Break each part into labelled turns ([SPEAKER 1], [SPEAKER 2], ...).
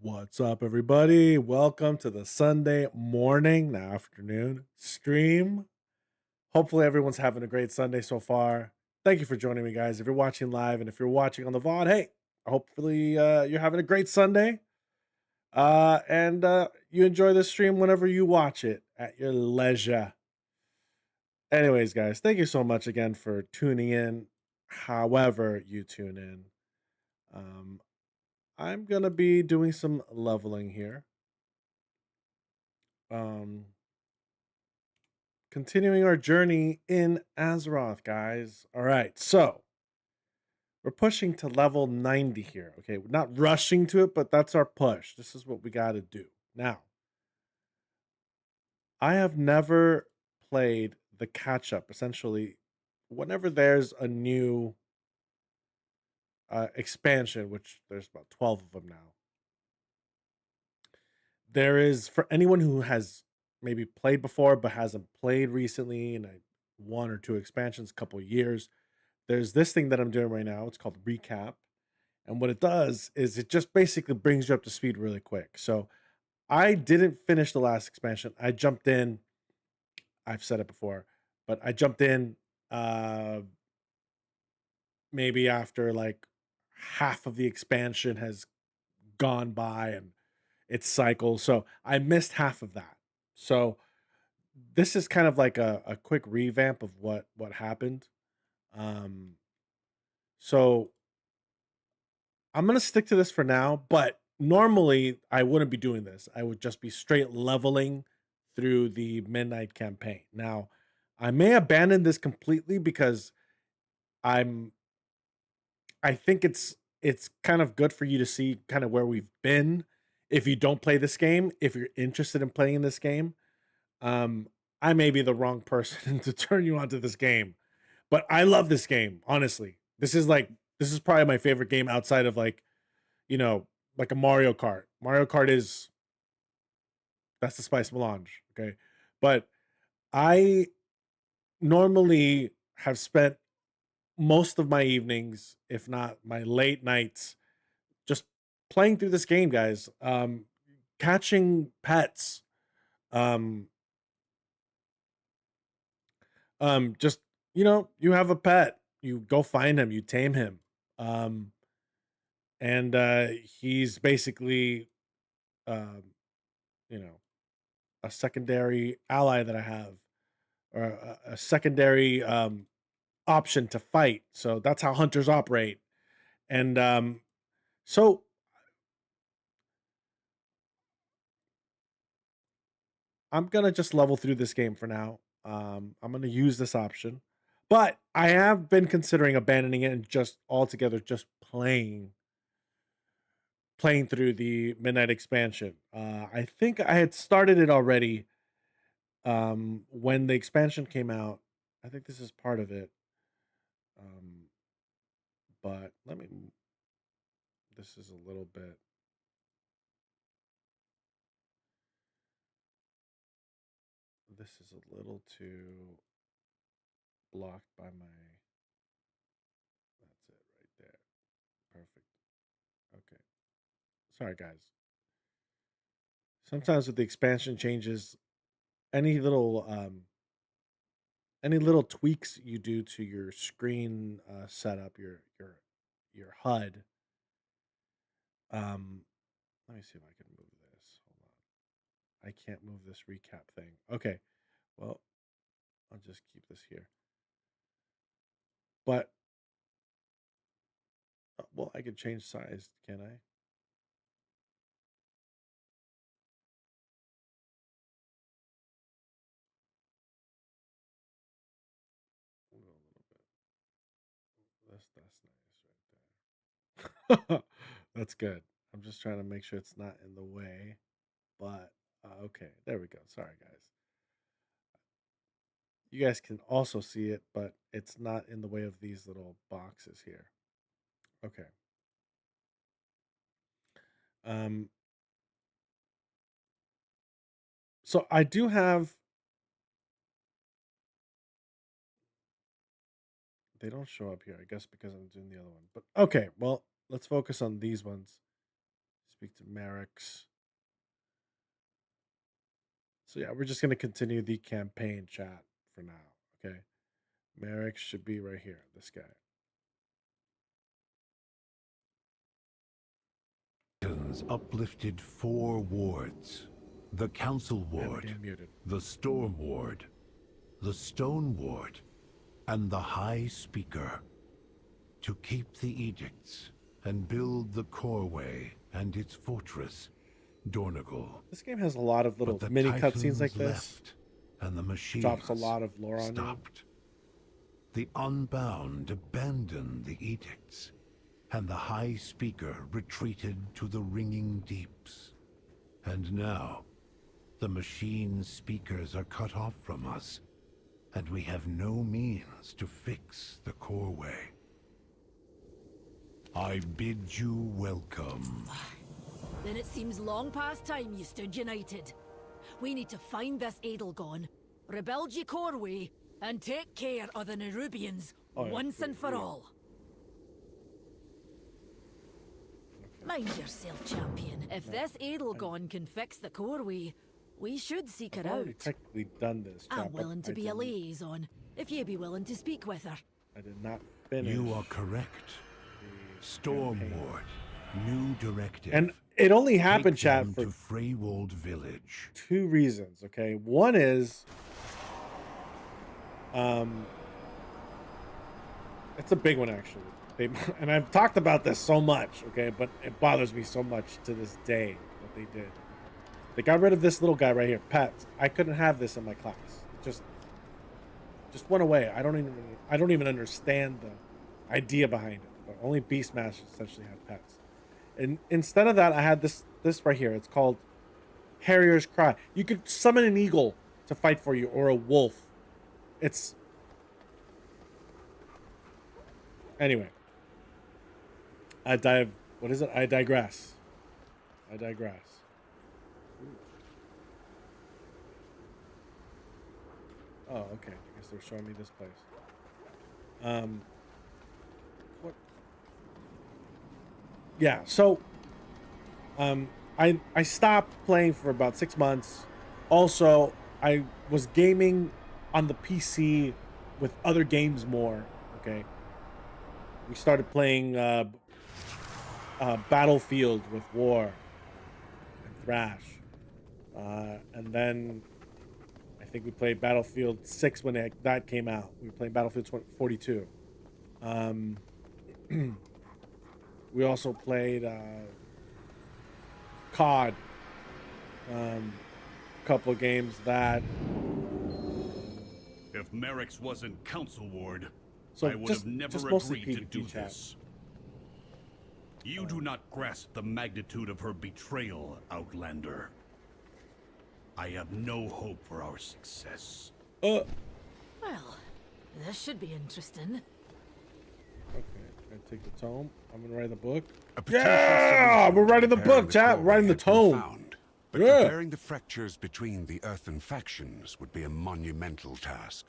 [SPEAKER 1] What's up, everybody? Welcome to the Sunday morning, now afternoon stream. Hopefully, everyone's having a great Sunday so far. Thank you for joining me, guys. If you're watching live and if you're watching on the VOD, hey, hopefully you're having a great Sunday. And you enjoy the stream whenever you watch it at your leisure. Anyways, guys, thank you so much again for tuning in, however you tune in. Um, I'm gonna be doing some leveling here. Um, Continuing our journey in Azeroth, guys. All right, so we're pushing to level 90 here. Okay, we're not rushing to it, but that's our push. This is what we got to do. Now, I have never played the catch up. Essentially, whenever there's a new expansion, which there's about 12 of them now, there is, for anyone who has maybe played before but hasn't played recently in one or two expansions, couple years, there's this thing that I'm doing right now. It's called recap. And what it does is it just basically brings you up to speed really quick. So I didn't finish the last expansion. I jumped in. I've said it before, but I jumped in uh maybe after like half of the expansion has gone by and its cycle. So I missed half of that. So this is kind of like a quick revamp of what happened. Um so I'm gonna stick to this for now, but normally I wouldn't be doing this. I would just be straight leveling through the midnight campaign. Now, I may abandon this completely because I'm I think it's kind of good for you to see kind of where we've been if you don't play this game, if you're interested in playing this game. Um I may be the wrong person to turn you onto this game, but I love this game, honestly. This is probably my favorite game outside of you know, like a Mario Kart. Mario Kart is that's the spice melange, okay? But I normally have spent most of my evenings, if not my late nights, just playing through this game, guys. Catching pets. Um, just you have a pet, you go find him, you tame him. Um, and he's basically um, you know, a secondary ally that I have or a secondary option to fight. So that's how hunters operate. And so I'm gonna just level through this game for now. I'm gonna use this option, but I have been considering abandoning it and just altogether just playing through the midnight expansion. I think I had started it already when the expansion came out. I think this is part of it. Um, but let me. This is a little bit. This is a little too blocked by my. That's it right there. Perfect. Okay. Sorry, guys. Sometimes with the expansion changes, any little um, any little tweaks you do to your screen setup, your HUD. Um, Let me see if I can move this. Hold on. I can't move this recap thing. Okay. Well, I'll just keep this here. But well, I could change size, can I? A little bit. That's nice right there. That's good. I'm just trying to make sure it's not in the way. But okay, there we go. Sorry, guys. You guys can also see it, but it's not in the way of these little boxes here. Okay. Um, so I do have. They don't show up here, I guess, because I'm doing the other one. But okay, well, let's focus on these ones. Speak to Merrick's. So yeah, we're just gonna continue the campaign chat for now. Okay. Merrick should be right here. This guy.
[SPEAKER 2] Uplifted 4 wards: the Council Ward, the Storm Ward, the Stone Ward, and the High Speaker, to keep the edicts and build the Coreway and its fortress, Dornagal.
[SPEAKER 1] This game has a lot of little mini cutscenes like this,
[SPEAKER 2] and the machines
[SPEAKER 1] drops a lot of lore on
[SPEAKER 2] stopped. The Unbound abandoned the edicts, and the High Speaker retreated to the ringing deeps. And now, the machine speakers are cut off from us, and we have no means to fix the Coreway. I bid you welcome.
[SPEAKER 3] Then it seems long past time you stood united. We need to find this Edelgon, rebuild your Coreway, and take care of the Nerubians once and for all. Mind yourself, champion. If this Edelgon can fix the Coreway, we should seek her out.
[SPEAKER 1] I've technically done this.
[SPEAKER 3] I'm willing to be a liaison, if you be willing to speak with her.
[SPEAKER 1] I did not finish.
[SPEAKER 2] You are correct. Storm Ward, new directive.
[SPEAKER 1] And it only happened, chat, for
[SPEAKER 2] Freywold Village.
[SPEAKER 1] 2 reasons. Okay, one is, it's a big one actually. And I've talked about this so much, okay, but it bothers me so much to this day what they did. They got rid of this little guy right here, Pets. I couldn't have this in my class. It just went away. I don't even understand the idea behind it. But only Beastmasters essentially had pets. And instead of that, I had this right here. It's called Harrier's Cry. You could summon an eagle to fight for you, or a wolf. It's anyway. I digress. Oh, okay. I guess they're showing me this place. What? Yeah, so I stopped playing for about 6 months. Also, I was gaming on the PC with other games more, okay? We started playing Battlefield with War and Thrash. And then I think we played Battlefield 6 when that came out. We were playing Battlefield 42. We also played COD. A couple of games that...
[SPEAKER 4] If Merrick's wasn't Council Ward,
[SPEAKER 1] So
[SPEAKER 4] I would have never agreed to do this. You do not grasp the magnitude of her betrayal, Outlander. I have no hope for our success.
[SPEAKER 3] Well, this should be interesting.
[SPEAKER 1] Okay, I take the tome. I'm gonna write the book. Yeah, we're writing the book, chat. We're writing the tome.
[SPEAKER 5] But repairing the fractures between the Earthen factions would be a monumental task.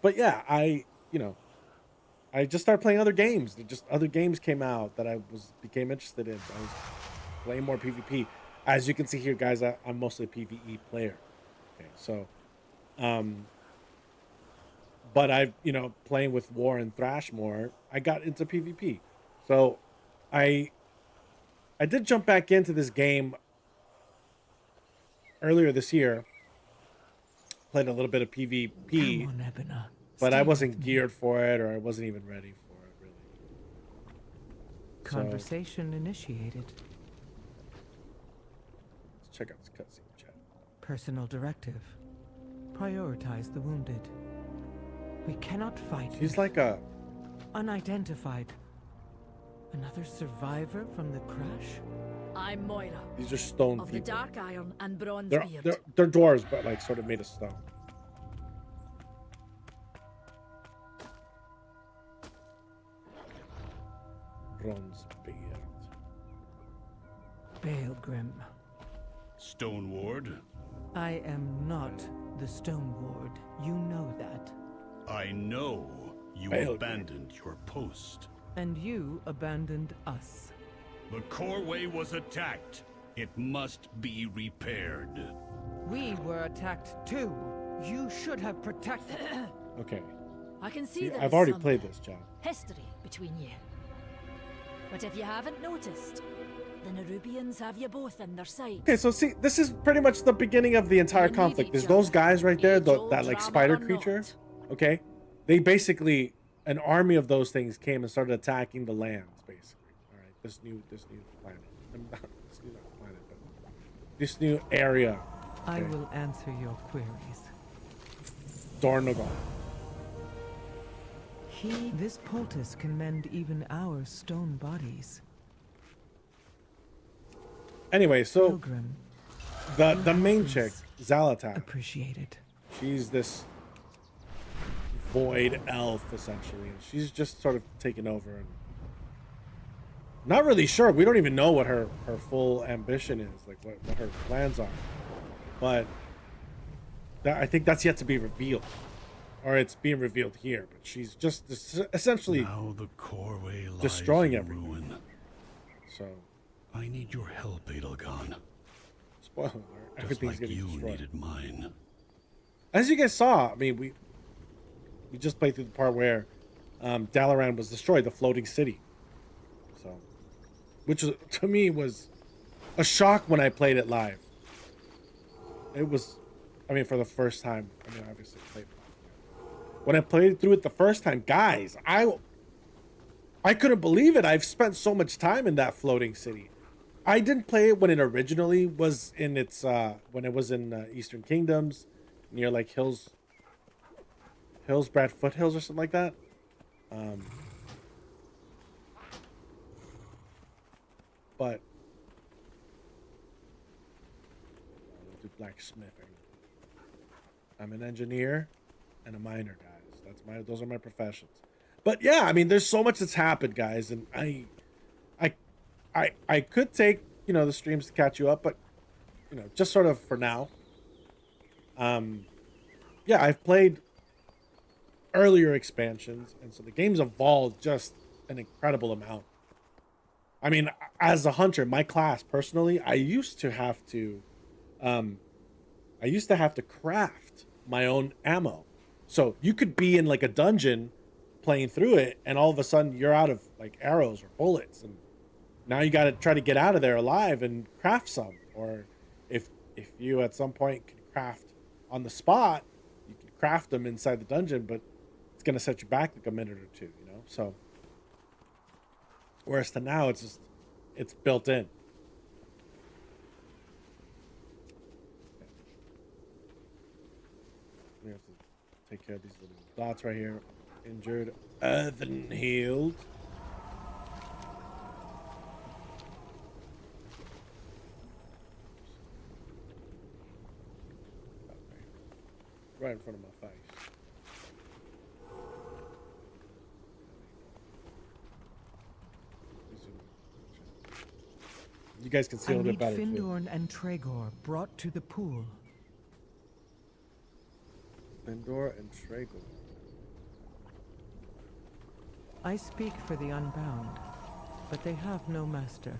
[SPEAKER 1] But yeah, I just started playing other games. Other games came out that I became interested in. I was playing more PvP. As you can see here, guys, I'm mostly a PvE player. Okay, so, but I've, playing with War and Thrash more, I got into PvP. So I did jump back into this game earlier this year. Played a little bit of PvP, but I wasn't geared for it, or I wasn't even ready for it, really.
[SPEAKER 6] Conversation initiated.
[SPEAKER 1] Let's check out this cutscene, chat.
[SPEAKER 6] Personal directive. Prioritize the wounded. We cannot fight.
[SPEAKER 1] She's like a...
[SPEAKER 6] unidentified. Another survivor from the crash?
[SPEAKER 3] I'm Moira.
[SPEAKER 1] These are stone
[SPEAKER 3] of
[SPEAKER 1] people.
[SPEAKER 3] the Dark Iron and Bronze
[SPEAKER 1] They're dwarves, but like sort of made of stone. Bronze beard.
[SPEAKER 6] Baelgrim.
[SPEAKER 4] Stone Ward?
[SPEAKER 6] I am not the Stone Ward. You know that.
[SPEAKER 4] I know you
[SPEAKER 1] Baelgrim.
[SPEAKER 4] abandoned your post.
[SPEAKER 6] And you abandoned us.
[SPEAKER 4] The coreway was attacked. It must be repaired.
[SPEAKER 6] We were attacked too. You should have protected.
[SPEAKER 1] Okay.
[SPEAKER 3] I can see
[SPEAKER 1] I've already played this, John.
[SPEAKER 3] history between you. But if you haven't noticed, the Nerubians have you both in their sights.
[SPEAKER 1] Okay, so see, this is pretty much the beginning of the entire conflict. There's those guys right there, that like spider creature. Okay, they basically, an army of those things came and started attacking the lands, basically. All right, this new planet. This new planet, but this new area.
[SPEAKER 6] I will answer your queries.
[SPEAKER 1] Dornogal.
[SPEAKER 6] This poultice can mend even our stone bodies.
[SPEAKER 1] Anyway, so
[SPEAKER 6] Pilgrim,
[SPEAKER 1] the main chick, Zalatan,
[SPEAKER 6] appreciated.
[SPEAKER 1] she's this void elf essentially, and she's just sort of taken over. And not really sure. We don't even know what her full ambition is, like what her plans are. But I think that's yet to be revealed. Or it's being revealed here, but she's just essentially
[SPEAKER 4] now the coreway lies
[SPEAKER 1] destroying
[SPEAKER 4] in
[SPEAKER 1] everything.
[SPEAKER 4] ruin.
[SPEAKER 1] So,
[SPEAKER 4] I need your help, Edelgon.
[SPEAKER 1] spoiler alert,
[SPEAKER 4] Just
[SPEAKER 1] everything's
[SPEAKER 4] like
[SPEAKER 1] getting
[SPEAKER 4] you
[SPEAKER 1] destroyed.
[SPEAKER 4] needed mine.
[SPEAKER 1] As you guys saw, I mean, we just played through the part where Dalaran was destroyed, the floating city. So, which to me was a shock when I played it live. It was, I mean, for the first time. I mean, obviously played. When I played through it the first time, guys, I couldn't believe it. I've spent so much time in that floating city. I didn't play it when it originally was in its when it was in Eastern Kingdoms, near like Hillsbrad Foothills or something like that. But I'll do blacksmithing. I'm an engineer and a miner, guys. Those are my professions. But yeah, I mean, there's so much that's happened, guys, and I could take, you know, the streams to catch you up, but you know, just sort of for now. Yeah, I've played earlier expansions, and so the game's evolved just an incredible amount. I mean, as a hunter, my class personally, I used to have to craft my own ammo. So you could be in like a dungeon playing through it, and all of a sudden you're out of like arrows or bullets, and now you got to try to get out of there alive and craft some. Or if you at some point can craft on the spot, you can craft them inside the dungeon, but it's gonna set you back like a minute or two, you know. So whereas to now, it's built in. We have to take care of these little dots right here. Injured, earthen healed. Right in front of my face. You guys can see a little bit better.
[SPEAKER 6] Findorn and Tregor brought to the pool.
[SPEAKER 1] Findor and Tregor.
[SPEAKER 6] I speak for the Unbound, but they have no master.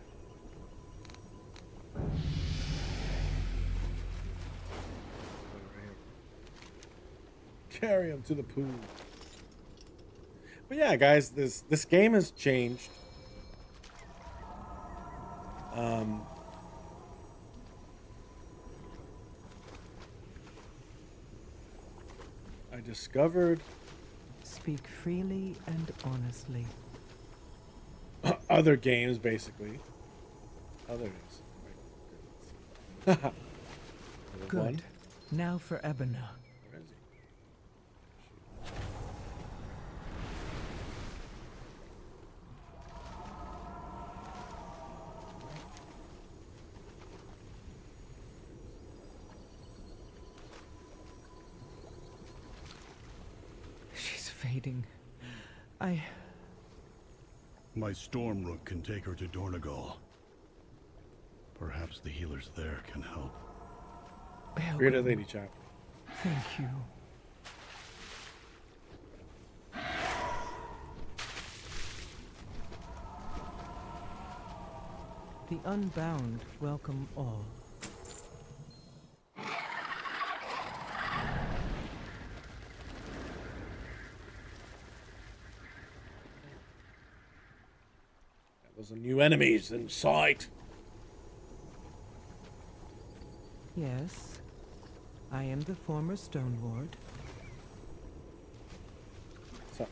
[SPEAKER 1] Carry him to the pool. But yeah, guys, this game has changed. I discovered
[SPEAKER 6] Speak freely and honestly.
[SPEAKER 1] other games, basically. Others.
[SPEAKER 6] Good.
[SPEAKER 1] One.
[SPEAKER 6] Now for Ebona.
[SPEAKER 1] Where is he?
[SPEAKER 6] She's fading.
[SPEAKER 4] My storm rook can take her to Dornogal. Perhaps the healers there can help.
[SPEAKER 1] Bearded lady chap.
[SPEAKER 6] Thank you. The Unbound welcome all.
[SPEAKER 1] Those are new enemies in sight.
[SPEAKER 6] Yes, I am the former Stone Ward.
[SPEAKER 1] So.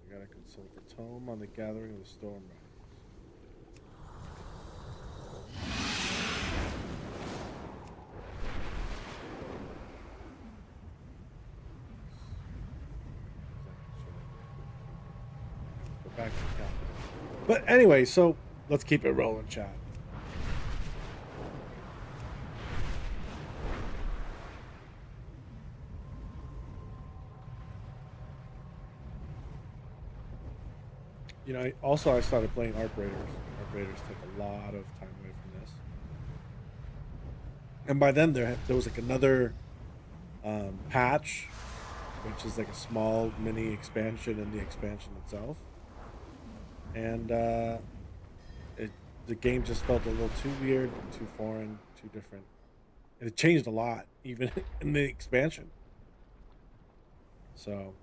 [SPEAKER 1] Gotta consult the tome on the gathering of the storm riders. Go back to the capital. But anyway, so let's keep it rolling, chat. You know, I started playing Arc Raiders. Arc Raiders took a lot of time away from this. And by then there was like another patch, which is like a small mini expansion in the expansion itself. And the game just felt a little too weird, too foreign, too different. And it changed a lot, even in the expansion. So...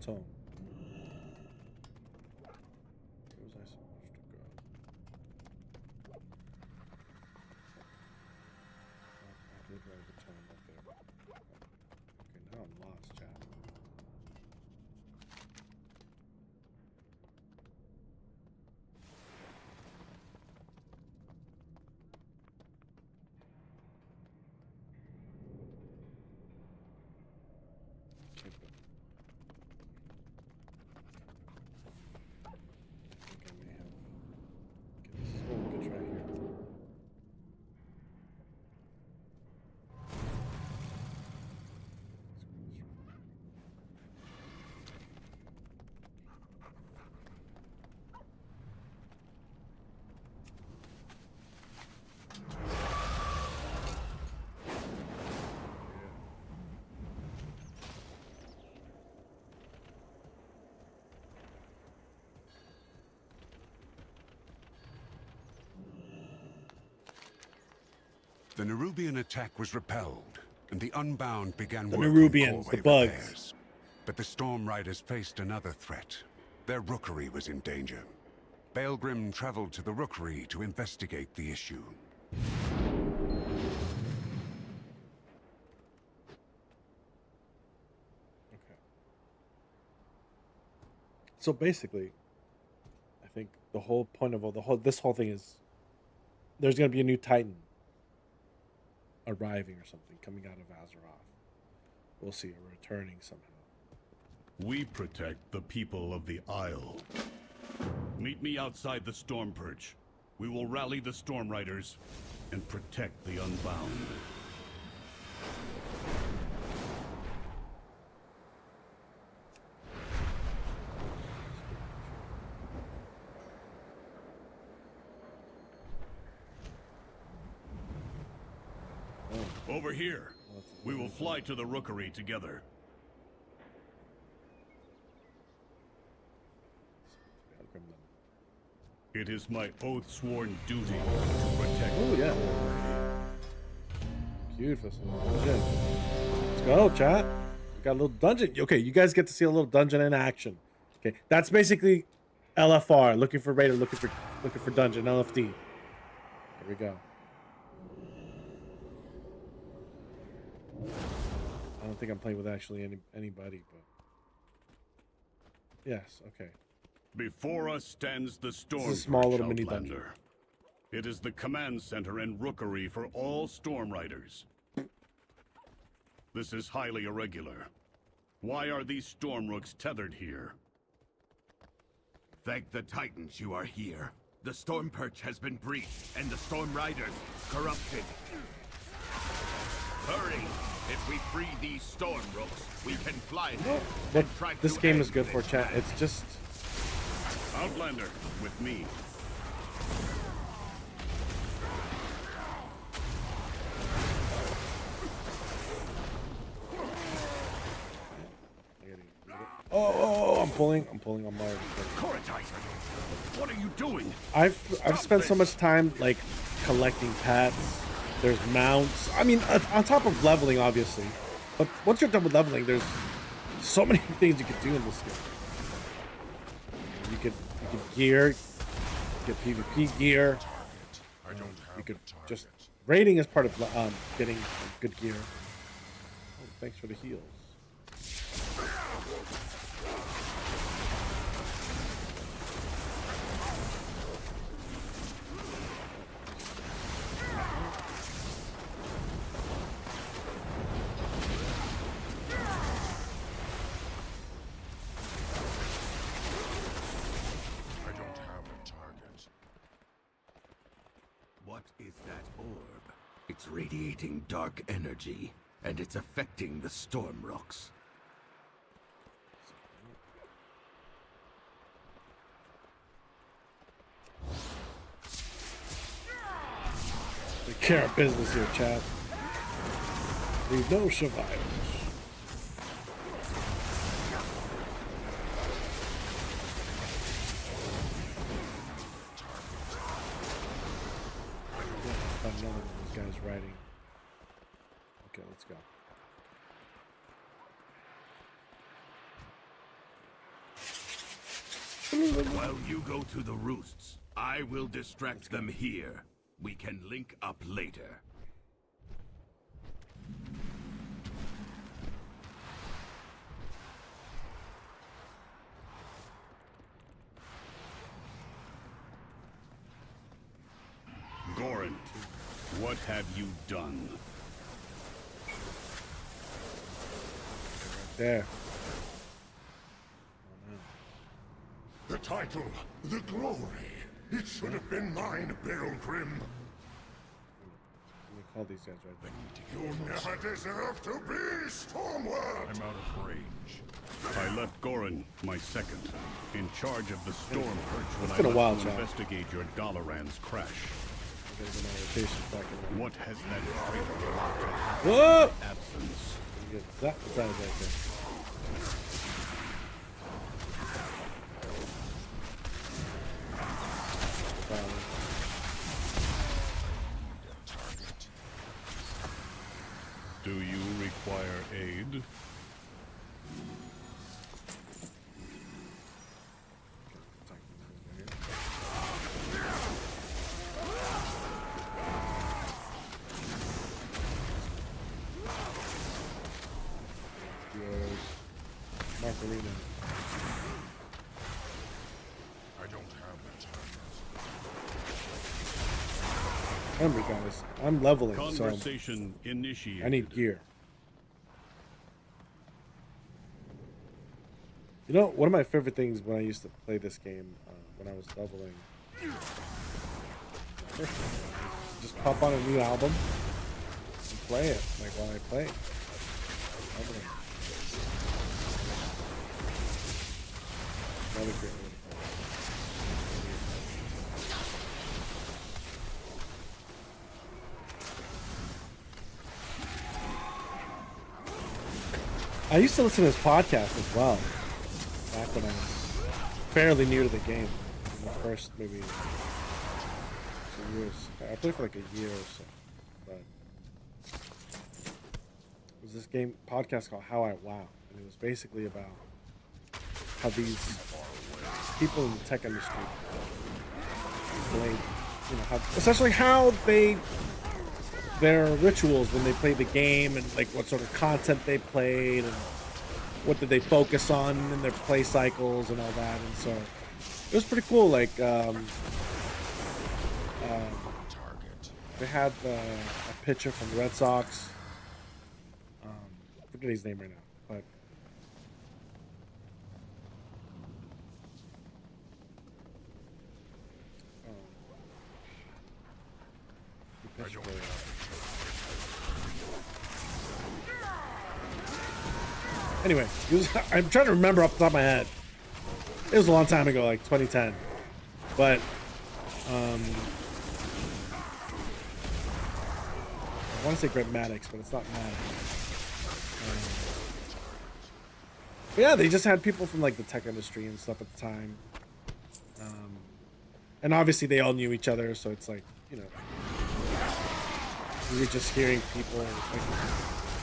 [SPEAKER 1] tome. Where was I supposed to go? I did write the tome up there. Okay, now I'm lost, chat.
[SPEAKER 5] The Nerubian attack was repelled, and the Unbound began
[SPEAKER 1] the
[SPEAKER 5] work on
[SPEAKER 1] Nerubians,
[SPEAKER 5] Corway
[SPEAKER 1] the bugs.
[SPEAKER 5] repairs. But the Storm Riders faced another threat. Their rookery was in danger. Baelgrim traveled to the rookery to investigate the issue.
[SPEAKER 1] Okay. So basically, I think the whole point of this whole thing is there's going to be a new Titan arriving or something coming out of Azeroth. We'll see, or returning somehow.
[SPEAKER 4] We protect the people of the Isle. Meet me outside the Storm Perch. We will rally the Storm Riders and protect the Unbound. Over here. We will fly to the rookery together. It is my oath-sworn duty to protect.
[SPEAKER 1] Oh yeah. Beautiful. Dungeon. Let's go, chat. We got a little dungeon. Okay, you guys get to see a little dungeon in action. Okay, that's basically LFR, looking for raider, looking for dungeon, LFD. There we go. don't think I'm playing with actually anybody, but yes, okay.
[SPEAKER 4] Before us stands the Storm
[SPEAKER 1] This is a small
[SPEAKER 4] Perch
[SPEAKER 1] little mini dungeon.
[SPEAKER 4] Outlander. It is the command center and rookery for all Storm Riders. This is highly irregular. Why are these Storm Rooks tethered here?
[SPEAKER 7] Thank the Titans you are here. The Storm Perch has been breached, and the Storm Riders corrupted. Hurry! If we free these Storm Rooks, we can fly there.
[SPEAKER 1] What this game is good for, chat, it's just...
[SPEAKER 4] Outlander, with me.
[SPEAKER 1] Oh, I'm pulling on Mars.
[SPEAKER 4] What are you doing?
[SPEAKER 1] I've spent so much time like collecting pets. There's mounts. I mean, on top of leveling, obviously. But once you're done with leveling, there's so many things you could do in this game. You could gear, get PvP gear. You could just raiding is part of getting good gear. Oh, thanks for the heals.
[SPEAKER 7] What is that orb? It's radiating dark energy, and it's affecting the Storm Rooks.
[SPEAKER 1] Take care of business here, chap. Leave no survivors. Another one of these guys riding. Okay, let's go.
[SPEAKER 7] While you go to the roosts, I will distract them here. We can link up later.
[SPEAKER 4] Goran, what have you done?
[SPEAKER 1] Right there.
[SPEAKER 8] The title, the glory. It should have been mine, Pilgrim.
[SPEAKER 1] Let me call these guys right there.
[SPEAKER 8] You never deserve to be Stormward.
[SPEAKER 4] I'm out of range. I left Goran, my second, in charge of the Storm Perch when
[SPEAKER 1] It's been a
[SPEAKER 4] I
[SPEAKER 1] while,
[SPEAKER 4] left to
[SPEAKER 1] Chad.
[SPEAKER 4] investigate your Dalaran's crash.
[SPEAKER 1] I'm gonna get my rotations back in.
[SPEAKER 4] What has that traitor wrought to have
[SPEAKER 1] Whoa!
[SPEAKER 4] in absence?
[SPEAKER 1] Get that side right there.
[SPEAKER 4] Do you require aid?
[SPEAKER 1] Margarita.
[SPEAKER 8] I don't have the time.
[SPEAKER 1] Remember, guys, I'm leveling, so
[SPEAKER 4] Conversation initiated.
[SPEAKER 1] I need gear. You know, one of my favorite things when I used to play this game, when I was leveling, just pop on a new album and play it, like while I play. Leveling. Another great way to play. I used to listen to his podcast as well, back when I was fairly new to the game. In the first maybe 2 years. I played for like a year or so. But it was this game podcast called How I Wow. And it was basically about how these people in the tech industry explain, you know, how essentially how they their rituals when they played the game, and like what sort of content they played, and what did they focus on in their play cycles and all that. And so it was pretty cool. Like they had a pitcher from the Red Sox. I forget his name right now, but anyway, I'm trying to remember off the top of my head. It was a long time ago, like 2010. But I want to say Greg Maddox, but it's not Maddox. But yeah, they just had people from like the tech industry and stuff at the time. And obviously they all knew each other, so it's like, you know, we were just hearing people, like,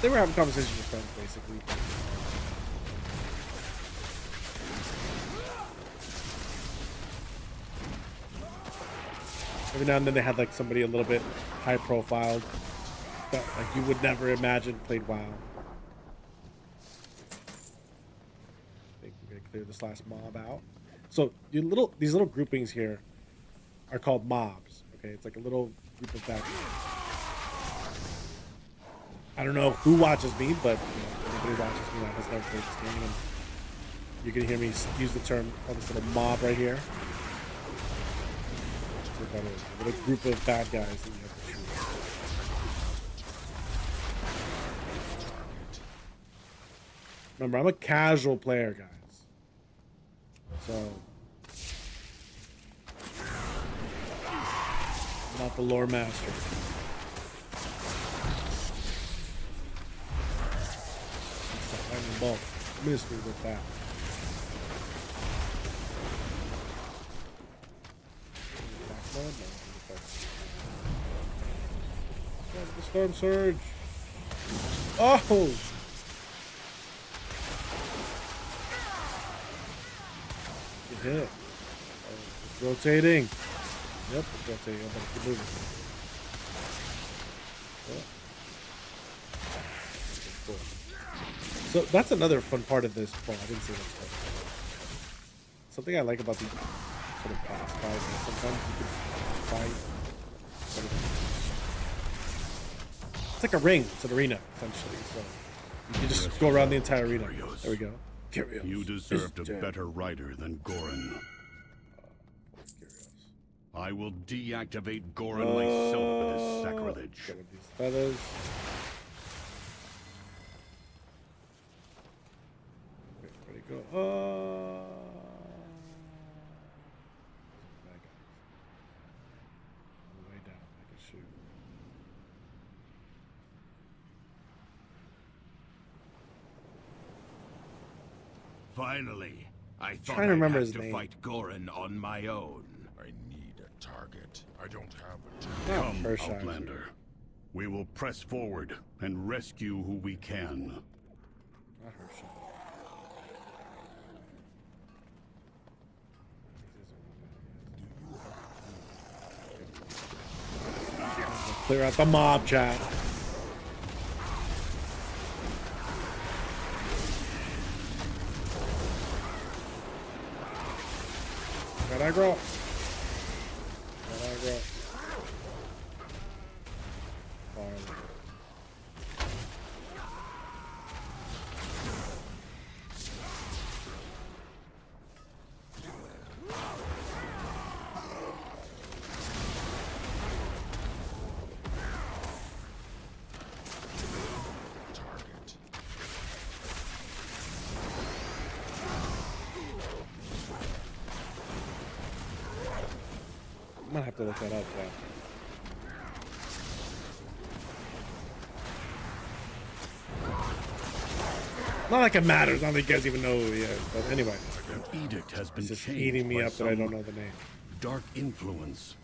[SPEAKER 1] they were having conversations with friends, basically. Every now and then they had like somebody a little bit high profile that like you would never imagine played WoW. I think we're gonna clear this last mob out. So these little groupings here are called mobs. Okay, it's like a little group of bad guys. I don't know who watches me, but you know, anybody who watches me that has never played this game, and you can hear me use the term of this little mob right here. That's what that is. A little group of bad guys that you have to shoot. Remember, I'm a casual player, guys. So I'm not the lore master. Bulk. Miss me with that. The storm surge. Oh! Get hit. Oh, it's rotating. Yep, it's rotating. I'm gonna keep moving. Oh. Cool. So that's another fun part of this. Well, I didn't say that part. Something I like about these sort of boss fights is sometimes you can fight. It's like a ring. It's an arena, essentially. So you can just go around the entire arena. There we go. Kyrios.
[SPEAKER 4] You deserved a better rider than Goran. I will deactivate Goran myself for this sacrilege.
[SPEAKER 1] Get with these feathers. Go. Bad guys. On the way down, I can shoot.
[SPEAKER 7] Finally, I thought
[SPEAKER 1] Trying to remember
[SPEAKER 7] I'd
[SPEAKER 1] his
[SPEAKER 7] have to
[SPEAKER 1] name.
[SPEAKER 7] fight Goran on my own.
[SPEAKER 8] I need a target. I don't have a
[SPEAKER 4] Come,
[SPEAKER 1] Hershey.
[SPEAKER 4] Outlander. We will press forward and rescue who we can.
[SPEAKER 1] Not Hershey. Clear out the mob, chat. Got aggro. Got aggro. I'm gonna have to look that up, yeah. Not like it matters, not like you guys even know who he is, but anyway.
[SPEAKER 4] An edict has been
[SPEAKER 1] It's just
[SPEAKER 4] changed
[SPEAKER 1] eating me
[SPEAKER 4] by
[SPEAKER 1] up that I don't
[SPEAKER 4] some
[SPEAKER 1] know the name.
[SPEAKER 4] dark influence.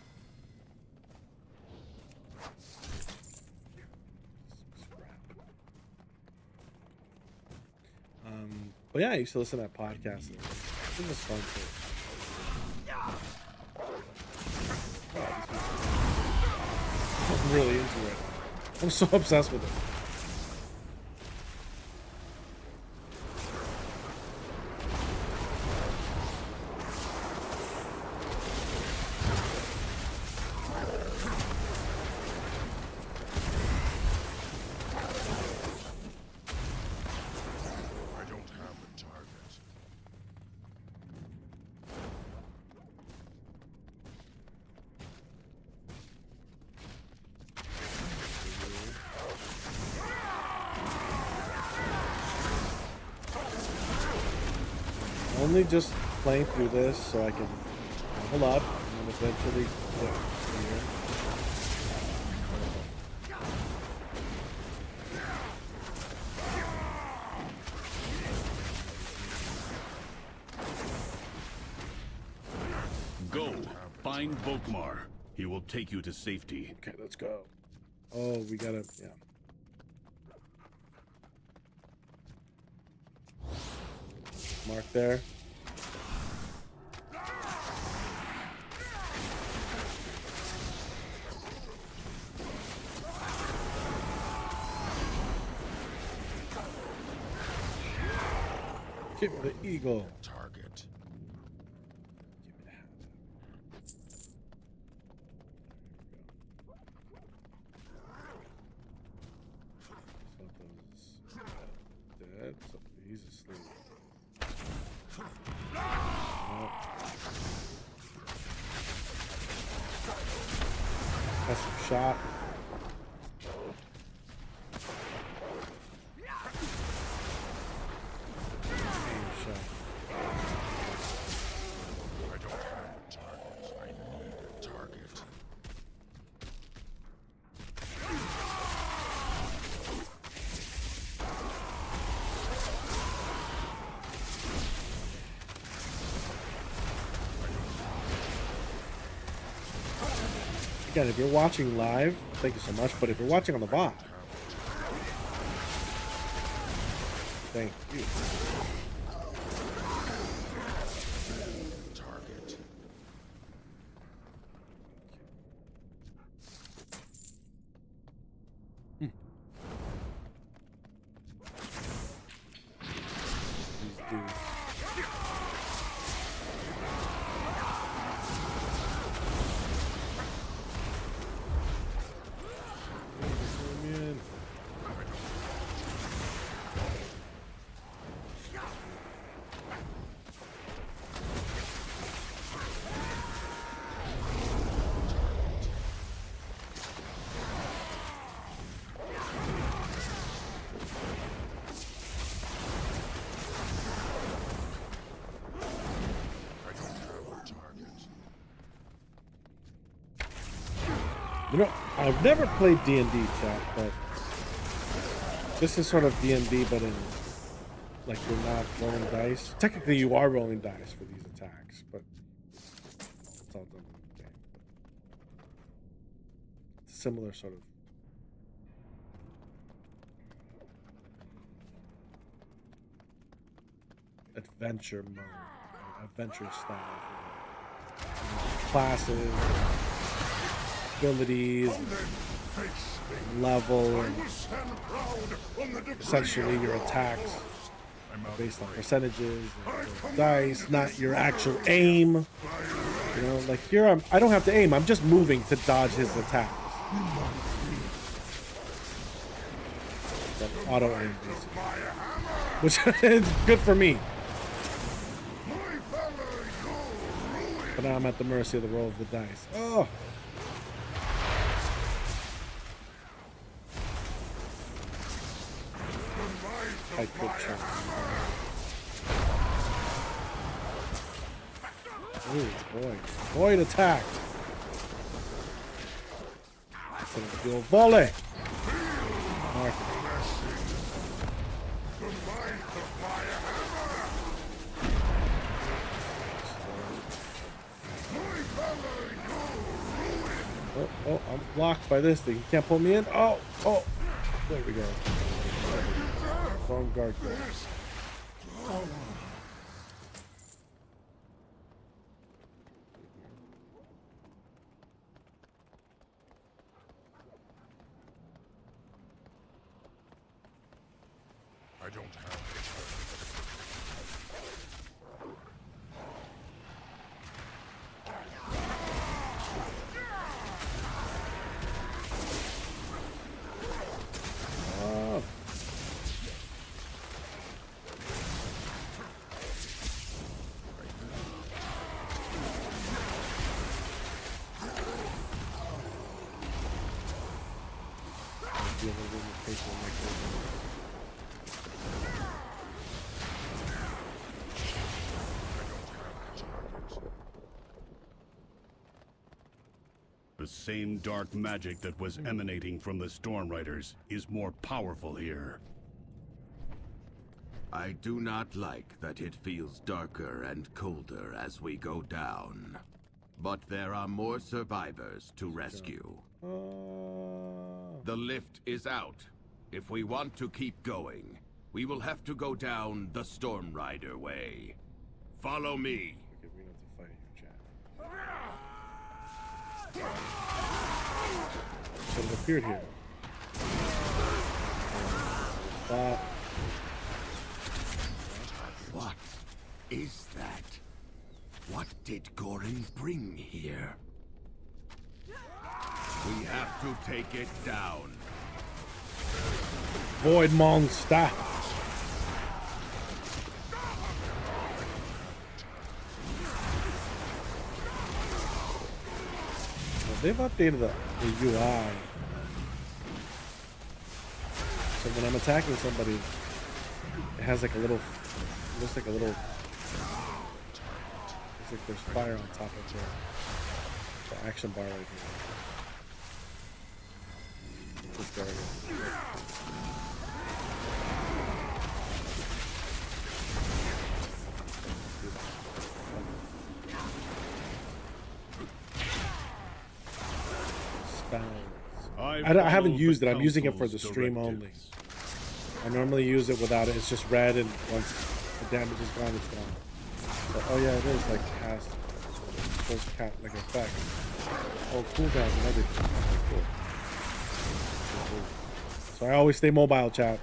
[SPEAKER 1] But yeah, I used to listen to that podcast. It was fun too. I'm really into it. I'm so obsessed with it. Only just playing through this so I can level up and then eventually get here.
[SPEAKER 4] Go, find Volkmar. He will take you to safety.
[SPEAKER 1] Okay, let's go. Oh, we gotta, yeah. Mark there. Give me the eagle.
[SPEAKER 8] Target.
[SPEAKER 1] Give me the hat. So dead. So he's asleep. That's some shot.
[SPEAKER 8] I don't have a target. I need a target.
[SPEAKER 1] Again, if you're watching live, thank you so much. But if you're watching on the VOD, thank you.
[SPEAKER 8] Target.
[SPEAKER 1] These dudes. Man. You know, I've never played D&D, chat, but this is sort of D&D, but in, like, you're not rolling dice. Technically, you are rolling dice for these attacks, but it's all done in the game. It's a similar sort of adventure mode, adventure style. Classes, abilities, level, and essentially your attacks are based on percentages, and dice, not your actual aim. You know, like here I don't have to aim. I'm just moving to dodge his attacks. It's auto aim, basically, which is good for me. But now I'm at the mercy of the roll of the dice. Oh. I could check. Ooh, boy. Void attack. That's gonna do a volley. Mark it. Oh, I'm blocked by this thing. You can't pull me in. Oh, there we go. Wrong guard.
[SPEAKER 8] I don't have
[SPEAKER 1] Oh.
[SPEAKER 4] The same dark magic that was emanating from the Storm Riders is more powerful here.
[SPEAKER 7] I do not like that it feels darker and colder as we go down. But there are more survivors to rescue. The lift is out. If we want to keep going, we will have to go down the Storm Rider way. Follow me.
[SPEAKER 1] Okay, we don't have to fight you, chat. So it appeared here. Stop.
[SPEAKER 7] What is that? What did Gorin bring here? We have to take it down.
[SPEAKER 1] Void monster. Well, they've updated the UI. So when I'm attacking somebody, it has like a little, looks like a little, looks like there's fire on top of the action bar right here. This guy right here. I haven't used it. I'm using it for the stream only. I normally use it without it. It's just red, and once the damage is gone, it's gone. So, oh yeah, it is like cast, post cat like effect. Oh, cooldown and everything. Okay, cool. So I always stay mobile, chat.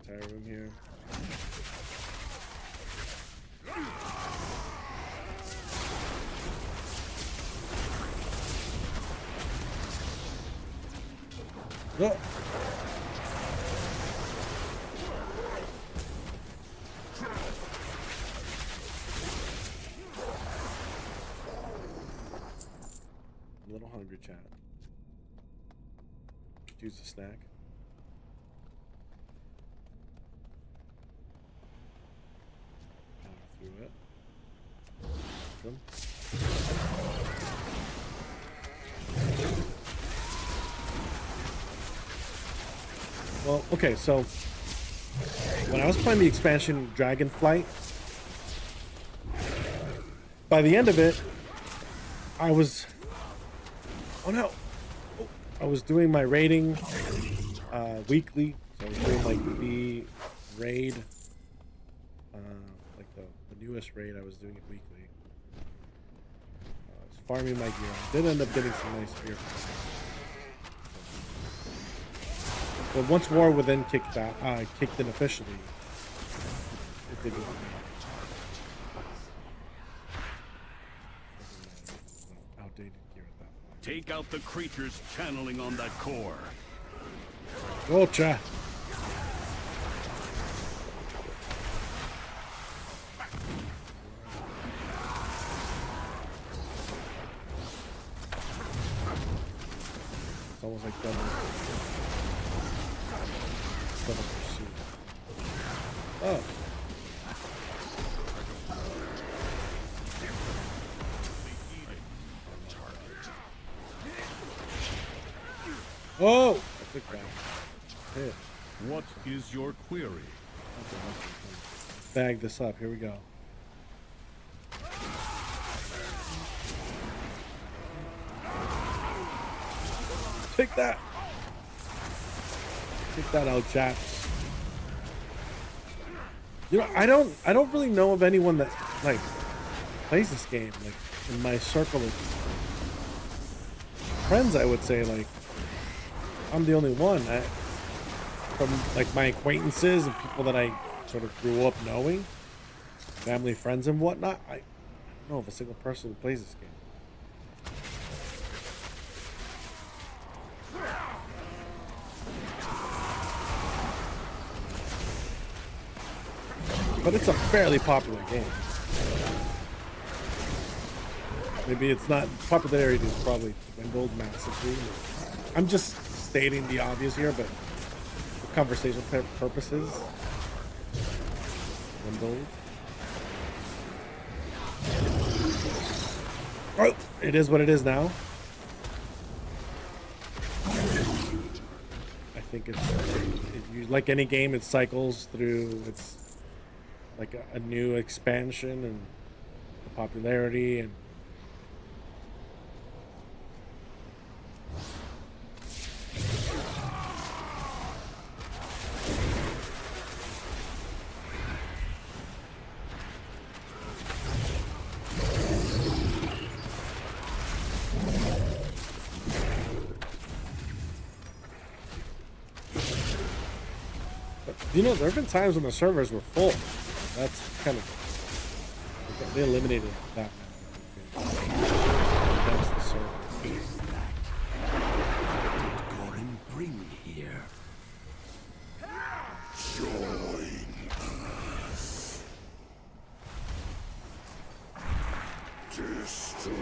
[SPEAKER 1] Entire room here. Oh. I'm a little hungry, chat. Could use a snack. Through it. Come. Well, okay, so when I was playing the expansion Dragonflight, by the end of it, I was, oh no, I was doing my raiding weekly, so I was doing like the raid, like the newest raid. I was doing it weekly. I was farming my gear. I did end up getting some nice gear. But once War Within kicked in officially, it didn't matter. Outdated gear at that point.
[SPEAKER 4] Take out the creatures channeling on that core.
[SPEAKER 1] Gotcha. It's almost like double pursuit. Oh. Oh! I took that. Hit.
[SPEAKER 4] What is your query?
[SPEAKER 1] Okay, bag this up. Here we go. Take that! Take that out, chaps. You know, I don't really know of anyone that like plays this game. Like in my circle of friends, I would say like I'm the only one. From like my acquaintances and people that I sort of grew up knowing, family, friends, and whatnot. I don't know of a single person who plays this game. But it's a fairly popular game. Maybe it's not, popularity is probably dwindled massively. I'm just stating the obvious here, but for conversation purposes, dwindled. Oh, it is what it is now. I think like any game, it cycles through its like a new expansion and popularity and you know, there have been times when the servers were full. That's kind of, they eliminated that. That's the server.
[SPEAKER 7] What did Gorin bring here?
[SPEAKER 8] Join us. Destroy.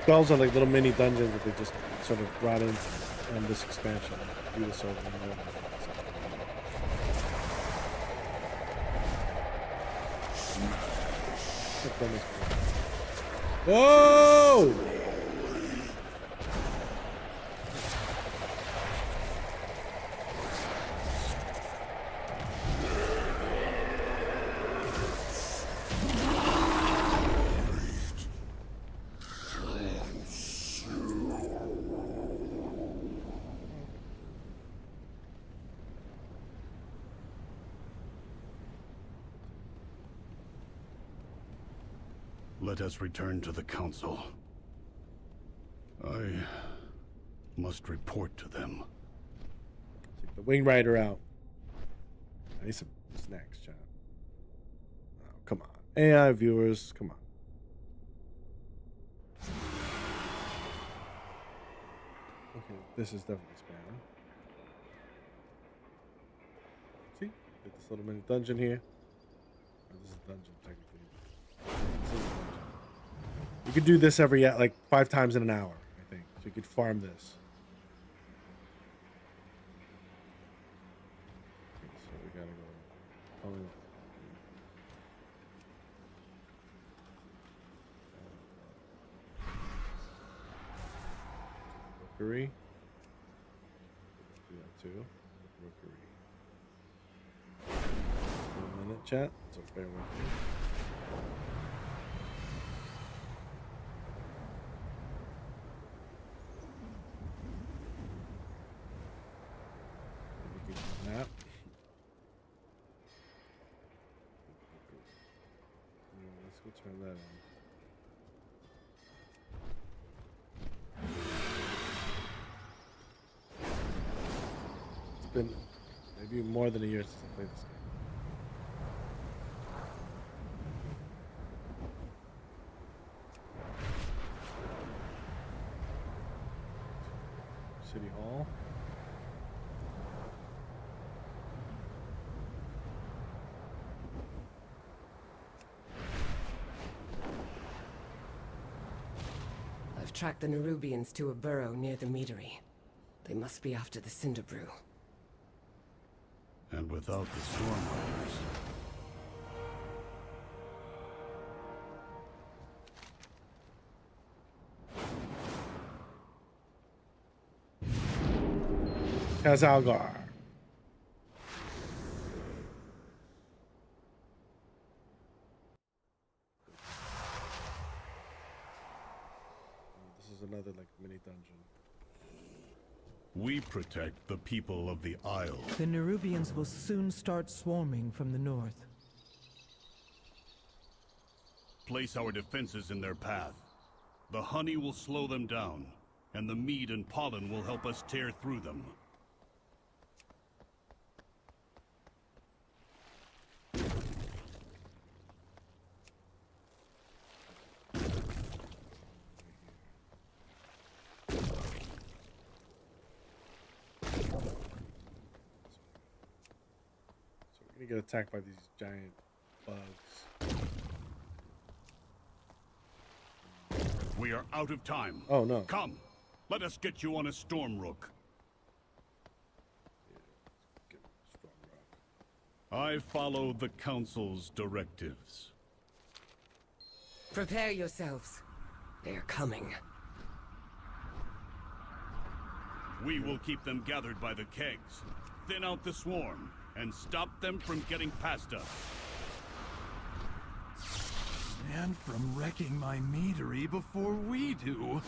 [SPEAKER 1] Those are like little mini dungeons that they just sort of brought in this expansion. Do this over and over. Whoa!
[SPEAKER 4] Let us return to the council. I must report to them.
[SPEAKER 1] Take the wing rider out. I need some snacks, chat. Oh, come on. AI viewers, come on. Okay, this is definitely spam. See? Get this little mini dungeon here. Oh, this is a dungeon, technically. This is a dungeon. You could do this every, like, 5 times in an hour, I think. So you could farm this. Okay, so we gotta go. Rookery. Do that too. Rookery. Just a minute, chat. So bear with me. Map. Let's go turn that on. It's been maybe more than a year since I played this game. City Hall.
[SPEAKER 9] I've tracked the Nerubians to a burrow near the meadery. They must be after the Cinder Brew.
[SPEAKER 4] And without the Stormriders,
[SPEAKER 1] Kazalgar. This is another like mini dungeon.
[SPEAKER 4] We protect the people of the Isle.
[SPEAKER 6] The Nerubians will soon start swarming from the north.
[SPEAKER 4] Place our defenses in their path. The honey will slow them down, and the mead and pollen will help us tear through them.
[SPEAKER 1] So we're gonna get attacked by these giant bugs.
[SPEAKER 4] We are out of time.
[SPEAKER 1] Oh no.
[SPEAKER 4] Come, let us get you on a storm rook. I follow the Council's directives.
[SPEAKER 9] Prepare yourselves. They're coming.
[SPEAKER 4] We will keep them gathered by the kegs, thin out the swarm, and stop them from getting past us.
[SPEAKER 10] And from wrecking my meadery before we do.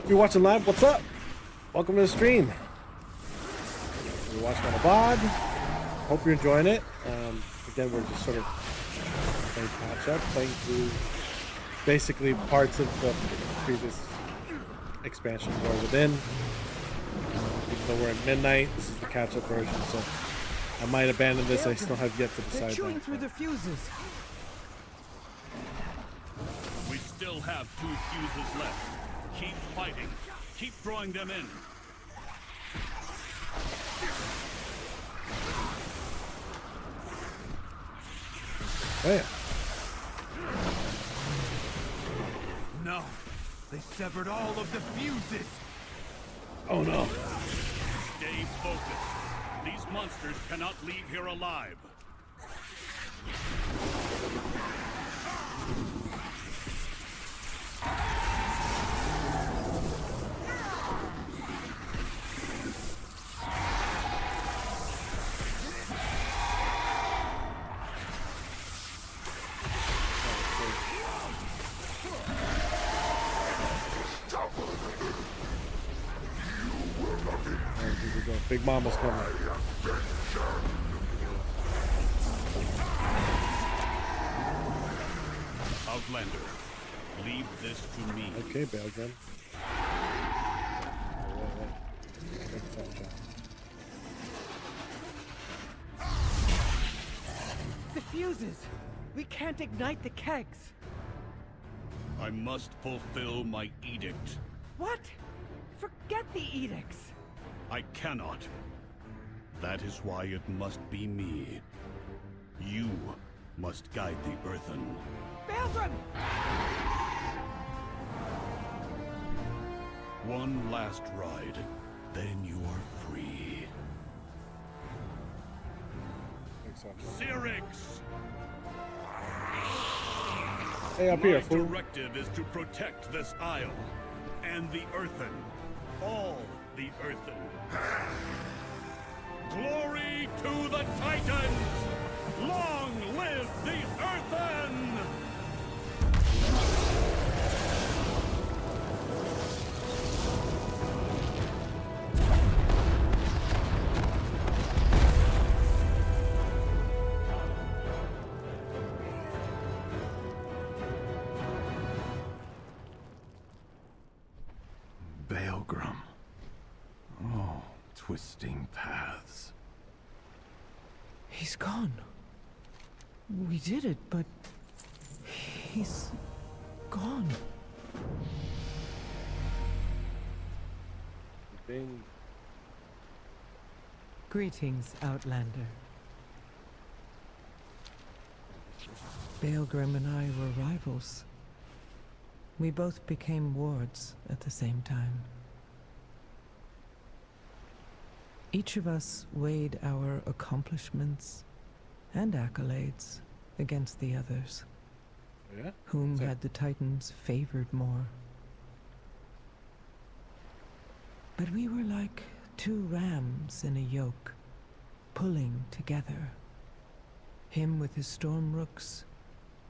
[SPEAKER 1] If you're watching live, what's up? Welcome to the stream. You're watching on the VOD. Hope you're enjoying it. Again, we're just sort of playing catch up, playing through basically parts of the previous expansion War Within. Even though we're at midnight, this is the catch up version, so I might abandon this. I still have yet to decide.
[SPEAKER 6] They're chewing through the fuses.
[SPEAKER 4] We still have 2 fuses left. Keep fighting. Keep drawing them in.
[SPEAKER 1] Bam.
[SPEAKER 10] No, they severed all of the fuses.
[SPEAKER 1] Oh no.
[SPEAKER 4] Stay focused. These monsters cannot leave here alive.
[SPEAKER 1] Big Mama's coming.
[SPEAKER 4] Outlander, leave this to me.
[SPEAKER 1] Okay, Belgium.
[SPEAKER 6] The fuses! We can't ignite the kegs!
[SPEAKER 4] I must fulfill my edict.
[SPEAKER 6] What? Forget the edicts!
[SPEAKER 4] I cannot. That is why it must be me. You must guide the Earthen.
[SPEAKER 6] Belgrim!
[SPEAKER 4] One last ride, then you are free. Syrinx!
[SPEAKER 1] Hey, up here,
[SPEAKER 4] My
[SPEAKER 1] fool.
[SPEAKER 4] directive is to protect this isle and the Earthen. All the Earthen. Glory to the Titans! Long live the Earthen!
[SPEAKER 10] Belgrim. Oh, twisting paths.
[SPEAKER 6] He's gone. We did it, but... he's... gone.
[SPEAKER 1] Bing.
[SPEAKER 6] Greetings, Outlander. Baelgrim and I were rivals. We both became wards at the same time. Each of us weighed our accomplishments and accolades against the others.
[SPEAKER 1] Yeah?
[SPEAKER 6] Whom had the Titans favored more? But we were like two rams in a yoke, pulling together. Him with his storm rooks,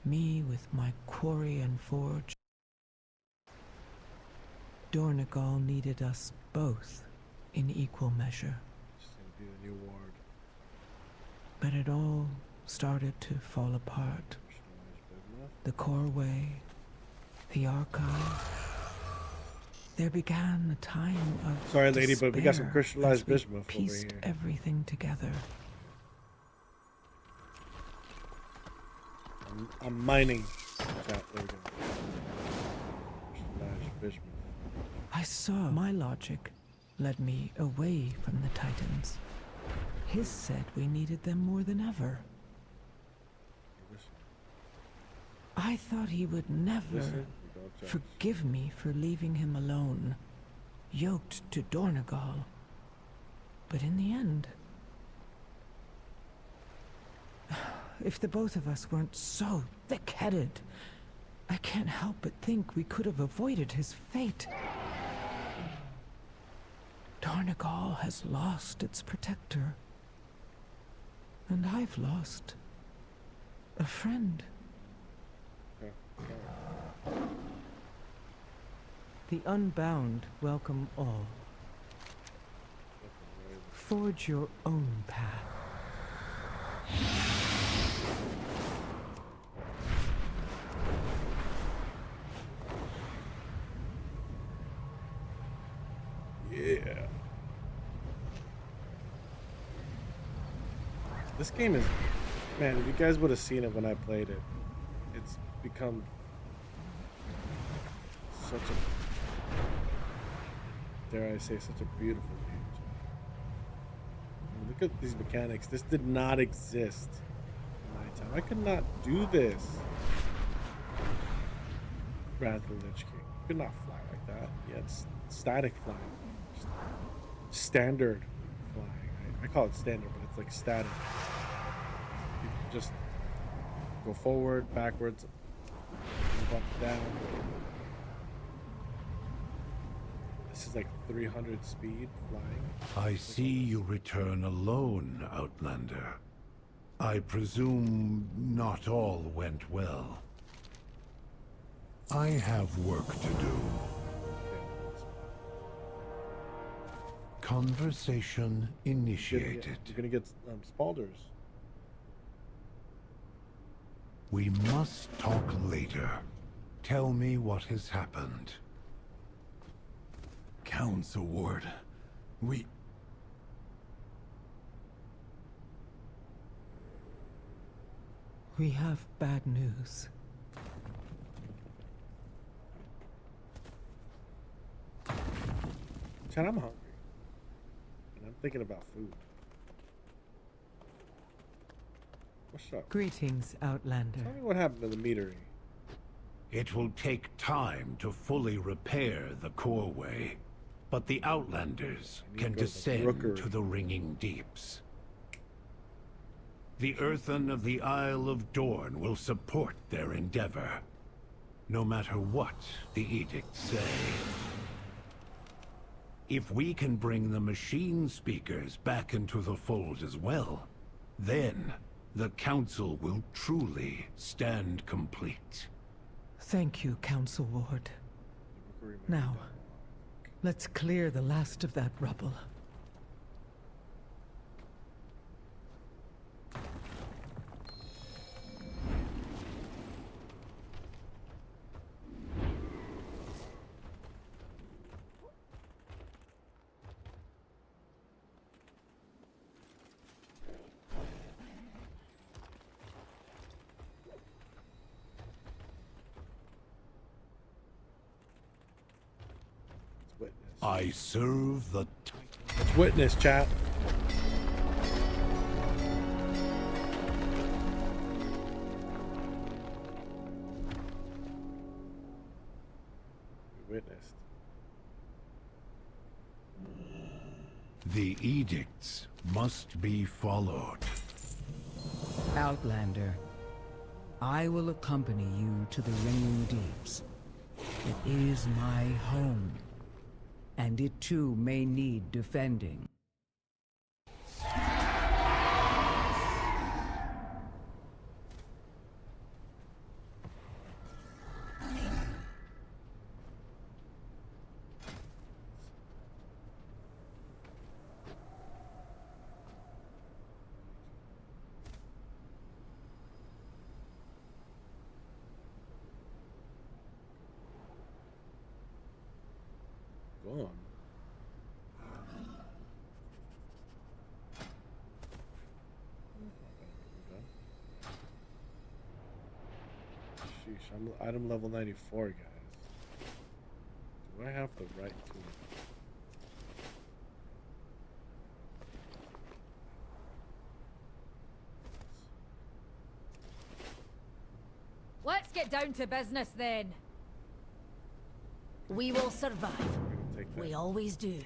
[SPEAKER 6] me with my quarry and forge. Dornegal needed us both in equal measure.
[SPEAKER 1] Just gonna be the new ward.
[SPEAKER 6] But it all started to fall apart. The Coreway, the Archive. There began a time of
[SPEAKER 1] Sorry, lady, but we got some
[SPEAKER 6] despair
[SPEAKER 1] crystallized
[SPEAKER 6] as we
[SPEAKER 1] bismuth over
[SPEAKER 6] pieced
[SPEAKER 1] here.
[SPEAKER 6] everything together.
[SPEAKER 1] I'm mining. There we go. Crystallized bismuth.
[SPEAKER 6] I saw my logic led me away from the Titans. His said we needed them more than ever. I thought he would never forgive me for leaving him alone, yoked to Dornegal. But in the end, if the both of us weren't so thick-headed, I can't help but think we could have avoided his fate. Dornegal has lost its protector, and I've lost a friend. The Unbound welcome all. Forge your own path.
[SPEAKER 1] Yeah. This game is, man, if you guys would have seen it when I played it, it's become such a, dare I say, such a beautiful game. I mean, look at these mechanics. This did not exist in my time. I could not do this. Wrath of the Lich King. You could not fly like that. Yeah, it's static flying. Just standard flying. I call it standard, but it's like static. You can just go forward, backwards, move up, down. This is like 300 speed flying.
[SPEAKER 2] I see you return alone, Outlander. I presume not all went well. I have work to do. Conversation initiated.
[SPEAKER 1] You're gonna get Spalders.
[SPEAKER 2] We must talk later. Tell me what has happened.
[SPEAKER 10] Council Ward. We
[SPEAKER 6] have bad news.
[SPEAKER 1] Chad, I'm hungry. And I'm thinking about food. What's up?
[SPEAKER 6] Greetings, Outlander.
[SPEAKER 1] Tell me what happened to the meadery.
[SPEAKER 2] It will take time to fully repair the Coreway, but the Outlanders can descend to the ringing deeps. The Earthen of the Isle of Dorn will support their endeavor, no matter what the edicts say. If we can bring the machine speakers back into the fold as well, then the Council will truly stand complete.
[SPEAKER 6] Thank you, Council Ward. Now, let's clear the last of that rubble.
[SPEAKER 2] I serve the
[SPEAKER 1] Let's witness, chat. We witnessed.
[SPEAKER 2] The edicts must be followed.
[SPEAKER 6] Outlander, I will accompany you to the Ringing Deeps. It is my home, and it too may need defending.
[SPEAKER 1] Go on. Sheesh, I'm item level 94, guys. Do I have the right tool?
[SPEAKER 3] Let's get down to business then. We will survive. We always do.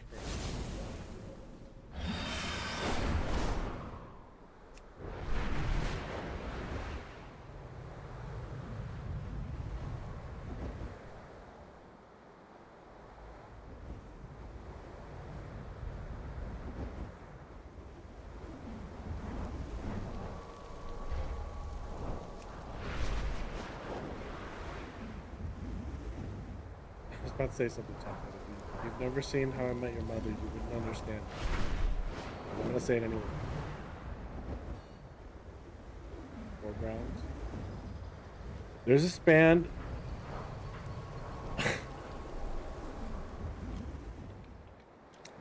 [SPEAKER 1] I was about to say something, Tom, but if you've never seen How I Met Your Mother, you wouldn't understand. I'm gonna say it anyway. Foregrounds. There's this band.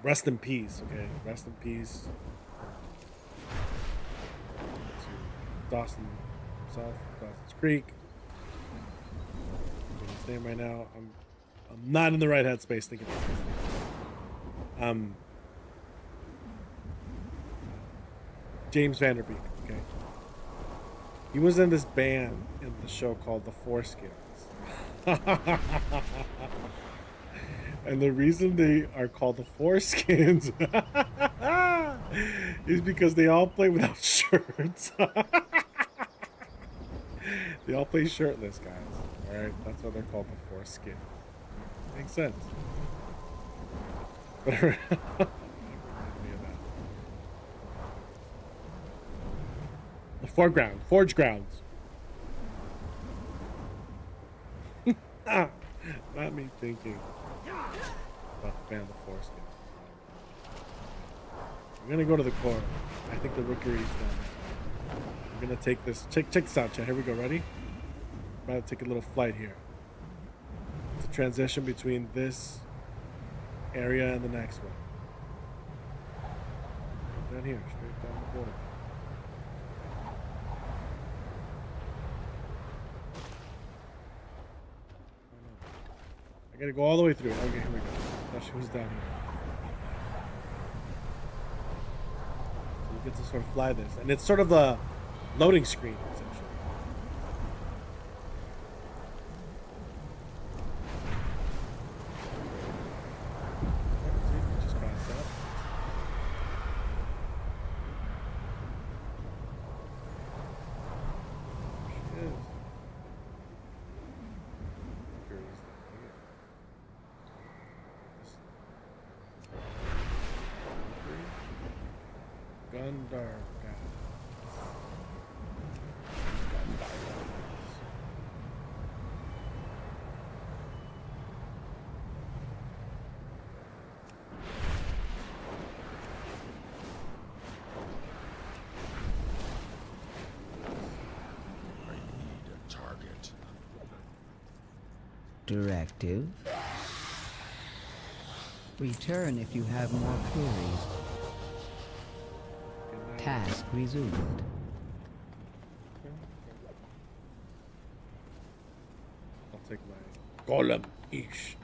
[SPEAKER 1] Rest in peace, okay? Rest in peace. To Dawson himself, Dawson's Creek. His name right now. I'm not in the right headspace thinking about this. James Vanderbeek, okay? He was in this band in the show called The Foreskins. And the reason they are called the Foreskins is because they all play without shirts. They all play shirtless, guys. Alright? That's why they're called the Foreskin. Makes sense. The foreground. Forge grounds. Not me thinking about the band of Foreskin. I'm gonna go to the core. I think the rookery's done. I'm gonna take this. Check this out, chat. Here we go. Ready? I'm about to take a little flight here. It's a transition between this area and the next one. Down here, straight down the border. I gotta go all the way through. Okay, here we go. Thought she was down here. So you get to sort of fly this. And it's sort of the loading screen, essentially. Just pass that. She is. Here is the here. Gundar guys.
[SPEAKER 8] I need a target.
[SPEAKER 6] Directive. Return if you have more queries. Task resumed.
[SPEAKER 1] I'll take my golem ish.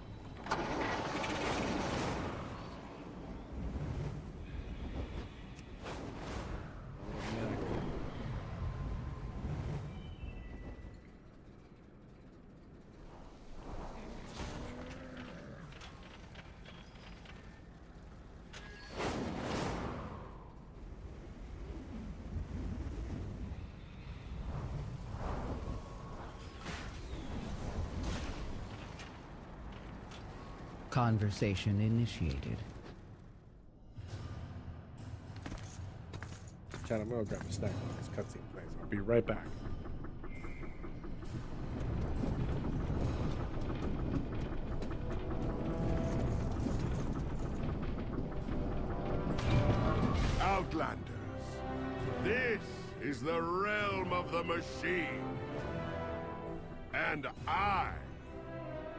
[SPEAKER 11] Conversation initiated.
[SPEAKER 1] Chat, I'm gonna grab a snack while this cutscene plays. I'll be right back.
[SPEAKER 8] Outlanders, this is the realm of the machine. And I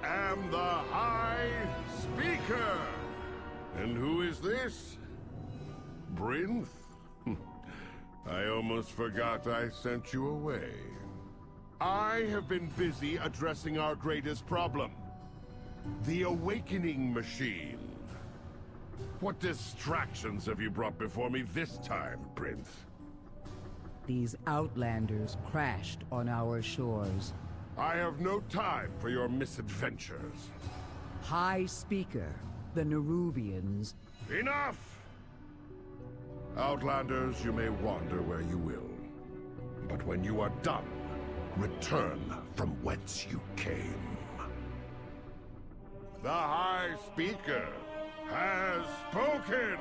[SPEAKER 8] am the High Speaker. And who is this? Brinth? I almost forgot I sent you away. I have been busy addressing our greatest problem. The Awakening Machine. What distractions have you brought before me this time, Prince?
[SPEAKER 11] These Outlanders crashed on our shores.
[SPEAKER 8] I have no time for your misadventures.
[SPEAKER 11] High Speaker, the Nerubians.
[SPEAKER 8] Enough! Outlanders, you may wander where you will. But when you are done, return from whence you came. The High Speaker has spoken!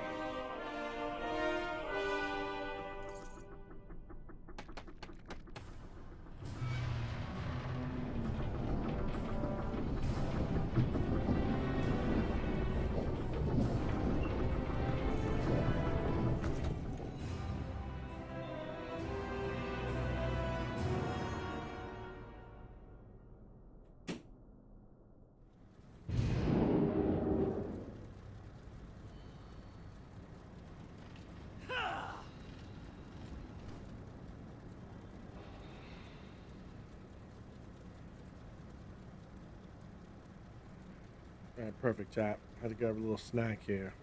[SPEAKER 1] Alright, perfect, chat. Had to grab a little snack here.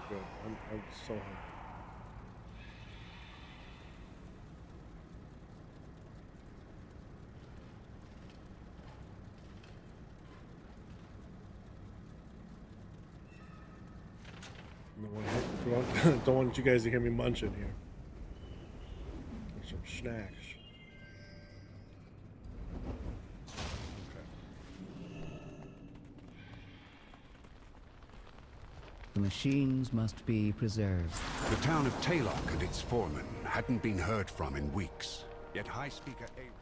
[SPEAKER 1] Good. I'm so hungry. Don't want you guys to hear me munching here. There's some snacks.
[SPEAKER 11] The machines must be preserved.
[SPEAKER 5] The town of Taylock and its foreman hadn't been heard from in weeks. Yet High Speaker ARATHI...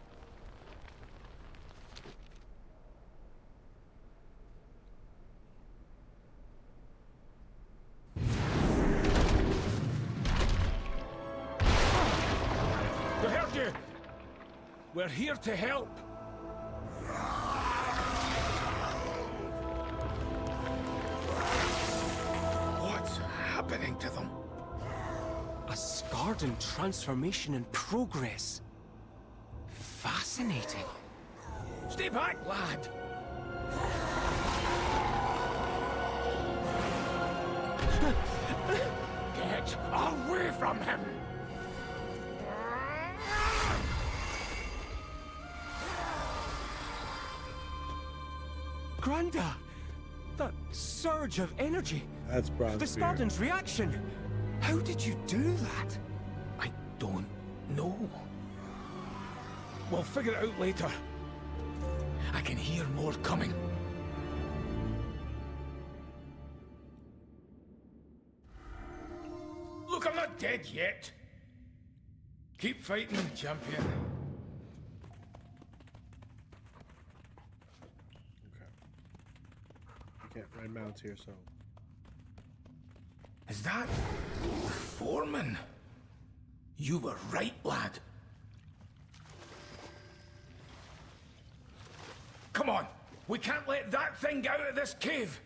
[SPEAKER 10] We heard you! We're here to help! What's happening to them?
[SPEAKER 12] A Skardan transformation in progress. Fascinating.
[SPEAKER 10] Stay back, lad! Get away from him!
[SPEAKER 12] Granda! That surge of energy!
[SPEAKER 1] That's Bronze
[SPEAKER 12] The Skardan's reaction! How did you do that?
[SPEAKER 10] I don't know. We'll figure it out later. I can hear more coming. Look, I'm not dead yet. Keep fighting, champion.
[SPEAKER 1] Okay. You can't ride mounts here, so...
[SPEAKER 10] Is that the foreman? You were right, lad. Come on! We can't let that thing out of this cave!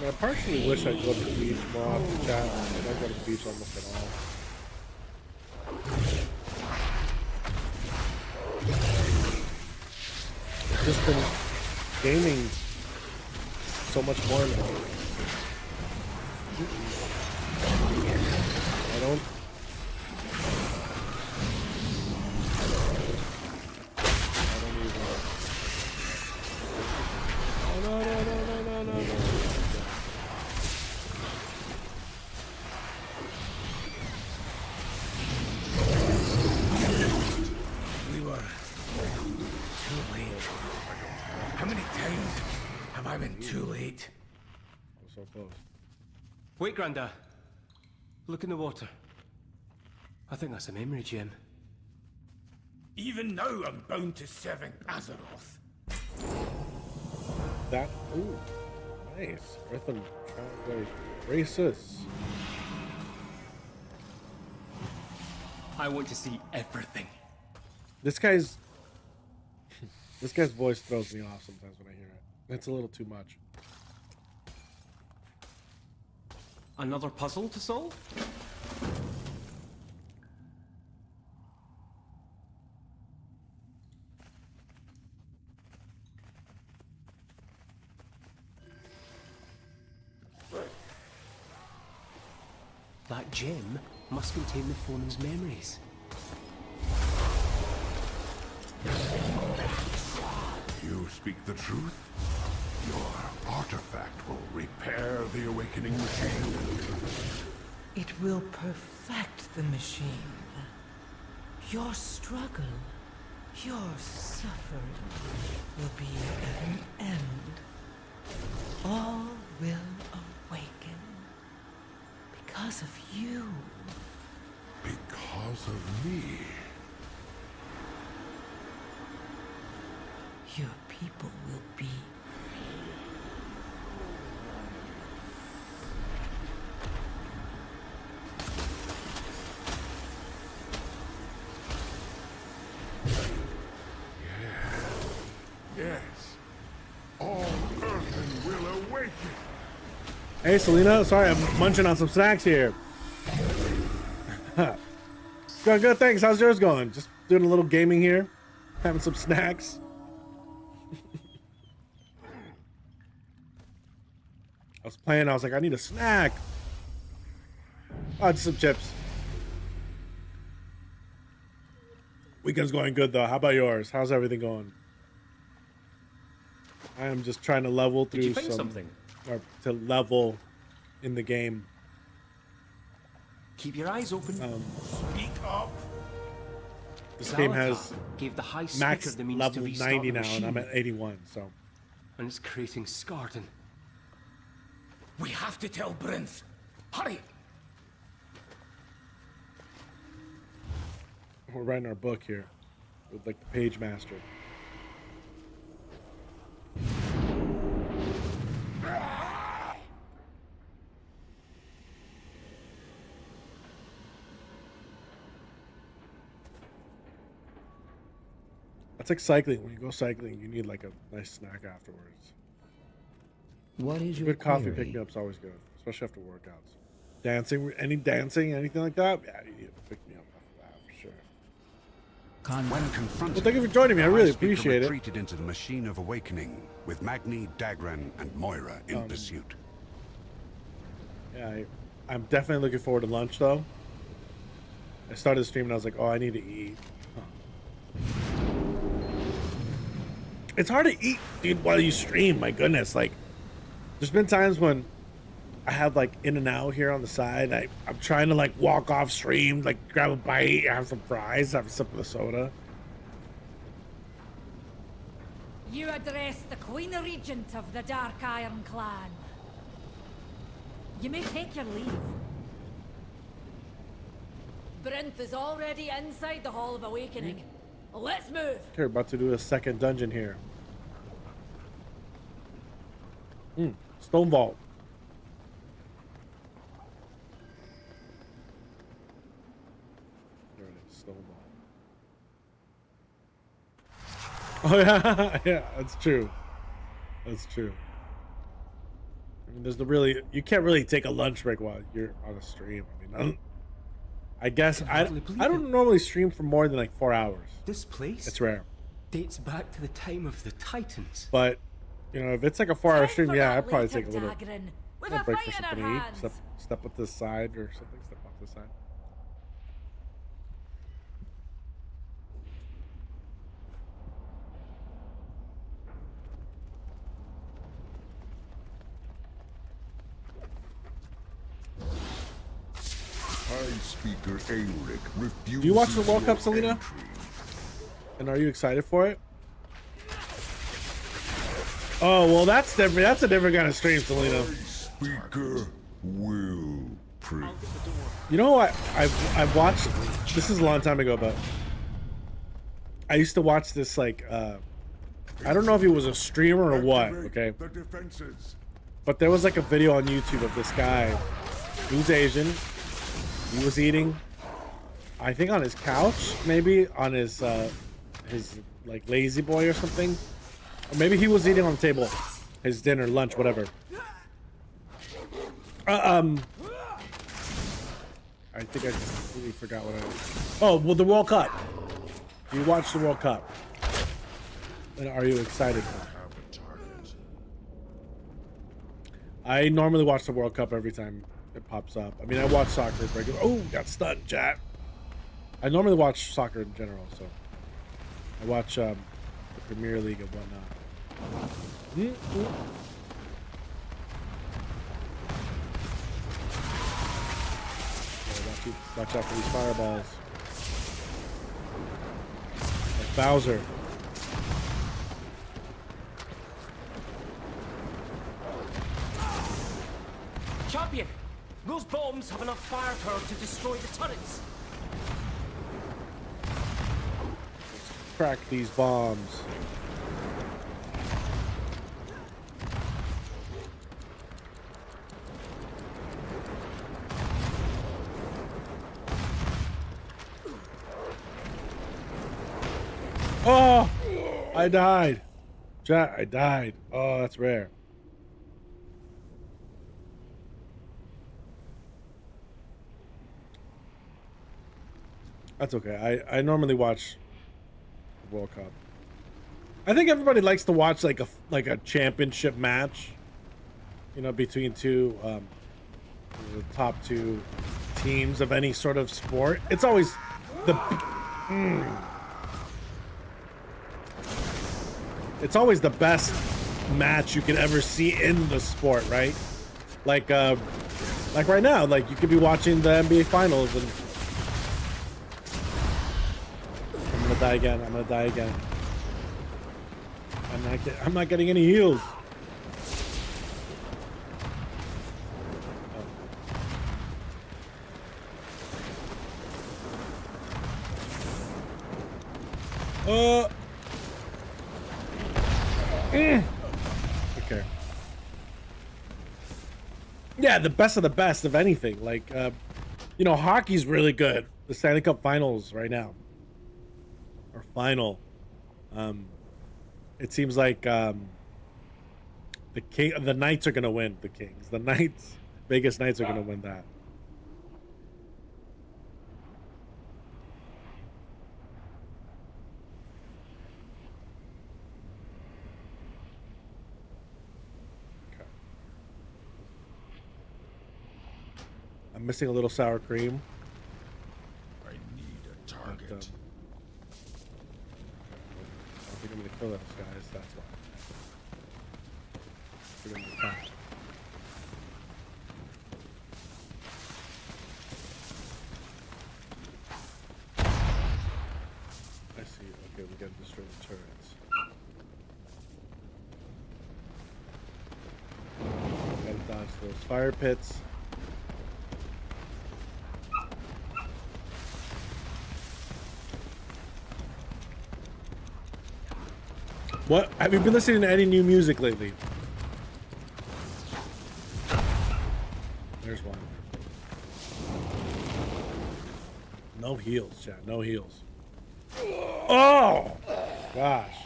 [SPEAKER 1] I personally wish I'd go to the beach more often, chat. I don't go to the beach almost at all. I've just been gaming so much more now. I don't. Even. Oh, no.
[SPEAKER 10] We were too late. How many times have I been too late?
[SPEAKER 1] I was so close.
[SPEAKER 13] Wait, Granda. Look in the water. I think that's a memory gem.
[SPEAKER 10] Even now, I'm bound to serving Azeroth.
[SPEAKER 1] That, ooh, nice. Earthen Traveler's Braces.
[SPEAKER 13] I want to see everything.
[SPEAKER 1] This guy's voice throws me off sometimes when I hear it. It's a little too much.
[SPEAKER 13] Another puzzle to solve? That gem must contain the phone's memories.
[SPEAKER 8] You speak the truth? Your artifact will repair the awakening machine.
[SPEAKER 6] It will perfect the machine. Your struggle, your suffering will be at an end. All will awaken. Because of you.
[SPEAKER 8] Because of me.
[SPEAKER 6] Your people will be.
[SPEAKER 8] Yes. All Earthen will awaken.
[SPEAKER 1] Hey, Selena. Sorry, I'm munching on some snacks here. Going good, thanks. How's yours going? Just doing a little gaming here. Having some snacks. I was playing. I was like, I need a snack. Oh, just some chips. Weekend's going good, though. How about yours? How's everything going? I am just trying to level through.
[SPEAKER 13] Did you find something?
[SPEAKER 1] Or to level in the game.
[SPEAKER 13] Keep your eyes open.
[SPEAKER 10] Speak up.
[SPEAKER 1] This game has
[SPEAKER 13] gave the high
[SPEAKER 1] max
[SPEAKER 13] the means
[SPEAKER 1] level
[SPEAKER 13] to
[SPEAKER 1] 90 now,
[SPEAKER 13] machine.
[SPEAKER 1] and I'm at 81. So,
[SPEAKER 13] and it's creating Skarden.
[SPEAKER 10] We have to tell Brinth. Hurry.
[SPEAKER 1] we're writing our book here with like the page master. It's like cycling. When you go cycling, you need like a nice snack afterwards.
[SPEAKER 11] What is your
[SPEAKER 1] good coffee
[SPEAKER 11] query?
[SPEAKER 1] pick me up's always good, especially after workouts. Dancing, anything like that? Yeah, you need to pick me up after that for sure.
[SPEAKER 5] When confronted,
[SPEAKER 1] well, thank you for joining me. I really
[SPEAKER 5] High Speaker
[SPEAKER 1] appreciate it.
[SPEAKER 5] retreated into the Machine of Awakening with Magni, Dagran, and Moira in pursuit.
[SPEAKER 1] Yeah, I'm definitely looking forward to lunch though. I started the stream and I was like, oh, I need to eat. It's hard to eat, dude, while you stream. My goodness, like, there's been times when I have like In-N-Out here on the side. I'm trying to like walk off stream, like grab a bite, have some fries, have a sip of the soda.
[SPEAKER 3] You address the Queen Regent of the Dark Iron Clan. You may take your leave. Brinth is already inside the Hall of Awakening. Let's move.
[SPEAKER 1] Okay, we're about to do a second dungeon here. Stone Vault. There it is, Stone Vault. Oh yeah, yeah, that's true. That's true. I mean, you can't really take a lunch break while you're on a stream. I mean, I guess I don't normally stream for more than like 4 hours.
[SPEAKER 13] This place?
[SPEAKER 1] It's rare.
[SPEAKER 13] Dates back to the time of the Titans.
[SPEAKER 1] But, you know, if it's like a 4 hour stream, yeah, I'd probably take a little break for something to eat. Step up to the side or something. Step off to the side.
[SPEAKER 8] High Speaker Auric refuses.
[SPEAKER 1] Do you watch the World Cup, Selena?
[SPEAKER 8] Entry.
[SPEAKER 1] And are you excited for it? Oh, well, that's different. That's a different kind of stream, Selena.
[SPEAKER 8] Speaker will preach.
[SPEAKER 1] You know what? I've watched. This is a long time ago, but I used to watch this like I don't know if he was a streamer or what. Okay. But there was like a video on YouTube of this guy who's Asian. He was eating, I think, on his couch, maybe on his like lazy boy or something, or maybe he was eating on the table, his dinner, lunch, whatever. I think I completely forgot what I was. Oh, well, the World Cup. You watched the World Cup, and are you excited for it? I normally watch the World Cup every time it pops up. I mean, I watch soccer regular. Oh, got stunned, chat. I normally watch soccer in general, so I watch the Premier League and whatnot. Watch out for these fireballs. Like Bowser.
[SPEAKER 13] Champion, those bombs have enough firepower to destroy the turrets.
[SPEAKER 1] Let's crack these bombs. Oh, I died. Chat, I died. Oh, that's rare. That's okay. I normally watch the World Cup. I think everybody likes to watch like a championship match, you know, between two the top two teams of any sort of sport. It's always it's always the best match you can ever see in the sport, right? Like right now, like you could be watching the NBA Finals and I'm gonna die again. I'm gonna die again. I'm not getting any heals. Okay. Yeah, the best of the best of anything. Like, you know, hockey's really good. The Stanley Cup Finals right now. Or final. It seems like the Knights are gonna win. The Kings, the Knights, Vegas Knights are gonna win that. Okay. I'm missing a little sour cream.
[SPEAKER 8] I need a target.
[SPEAKER 1] But, I think I'm gonna kill those guys, that's why. Give them the pack. I see. Okay, we gotta destroy the turrets. Gotta dodge those fire pits. What? Have you been listening to any new music lately? There's one. No heals, chat. No heals. Oh! Gosh.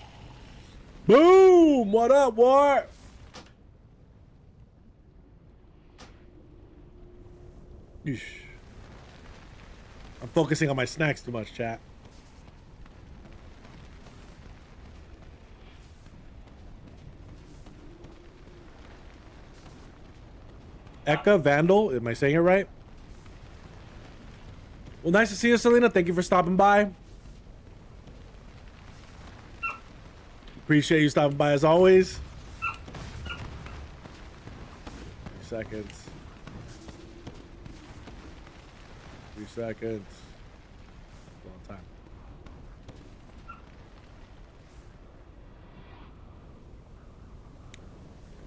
[SPEAKER 1] Boom! What up, what? Eesh. I'm focusing on my snacks too much, chat. Eka Vandal, am I saying it right? Well, nice to see you, Selena. Thank you for stopping by. Appreciate you stopping by as always. 3 seconds. 3 seconds. Long time.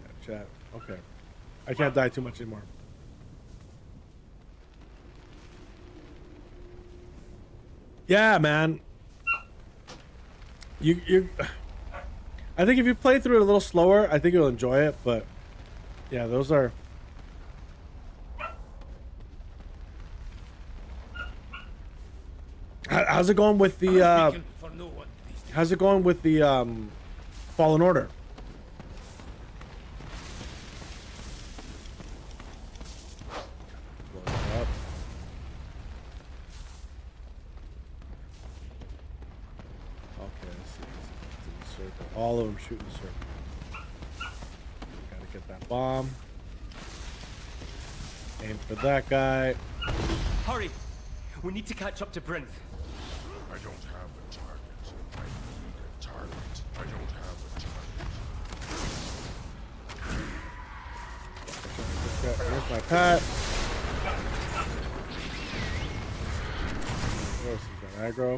[SPEAKER 1] Yeah, chat. Okay. I can't die too much anymore. Yeah, man. You I think if you play through it a little slower, I think you'll enjoy it, but yeah, those are how's it going with the how's it going with the Fallen Order? All of them shooting the circle. Gotta get that bomb. Aim for that guy.
[SPEAKER 13] Hurry! We need to catch up to Brinth.
[SPEAKER 8] I don't have a target. I need a target. I don't have a target.
[SPEAKER 1] Where's my pet? Where's he got aggro?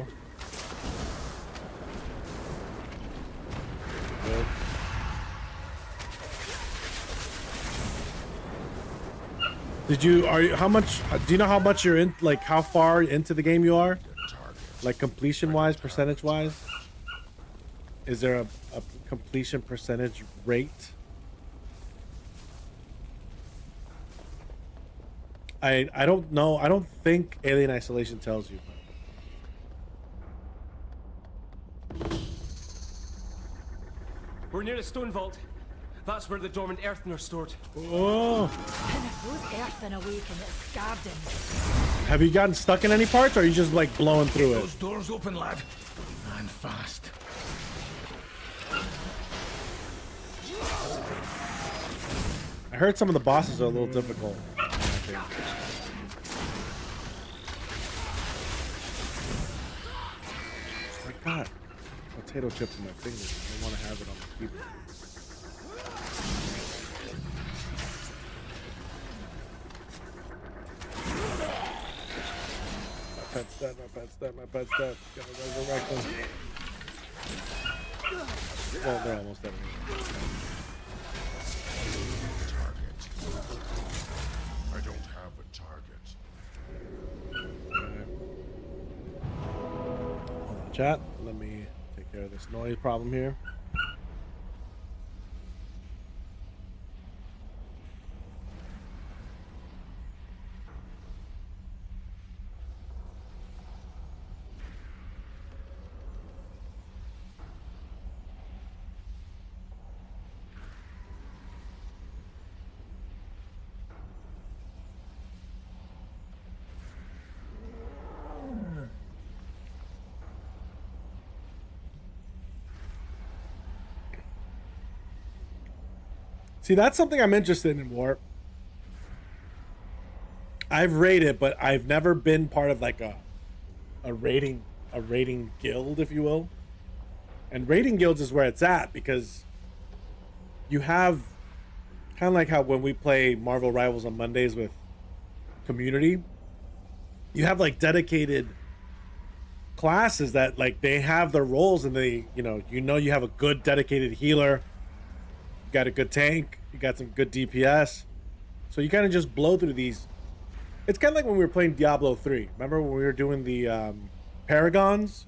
[SPEAKER 1] Good. Did you how much do you know how much you're in, like how far into the game you are, like completion wise, percentage wise? Is there a completion percentage rate? I don't know. I don't think Alien Isolation tells you.
[SPEAKER 13] We're near the stone vault. That's where the dormant earthen are stored.
[SPEAKER 1] Oh.
[SPEAKER 3] And if those earthen awaken, it's garden.
[SPEAKER 1] Have you gotten stuck in any parts, or are you just like blowing through it?
[SPEAKER 10] Those doors open, lad. And fast.
[SPEAKER 1] I heard some of the bosses are a little difficult. I got potato chips in my fingers. I don't want to have it on my keyboard. My pet's dead. Gotta resurrect them. Well, they're almost dead.
[SPEAKER 8] I don't have a target.
[SPEAKER 1] Hold on, chat. Let me take care of this noise problem here. See, that's something I'm interested in, Warp. I've rated, but I've never been part of like a rating guild, if you will. And rating guilds is where it's at, because you have kind of like how when we play Marvel Rivals on Mondays with community, you have like dedicated classes that like they have their roles, and they you have a good dedicated healer, you got a good tank, you got some good DPS, so you kind of just blow through these. It's kind of like when we were playing Diablo 3. Remember when we were doing the Paragons?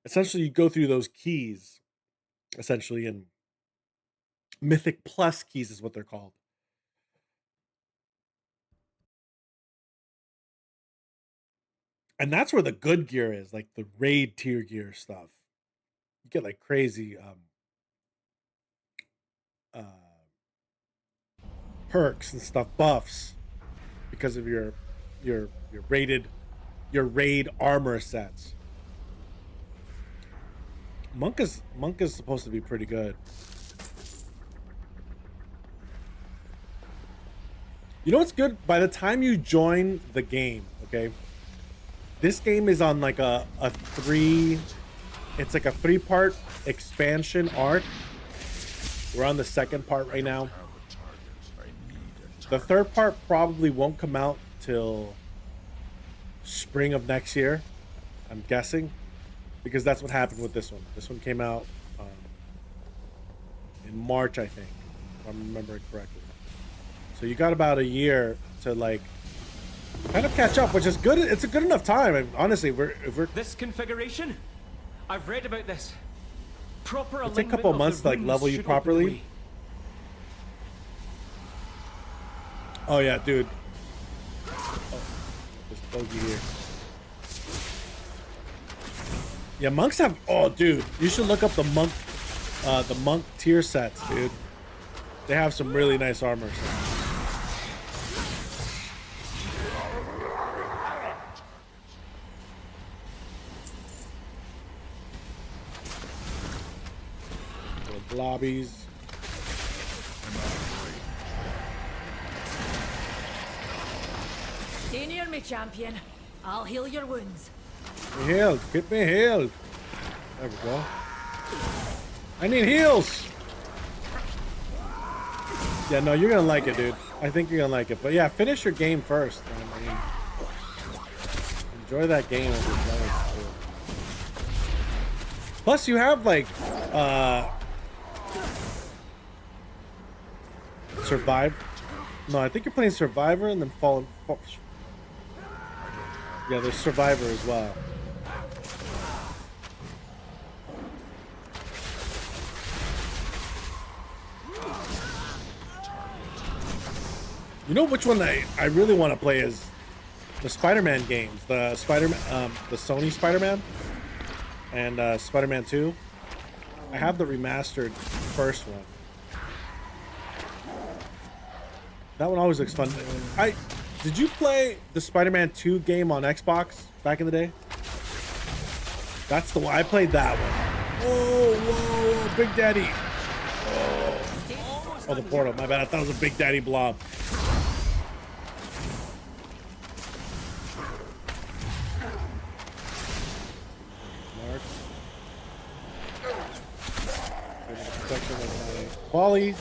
[SPEAKER 1] Essentially, you go through those keys, essentially, and Mythic Plus keys is what they're called. And that's where the good gear is, like the raid tier gear stuff. You get like crazy perks and stuff, buffs. because of your raid armor sets. Monk is supposed to be pretty good. You know what's good? By the time you join the game, okay, this game is on like it's like a 3-part expansion arc. We're on the 2nd part right now. The 3rd part probably won't come out till spring of next year, I'm guessing, because that's what happened with this one. This one came out in March, I think, if I'm remembering correctly. So you got about a year to like kind of catch up, which is good. It's a good enough time. I mean, honestly, if we're
[SPEAKER 13] this configuration, I've read about this. Proper
[SPEAKER 1] alignment. It's a couple months to like level you properly. Oh yeah, dude. Oh, this bogey here. Yeah, monks have. Oh, dude, you should look up the monk tier sets, dude. They have some really nice armor sets. Lobbies.
[SPEAKER 3] Stay near me, champion. I'll heal your wounds.
[SPEAKER 1] Be healed. Get me healed. There we go. I need heals. Yeah, no, you're gonna like it, dude. I think you're gonna like it. But yeah, finish your game first. I mean, enjoy that game as you're playing. Plus, you have like Survive. No, I think you're playing Survivor and then Fallen. Yeah, there's Survivor as well. You know which one I really want to play is the Spider-Man games. The Sony Spider-Man and Spider-Man 2. I have the remastered first one. That one always looks fun. Did you play the Spider-Man 2 game on Xbox back in the day? That's the one. I played that one. Whoa, Big Daddy. Oh, the portal. My bad. I thought it was a Big Daddy blob. Protection of my quality.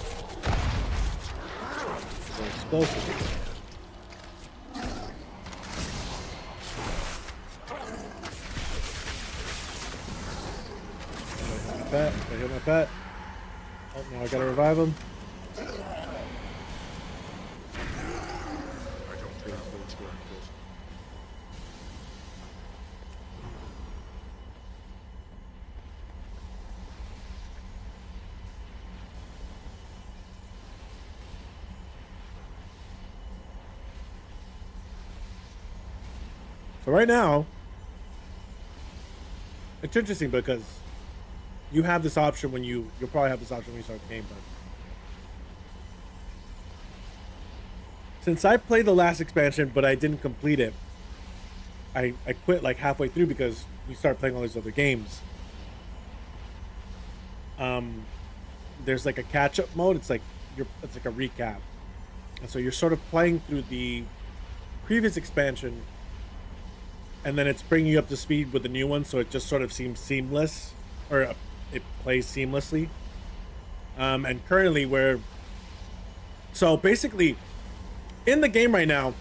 [SPEAKER 1] Explosive. I hit my pet. Oh, now I gotta revive him. So right now, it's interesting because you have this option when you'll probably have this option when you start the game, but since I played the last expansion but I didn't complete it, I quit like halfway through because you start playing all these other games. There's like a catch-up mode. It's like a recap, and so you're sort of playing through the previous expansion, and then it's bringing you up to speed with the new one, so it just sort of seems seamless, or it plays seamlessly. And currently so basically in the game right now,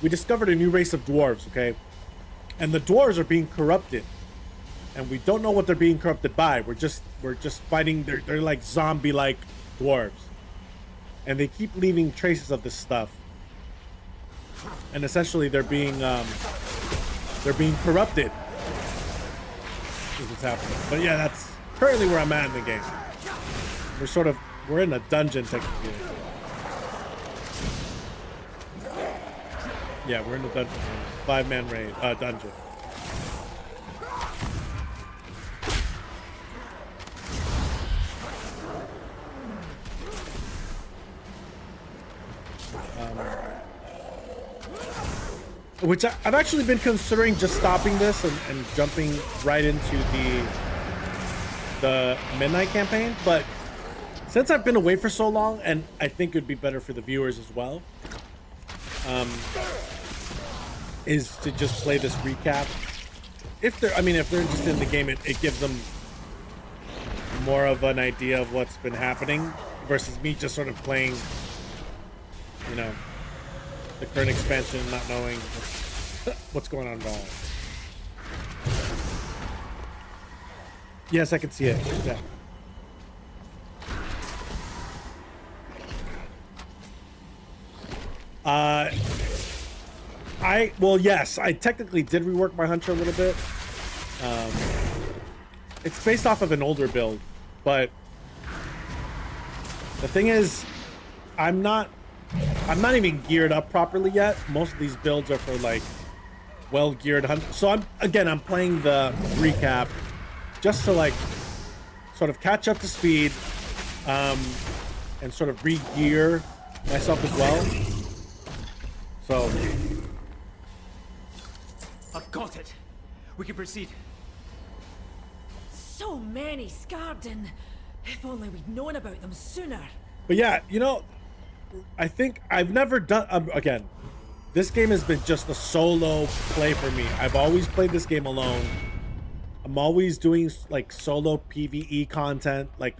[SPEAKER 1] we discovered a new race of dwarves, okay? And the dwarves are being corrupted, and we don't know what they're being corrupted by. We're just fighting. They're like zombie-like dwarves, and they keep leaving traces of this stuff. And essentially, they're being corrupted. Is what's happening. But yeah, that's currently where I'm at in the game. We're in a dungeon technically. Yeah, we're in the dungeon. 5-man raid dungeon. which I've actually been considering just stopping this and jumping right into the midnight campaign, but since I've been away for so long, and I think it'd be better for the viewers as well, is to just play this recap. If they're interested in the game, it gives them more of an idea of what's been happening versus me just sort of playing, you know, the current expansion, not knowing what's going on at all. Yes, I can see it. Yeah. Yes, I technically did rework my Hunter a little bit. It's based off of an older build, but the thing is, I'm not even geared up properly yet. Most of these builds are for like well-geared hunt. So I'm playing the recap just to like sort of catch up to speed, and sort of re-gear myself as well. So
[SPEAKER 13] I've got it. We can proceed.
[SPEAKER 3] So many Scarden. If only we'd known about them sooner.
[SPEAKER 1] But yeah, you know, I think I've never done, again, this game has been just a solo play for me. I've always played this game alone. I'm always doing like solo PvE content, like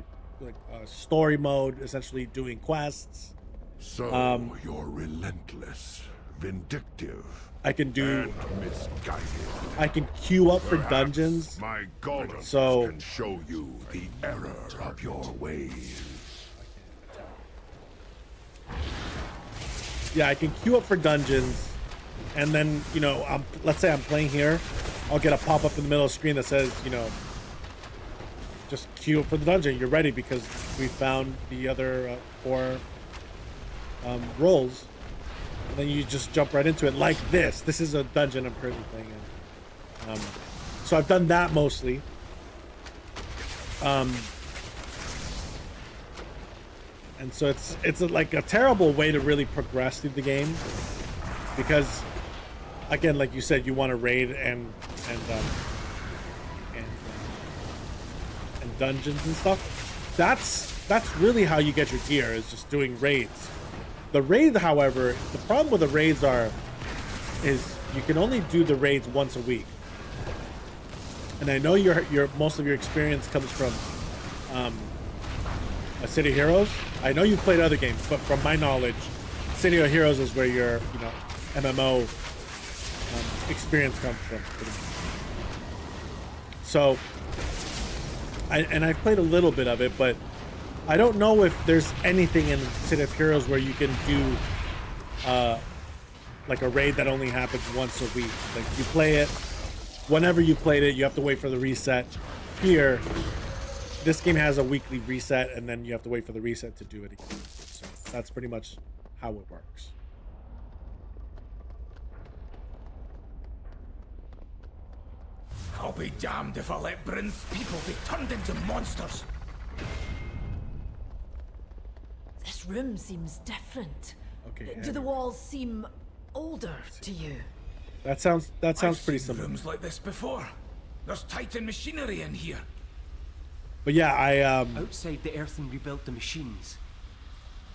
[SPEAKER 1] story mode, essentially doing quests.
[SPEAKER 8] So you're relentless, vindictive.
[SPEAKER 1] I can do,
[SPEAKER 8] and misguided.
[SPEAKER 1] I can queue up for
[SPEAKER 8] Perhaps
[SPEAKER 1] dungeons.
[SPEAKER 8] My golem
[SPEAKER 1] So
[SPEAKER 8] can show you the error of your ways.
[SPEAKER 1] yeah, I can queue up for dungeons, and then, you know, let's say I'm playing here, I'll get a pop-up in the middle of the screen that says, you know, just queue up for the dungeon. You're ready because we found the other 4 roles. And then you just jump right into it like this. This is a dungeon I'm currently playing in. So I've done that mostly. And so it's like a terrible way to really progress through the game, because again, like you said, you want to raid and dungeons and stuff. That's really how you get your gear, is just doing raids. The raid, however, the problem with the raids is you can only do the raids once a week. And I know your most of your experience comes from a City of Heroes. I know you've played other games, but from my knowledge, City of Heroes is where your MMO experience comes from. So, I've played a little bit of it, but I don't know if there's anything in City of Heroes where you can do like a raid that only happens once a week. Like you play it, whenever you played it, you have to wait for the reset. Here, this game has a weekly reset, and then you have to wait for the reset to do it again. So that's pretty much how it works.
[SPEAKER 10] I'll be damned if I let Bryn's people be turned into monsters.
[SPEAKER 3] This room seems different.
[SPEAKER 1] Okay.
[SPEAKER 3] Do the walls seem older to you?
[SPEAKER 1] That sounds pretty similar.
[SPEAKER 10] Rooms like this before. There's Titan machinery in here.
[SPEAKER 1] But yeah,
[SPEAKER 13] outside the earthen rebuilt the machines.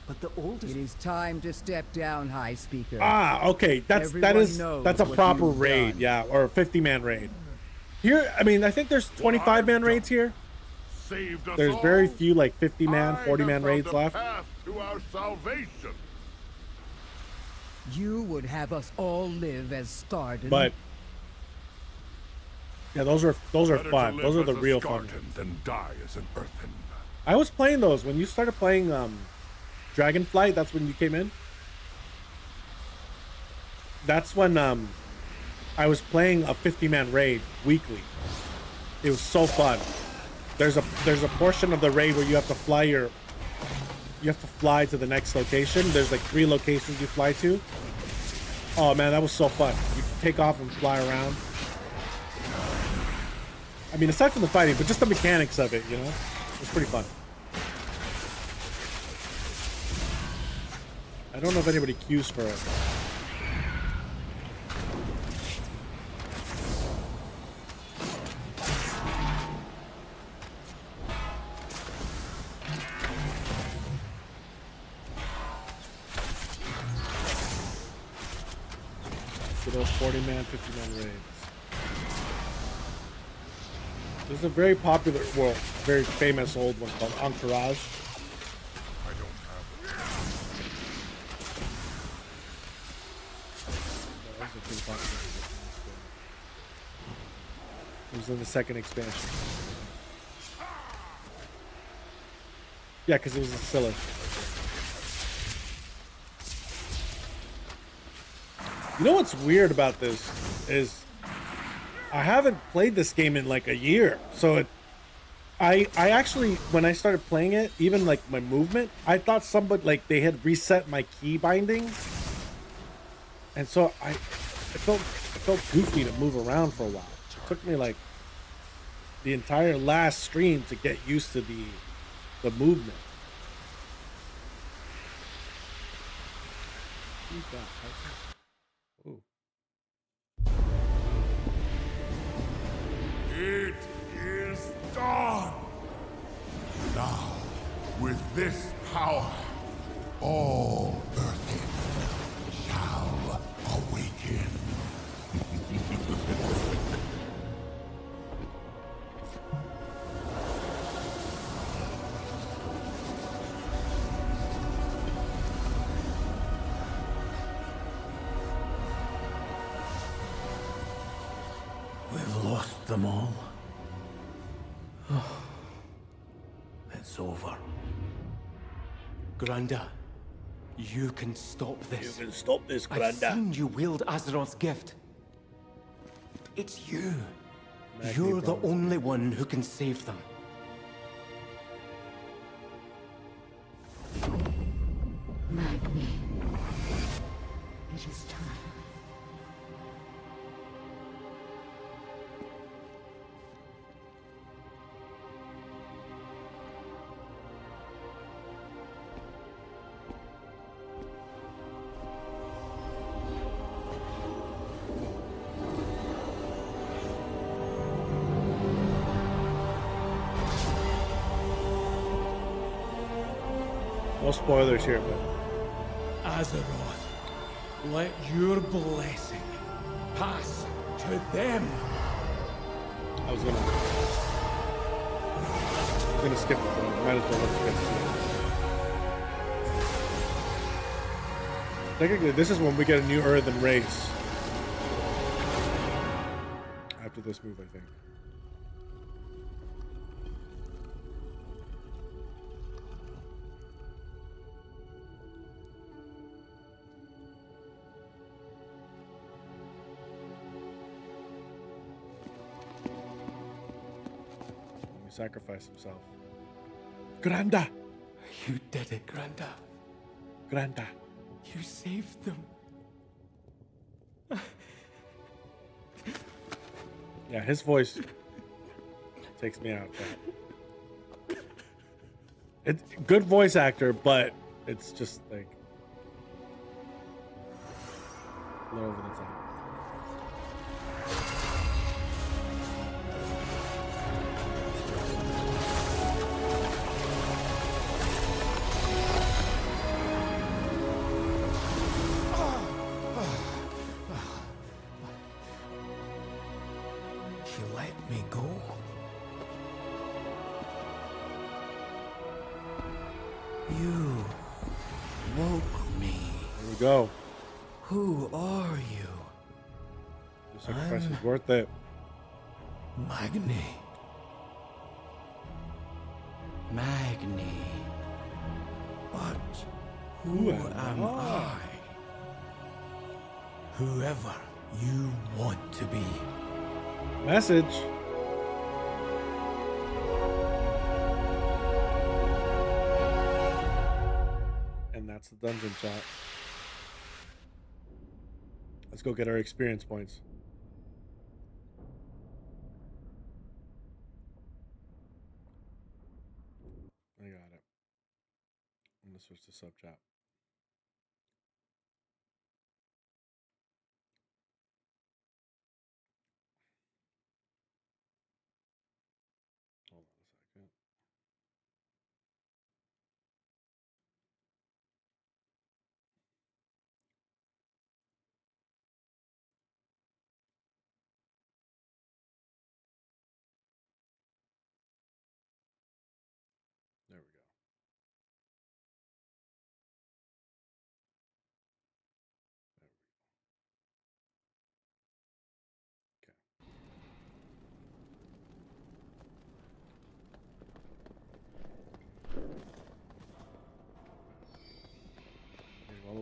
[SPEAKER 13] But the oldest.
[SPEAKER 11] It is time to step down, High Speaker.
[SPEAKER 1] Okay, that's a proper raid, yeah, or a 50-man raid. Here, I mean, I think there's 25-man raids here. There's very few like 50-man, 40-man raids left.
[SPEAKER 8] To our salvation.
[SPEAKER 11] You would have us all live as Scarden.
[SPEAKER 1] But yeah, those are fun. Those are the real fun.
[SPEAKER 8] Than die as an earthen.
[SPEAKER 1] I was playing those when you started playing Dragonflight. That's when you came in. That's when I was playing a 50-man raid weekly. It was so fun. There's a portion of the raid where you have to fly to the next location. There's like 3 locations you fly to. Oh man, that was so fun. You take off and fly around. I mean, aside from the fighting, but just the mechanics of it, you know? It was pretty fun. I don't know if anybody queues for it. Good old 40-man, 50-man raids. There's a very popular, well, very famous old one called Entourage.
[SPEAKER 8] I don't have
[SPEAKER 1] it was in the second expansion. Yeah, because it was a filler. You know what's weird about this is I haven't played this game in like a year. So I actually, when I started playing it, even like my movement, I thought somebody, like they had reset my key bindings. And so it felt goofy to move around for a while. It took me like the entire last stream to get used to the movement. Who's that? Ooh.
[SPEAKER 8] It is done. Now, with this power, all Earthen shall awaken.
[SPEAKER 10] We've lost them all. Oh, it's over.
[SPEAKER 13] Granda, you can stop this.
[SPEAKER 1] You can stop this, Granda.
[SPEAKER 13] I've seen you wield Azeroth's gift. It's you. You're the only one who can save them.
[SPEAKER 14] Magni. It is time.
[SPEAKER 1] No spoilers here, but
[SPEAKER 10] Azeroth, let your blessing pass to them.
[SPEAKER 1] I was gonna skip it, but I might as well let you guys see it. Technically, this is when we get a new Earthen race. After this move, I think. Sacrifice himself. Granda!
[SPEAKER 13] You did it, Granda.
[SPEAKER 1] Granda.
[SPEAKER 13] You saved them.
[SPEAKER 1] Yeah, his voice takes me out. It's good voice actor, but it's just like a little over the top. Go.
[SPEAKER 10] Who are you?
[SPEAKER 1] The sacrifice is worth it.
[SPEAKER 10] Magni.
[SPEAKER 13] Magni.
[SPEAKER 10] But who am I? Whoever you want to be.
[SPEAKER 1] Message. And that's the dungeon chat. Let's go get our experience points. I got it. I'm gonna switch to sub chat. Hold on a second.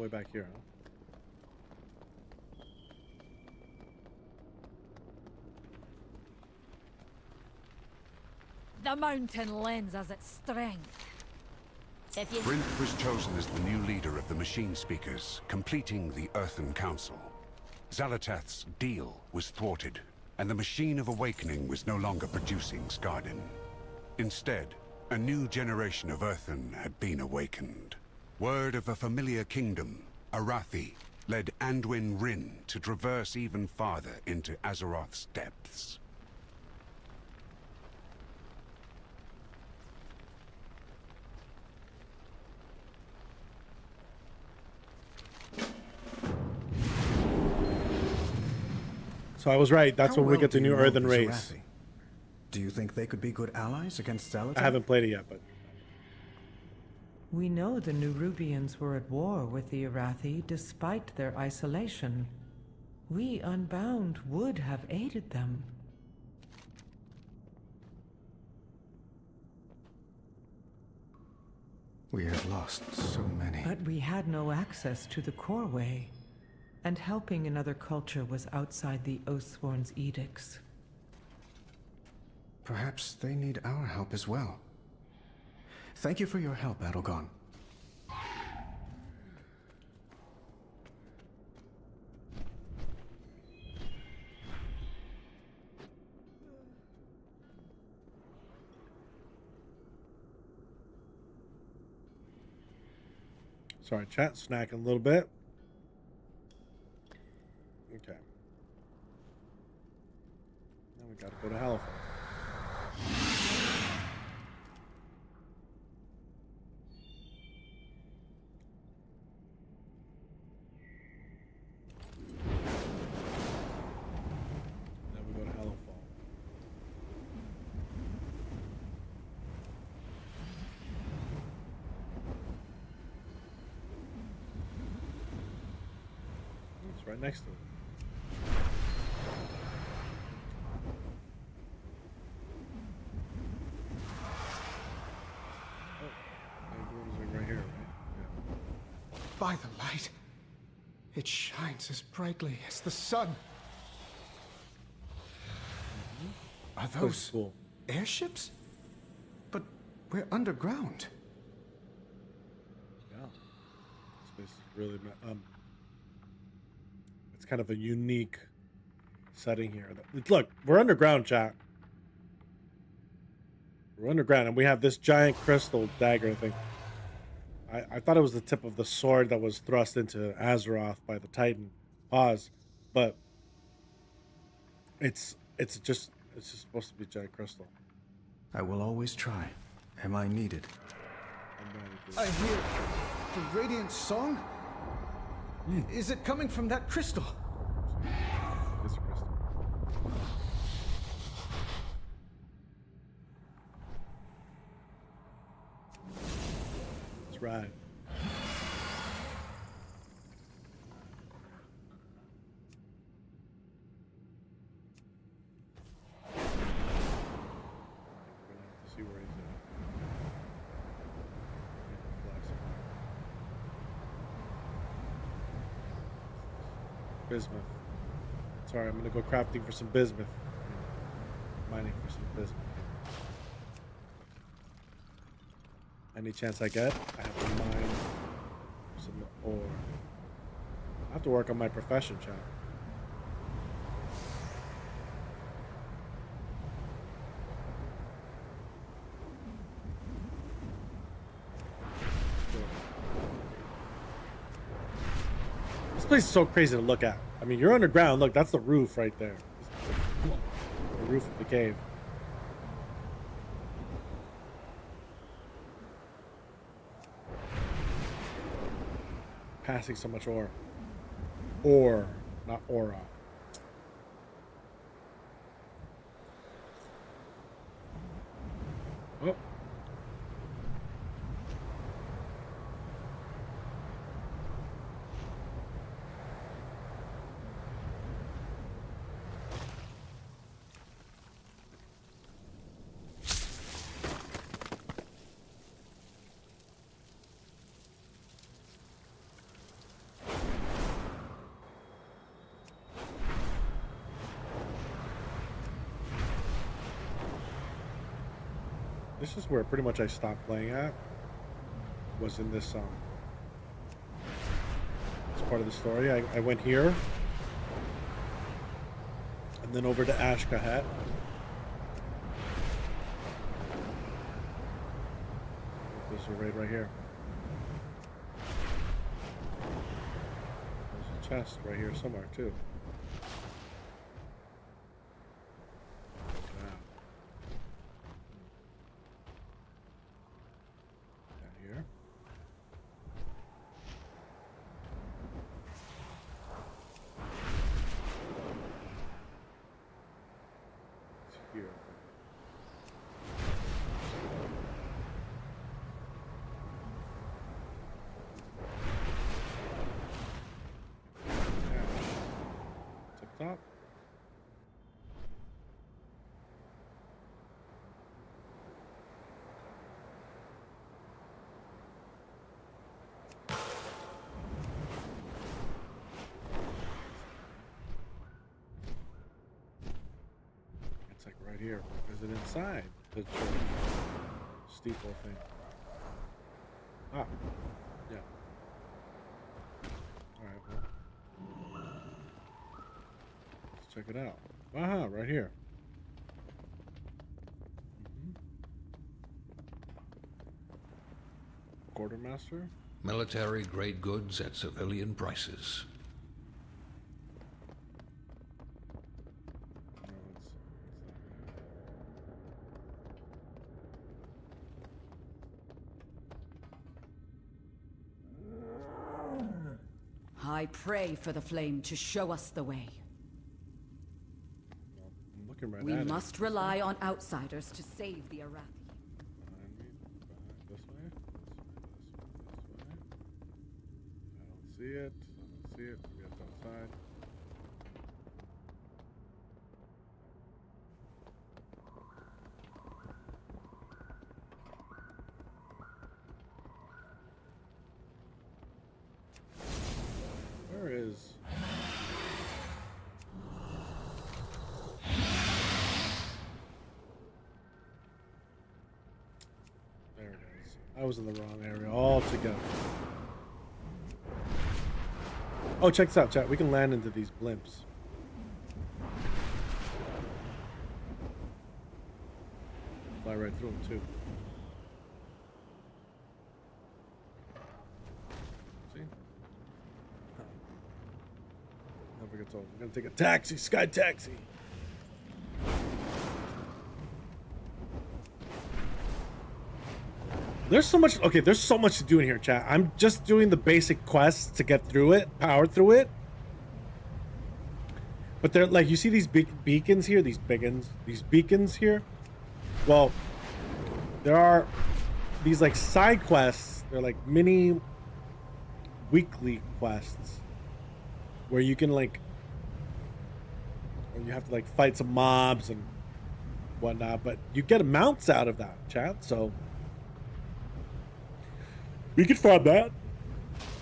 [SPEAKER 1] way back here, huh?
[SPEAKER 3] The mountain lends us its strength. If you...
[SPEAKER 5] Brinth was chosen as the new leader of the Machine Speakers, completing the Earthen Council. Xal'atath's deal was thwarted, and the Machine of Awakening was no longer producing Skardin. Instead, a new generation of Earthen had been awakened. Word of a familiar kingdom, Arathi, led Anduin Wrynn to traverse even farther into Azeroth's depths.
[SPEAKER 1] So I was right. That's when we get the new Earthen race.
[SPEAKER 15] Arathi? Do you think they could be good allies against Xal'atath?
[SPEAKER 1] I haven't played it yet, but...
[SPEAKER 6] We know the Nerubians were at war with the Arathi despite their isolation. We, Unbound, would have aided them.
[SPEAKER 15] We have lost so many.
[SPEAKER 6] But we had no access to the core way, and helping another culture was outside the Oathsworn's edicts.
[SPEAKER 15] Perhaps they need our help as well. Thank you for your help, Adelgon.
[SPEAKER 1] Sorry, chat, snacking a little bit. Okay. Now we gotta go to Halifax. Then we go to Halifax. It's right next to it. Right here, right? Yeah.
[SPEAKER 12] By the light, it shines as brightly as the sun. Are those
[SPEAKER 1] cool
[SPEAKER 12] airships? But we're underground.
[SPEAKER 1] Yeah. This place is really it's kind of a unique setting here. Look, we're underground, chat. We're underground, and we have this giant crystal dagger thing. I thought it was the tip of the sword that was thrust into Azeroth by the Titan Oz, but it's just supposed to be a giant crystal.
[SPEAKER 15] I will always try. Am I needed?
[SPEAKER 12] I hear the radiant song. Is it coming from that crystal?
[SPEAKER 1] It's a crystal. That's right. See where he's at. Bismuth. Sorry, I'm gonna go crafting for some bismuth. Mining for some bismuth. Any chance I get, I have to mine some ore. I have to work on my profession, chat. This place is so crazy to look at. I mean, you're underground. Look, that's the roof right there. The roof of the cave. Passing so much ore. Ore, not aura. Oh. This is where pretty much I stopped playing at. Was in this it's part of the story. I went here. And then over to Ashkahet. There's a raid right here. There's a chest right here somewhere too. Here. It's here. It's up top. It's like right here. Is it inside the church steeple thing? Ah, yeah. All right, well, let's check it out. Aha, right here. Quartermaster.
[SPEAKER 16] Military-grade goods at civilian prices.
[SPEAKER 3] I pray for the flame to show us the way.
[SPEAKER 1] I'm looking right
[SPEAKER 3] We
[SPEAKER 1] at
[SPEAKER 3] must rely on outsiders to save the Arathi.
[SPEAKER 1] This way. I don't see it. I don't see it. Maybe it's outside. Where is... There it is. I was in the wrong area altogether. Oh, check this out, chat. We can land into these blimps. Fly right through them, too. See? Never gets old. We're gonna take a taxi, sky taxi. There's so much. Okay, there's so much to do in here, chat. I'm just doing the basic quests to get through it, power through it. But they're like, you see these big beacons here, these beacons here. Well, there are these like side quests. They're like mini weekly quests where you can like, you have to like fight some mobs and whatnot. But you get mounts out of that, chat. So. We could find that.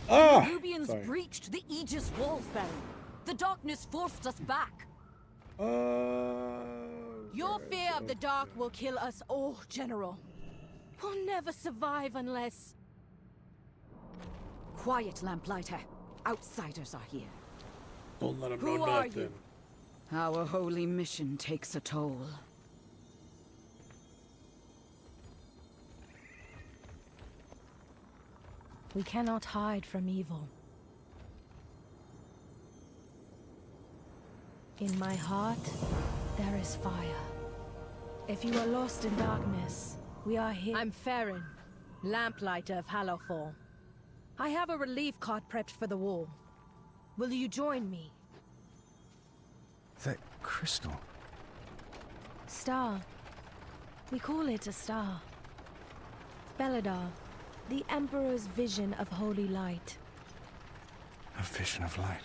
[SPEAKER 1] Ah!
[SPEAKER 3] The Nubians breached the Aegis walls, Baron. The darkness forced us back.
[SPEAKER 17] Your fear of the dark will kill us all, General. We'll never survive unless...
[SPEAKER 3] Quiet, Lamplighter. Outsiders are here.
[SPEAKER 1] Don't let them
[SPEAKER 3] Who
[SPEAKER 1] know
[SPEAKER 3] are
[SPEAKER 1] nothing.
[SPEAKER 3] you? Our holy mission takes a toll.
[SPEAKER 17] We cannot hide from evil. In my heart, there is fire. If you are lost in darkness, we are here. I'm Farron, Lamplighter of Hallowfall. I have a relief cart prepped for the war. Will you join me?
[SPEAKER 15] That crystal.
[SPEAKER 17] Star. We call it a star. Belladar, the Emperor's vision of holy light.
[SPEAKER 15] A vision of light.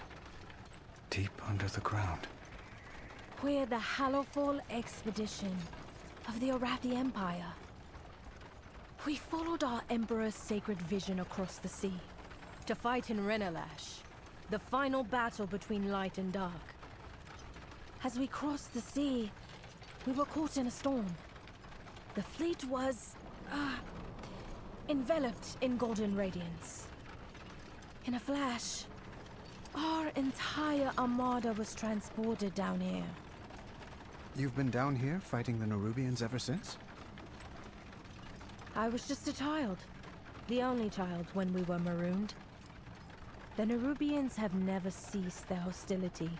[SPEAKER 15] Deep under the ground.
[SPEAKER 17] We're the Hallowfall expedition of the Arathi Empire. We followed our Emperor's sacred vision across the sea to fight in Renalash, the final battle between light and dark. As we crossed the sea, we were caught in a storm. The fleet was, enveloped in golden radiance. In a flash, our entire armada was transported down here.
[SPEAKER 15] You've been down here fighting the Nerubians ever since?
[SPEAKER 17] I was just a child. The only child when we were marooned. The Nerubians have never ceased their hostility.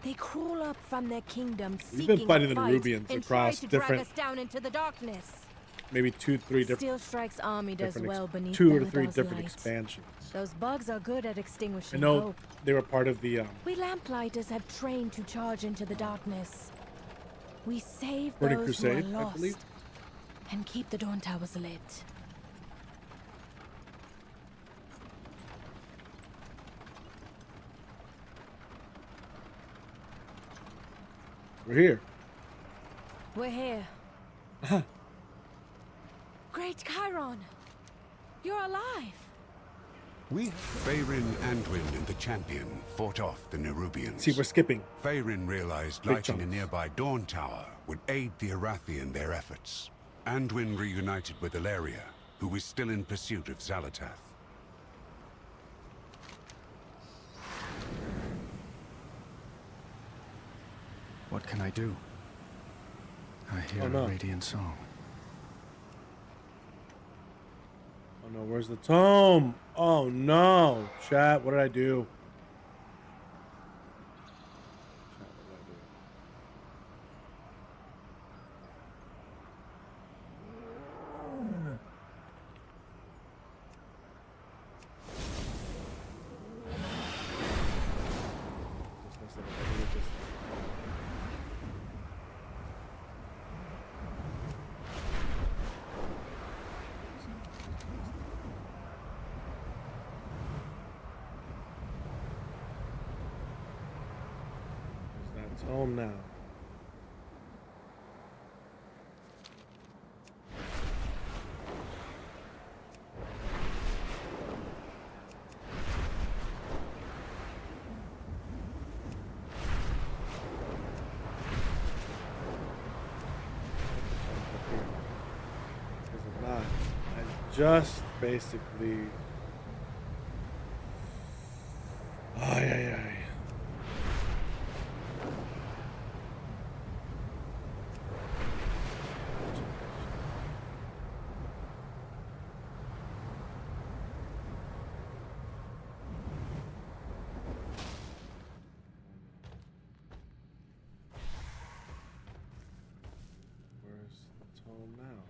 [SPEAKER 17] They crawl up from their kingdom
[SPEAKER 1] We've
[SPEAKER 17] seeking
[SPEAKER 1] been fighting
[SPEAKER 17] a
[SPEAKER 1] the
[SPEAKER 17] fight
[SPEAKER 1] Nerubians
[SPEAKER 17] and
[SPEAKER 1] across
[SPEAKER 17] try to drag
[SPEAKER 1] different,
[SPEAKER 17] us down into the darkness.
[SPEAKER 1] maybe 2, 3 different.
[SPEAKER 17] Steel Strike's army does well beneath
[SPEAKER 1] 2 or 3
[SPEAKER 17] Belador's
[SPEAKER 1] different
[SPEAKER 17] light.
[SPEAKER 1] expansions.
[SPEAKER 17] Those bugs are good at
[SPEAKER 1] I
[SPEAKER 17] extinguishing
[SPEAKER 1] know
[SPEAKER 17] hope.
[SPEAKER 1] they were part of the
[SPEAKER 17] We lamplighters have trained to charge into the darkness. We save
[SPEAKER 1] Burning
[SPEAKER 17] those
[SPEAKER 1] Crusade,
[SPEAKER 17] who are
[SPEAKER 1] I
[SPEAKER 17] lost
[SPEAKER 1] believe.
[SPEAKER 17] and keep the Dawn Towers lit.
[SPEAKER 1] We're here.
[SPEAKER 17] We're here. Great Chiron! You're alive!
[SPEAKER 5] Faeryn, Anduin, and the Champion fought off the Nerubians.
[SPEAKER 1] See, we're skipping.
[SPEAKER 5] Faeryn realized
[SPEAKER 1] Big
[SPEAKER 5] lighting a
[SPEAKER 1] chunks.
[SPEAKER 5] nearby Dawn Tower would aid the Arathi in their efforts. Anduin reunited with Ilaria, who was still in pursuit of Zalatath.
[SPEAKER 15] What can I do? I hear
[SPEAKER 1] Oh, no.
[SPEAKER 15] a radiant song.
[SPEAKER 1] Oh no, where's the tome? Oh no. Chat, what did I do? It's home now. Because if not, I just basically. Ay, ay, ay. Where's the tome now?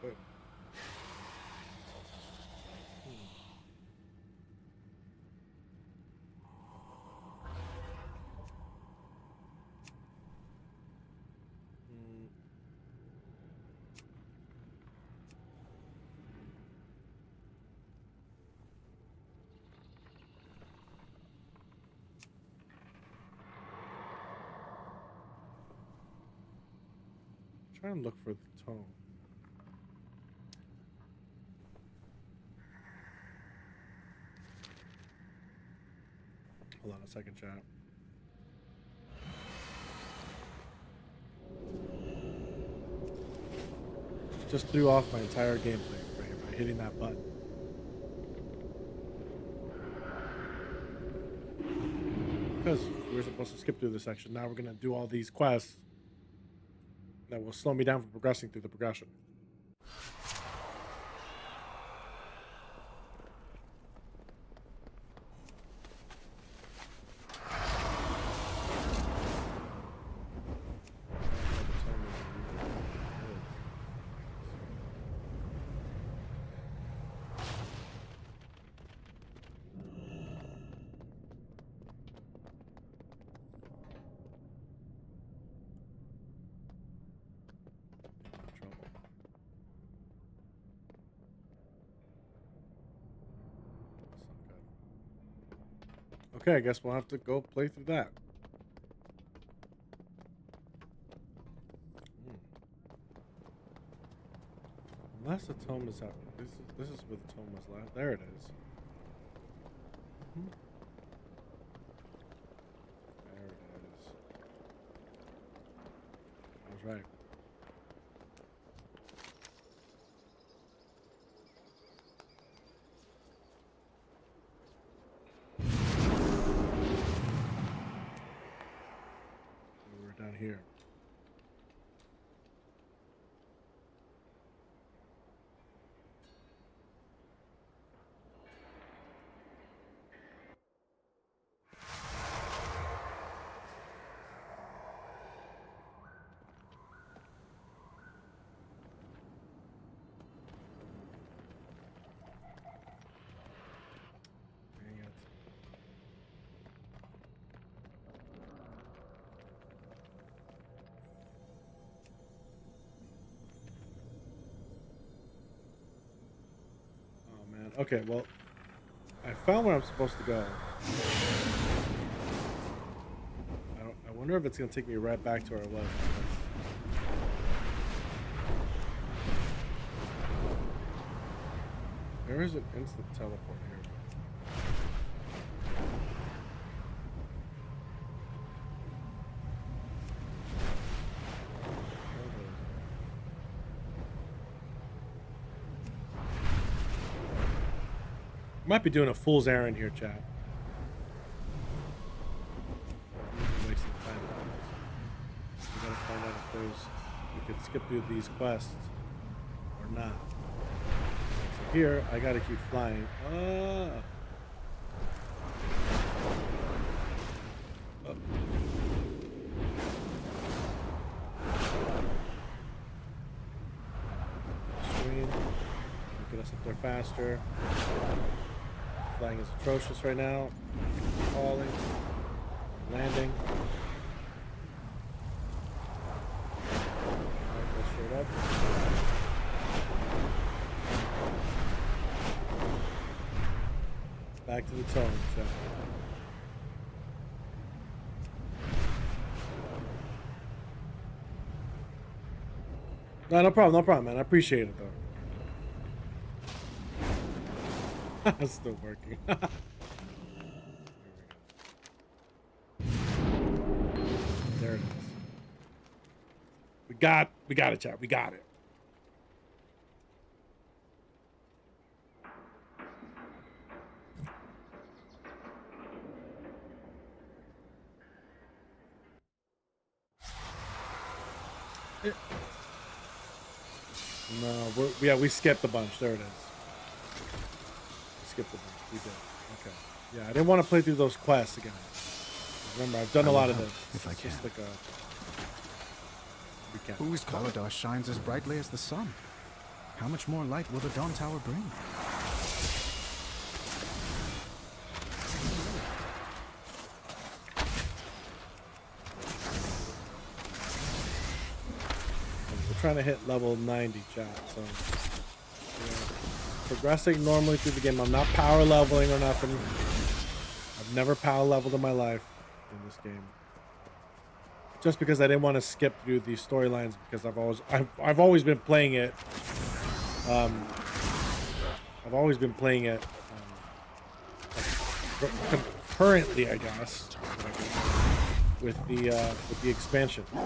[SPEAKER 1] Wait. Try and look for the tome. Hold on a second, chat. Just threw off my entire gameplay right here by hitting that button. Because we were supposed to skip through this section. Now we're going to do all these quests that will slow me down from progressing through the progression. Okay, I guess we'll have to go play through that. Unless the tome is out. This is where the tome was last. There it is. There it is. I was right. We're down here. Okay, well, I found where I'm supposed to go. I wonder if it's going to take me right back to where I was. There is an instant teleport here. Might be doing a fool's errand here, chat. Wasting time. We gotta find out if we can skip through these quests or not. So here, I gotta keep flying. Oh. Screen. Get us up there faster. Flying is atrocious right now. Falling. Landing. Alright, go straight up. Back to the tone, so. No problem, man. I appreciate it, though. It's still working. There it is. We got it, chat. We got it. No, we skipped a bunch. There it is. Skip the book. We did. Okay. Yeah, I didn't want to play through those quests again. Remember, I've done a lot of this.
[SPEAKER 15] If I can.
[SPEAKER 1] Just like a recap.
[SPEAKER 15] Whose Kaladesh shines as brightly as the sun? How much more light will the Dawn Tower bring?
[SPEAKER 1] We're trying to hit level 90, chat. So. Yeah. Progressing normally through the game. I'm not power leveling or nothing. I've never power leveled in my life in this game. Just because I didn't want to skip through these storylines because I've always been playing it. I've always been playing it concurrently, I guess, with the expansion. So,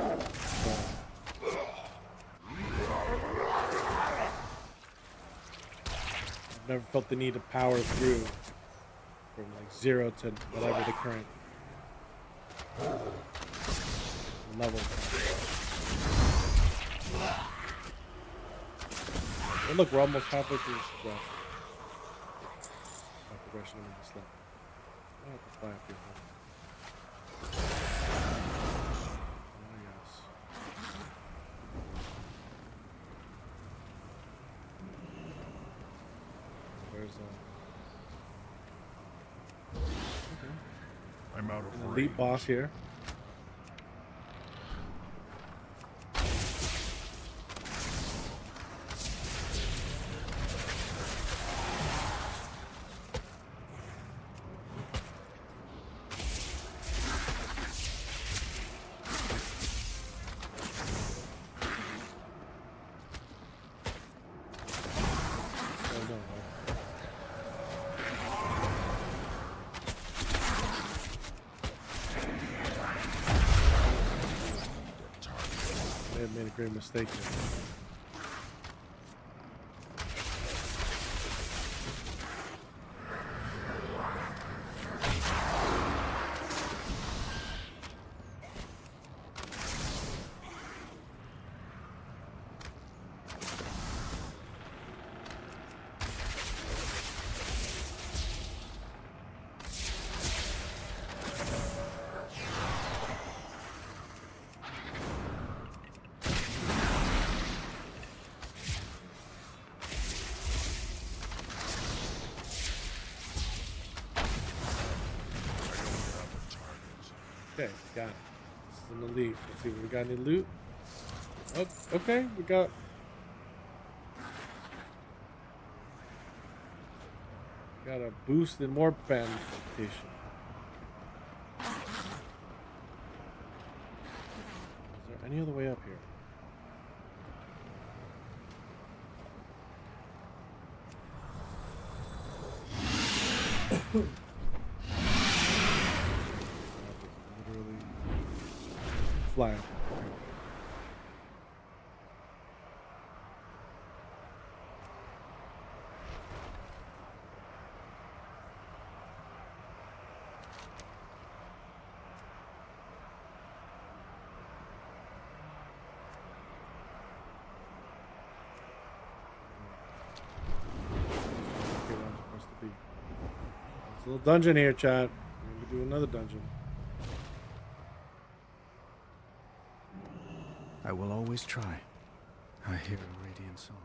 [SPEAKER 1] never felt the need to power through from like 0 to whatever the current level. And look, we're almost halfway through this progression. My progression in this level. I have to fly up here. Oh yes. Where's
[SPEAKER 8] I'm out of
[SPEAKER 1] an elite boss here. great mistake here. Okay, got it. This is an elite. Let's see, we got any loot? Oh, okay, we got a boost in more bandification. Is there any other way up here? Literally fly up. Okay. Okay, where I'm supposed to be. It's a little dungeon here, chat. Maybe do another dungeon.
[SPEAKER 15] I will always try. I hear a radiant song.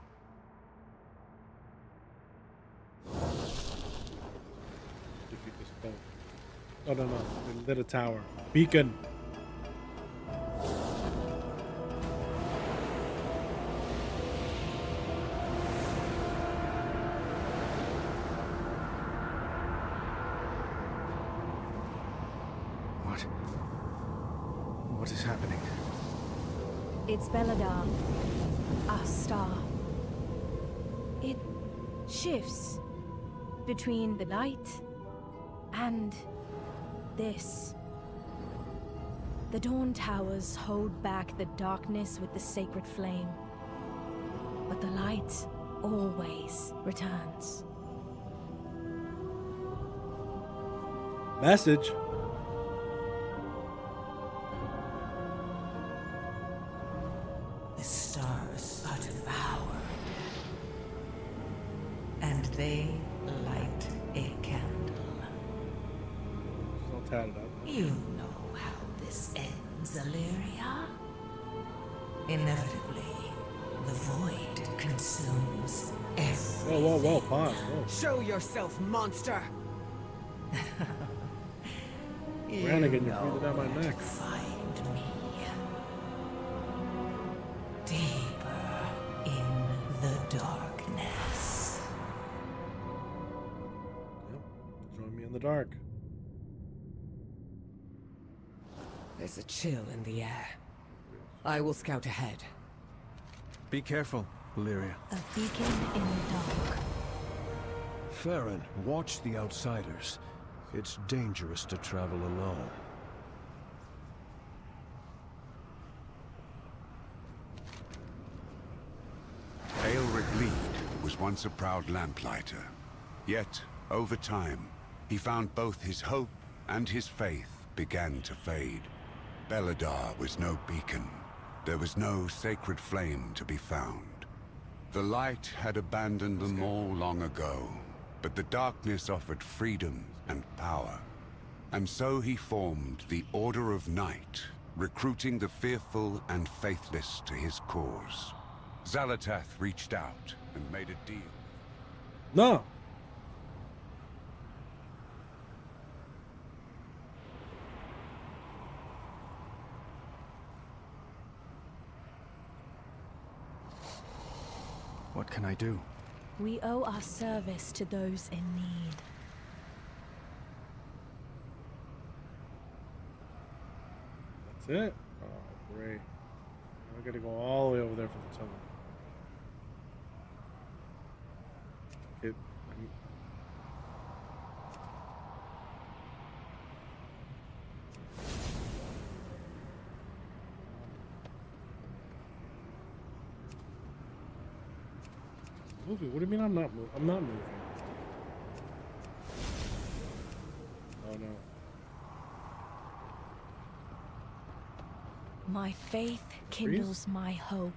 [SPEAKER 1] Defeat this boat. Oh, no. They lit a tower. Beacon.
[SPEAKER 15] What is happening?
[SPEAKER 17] It's Belladar, our star. It shifts between the light and this. The Dawn Towers hold back the darkness with the sacred flame, but the light always returns.
[SPEAKER 1] Message.
[SPEAKER 6] The stars are devoured, and they light a candle.
[SPEAKER 1] It's all tatted up.
[SPEAKER 6] You know how this ends, Illyria. Inevitably, the void consumes everything.
[SPEAKER 1] Whoa, pause. Whoa.
[SPEAKER 9] Show yourself, monster!
[SPEAKER 1] Brannigan, you breathed down my neck.
[SPEAKER 6] Find me. Deeper in the darkness.
[SPEAKER 1] Yep. Join me in the dark.
[SPEAKER 9] There's a chill in the air. I will scout ahead.
[SPEAKER 15] Be careful, Illyria.
[SPEAKER 17] A beacon in the dark.
[SPEAKER 8] Farron, watch the outsiders. It's dangerous to travel alone.
[SPEAKER 5] Aelric Lead was once a proud lamplighter. Yet, over time, he found both his hope and his faith began to fade. Belladar was no beacon. There was no sacred flame to be found. The light had abandoned them all long ago, but the darkness offered freedom and power. And so he formed the Order of Night, recruiting the fearful and faithless to his cause. Xal'atath reached out and made a deal.
[SPEAKER 1] No.
[SPEAKER 15] What can I do?
[SPEAKER 17] We owe our service to those in need.
[SPEAKER 1] That's it? Oh, great. Now I gotta go all the way over there for the tunnel. moving? What do you mean I'm not moving? I'm not moving. Oh no.
[SPEAKER 17] My faith kindles my hope.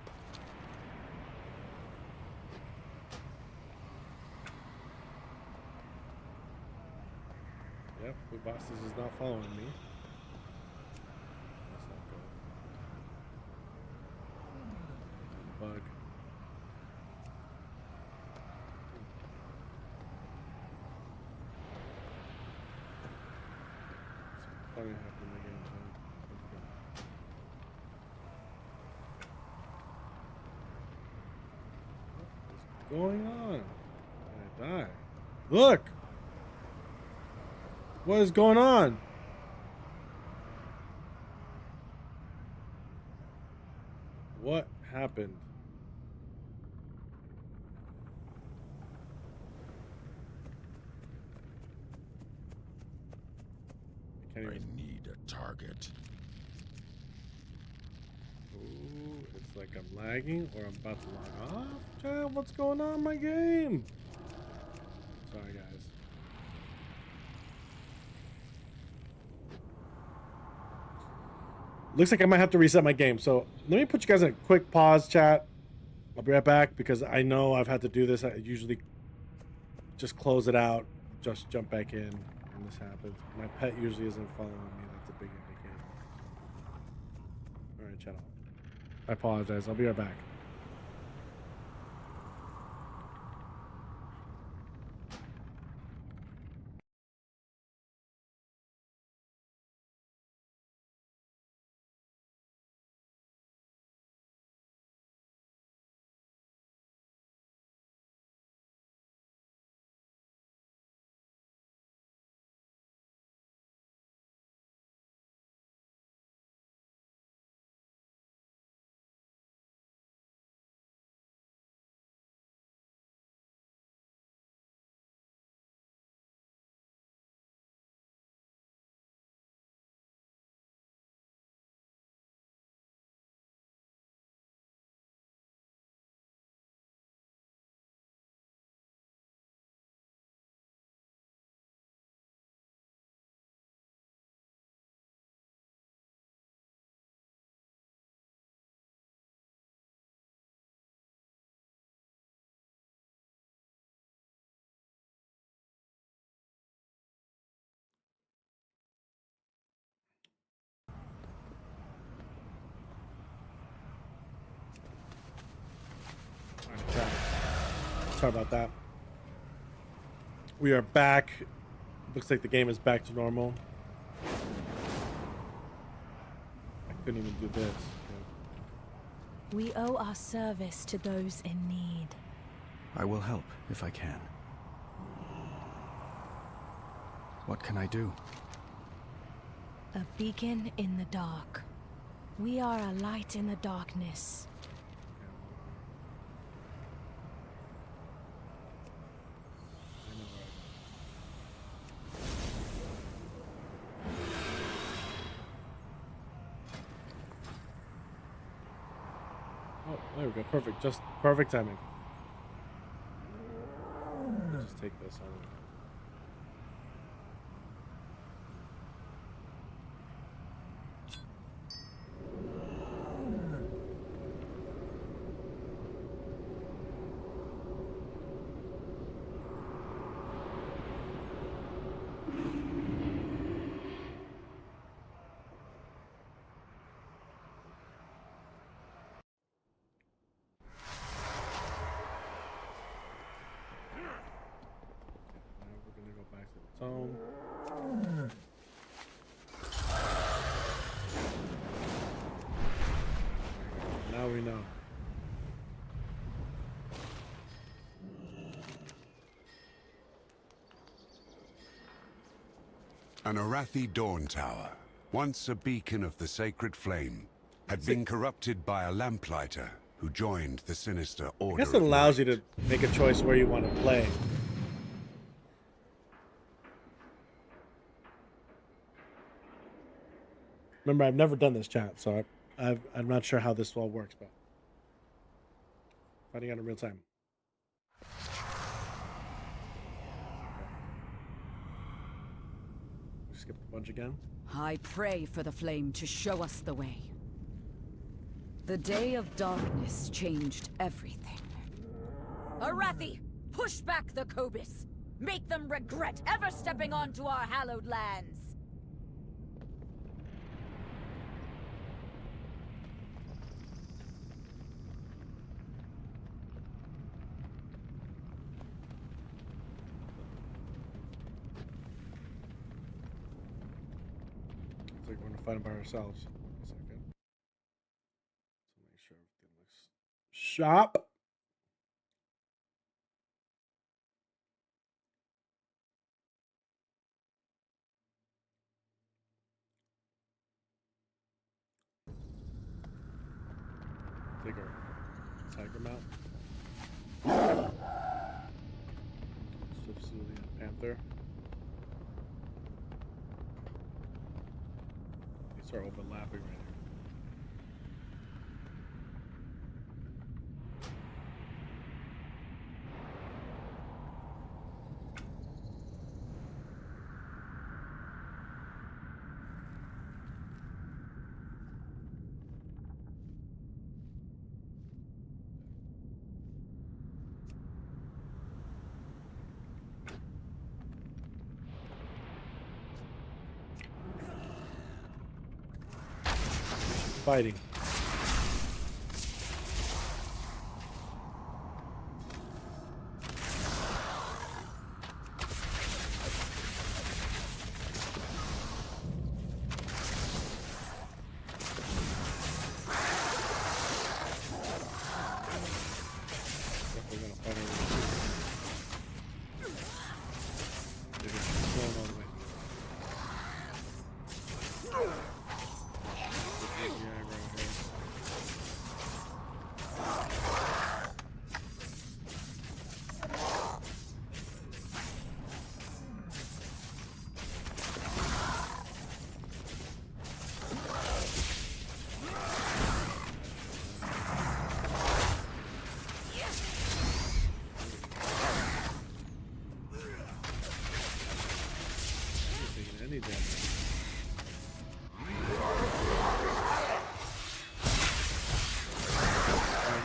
[SPEAKER 1] Yep, the bosses is not following me. That's not good. Bug. Something funny happened in the game, so what's going on? I die. Look! What is going on? What happened?
[SPEAKER 8] I need a target.
[SPEAKER 1] Ooh, it's like I'm lagging or I'm about to log off. Chat, what's going on in my game? Sorry, guys. Looks like I might have to reset my game. So let me put you guys in a quick pause, chat. I'll be right back because I know I've had to do this. I usually just close it out, just jump back in when this happens. My pet usually isn't following me. That's a big indicator. All right, chat. I apologize. I'll be right back. Sorry about that. We are back. Looks like the game is back to normal. I couldn't even do this.
[SPEAKER 17] We owe our service to those in need.
[SPEAKER 15] I will help if I can. What can I do?
[SPEAKER 17] A beacon in the dark. We are a light in the darkness.
[SPEAKER 1] Oh, there we go. Perfect. Just perfect timing. Just take this on. Now we know.
[SPEAKER 5] An Arathi Dawn Tower, once a beacon of the sacred flame, had been corrupted by a lamplighter who joined the sinister Order.
[SPEAKER 1] I guess it allows you to make a choice where you want to play. Remember, I've never done this, chat, so I'm not sure how this all works, but finding out in real time. skip a bunch again.
[SPEAKER 18] I pray for the flame to show us the way. The day of darkness changed everything.
[SPEAKER 3] Arathi, push back the Kobus! Make them regret ever stepping onto our hallowed lands!
[SPEAKER 1] Looks like we're gonna fight them by ourselves. A second. So make sure everything looks sharp. Take our tiger mount. Sicilian panther. These are overlapping right here. Fighting.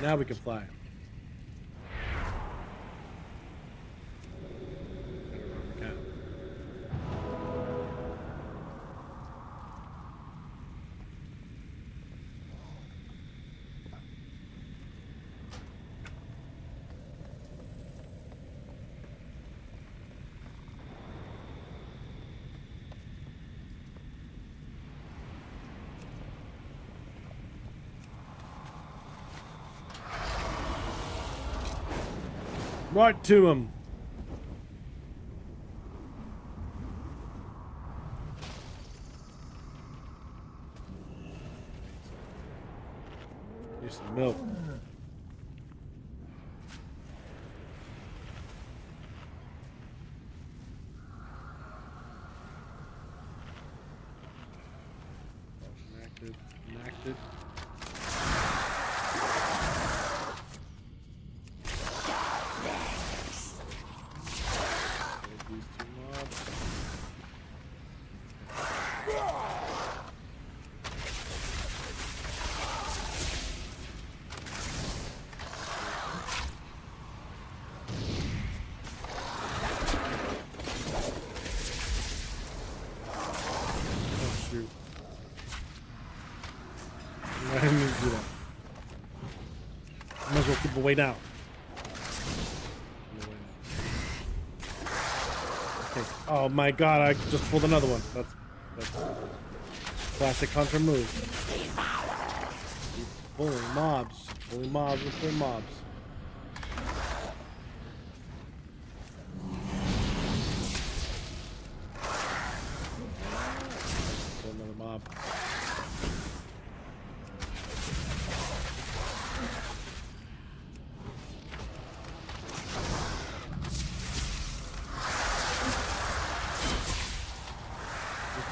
[SPEAKER 1] Now we can fly. Right to him. Here's some milk. Enacted. I didn't mean to do that. Might as well keep away down. Okay. Oh my god, I just pulled another one. That's classic Hunter move. Keep pulling mobs. Pulling mobs with their mobs. Pull another mob.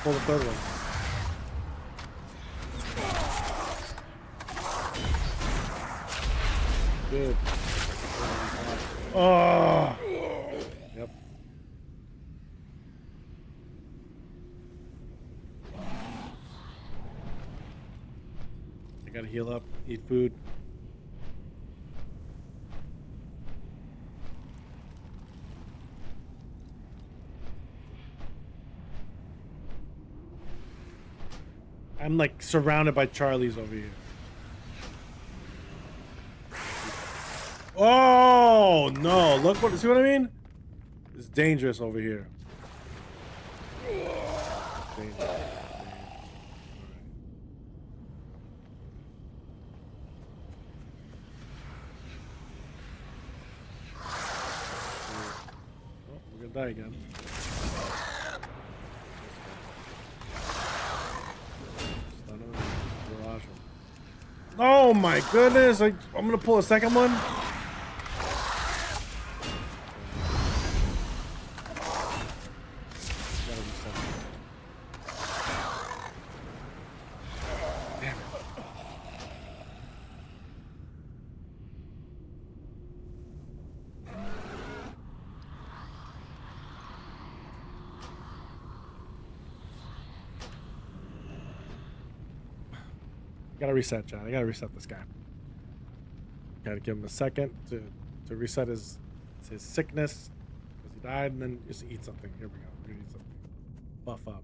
[SPEAKER 1] Pull the third one. Good. Oh. Yep. Gotta heal up, eat food. I'm like surrounded by Charlies over here. Oh no! Look what, see what I mean? It's dangerous over here. Dangerous. Oh, we're gonna die again. Oh my goodness! I'm gonna pull a second one. Damn it. Gotta reset, John. I gotta reset this guy. Gotta give him a second to reset his sickness because he died, and then just eat something. Here we go. We're gonna eat something. Buff up.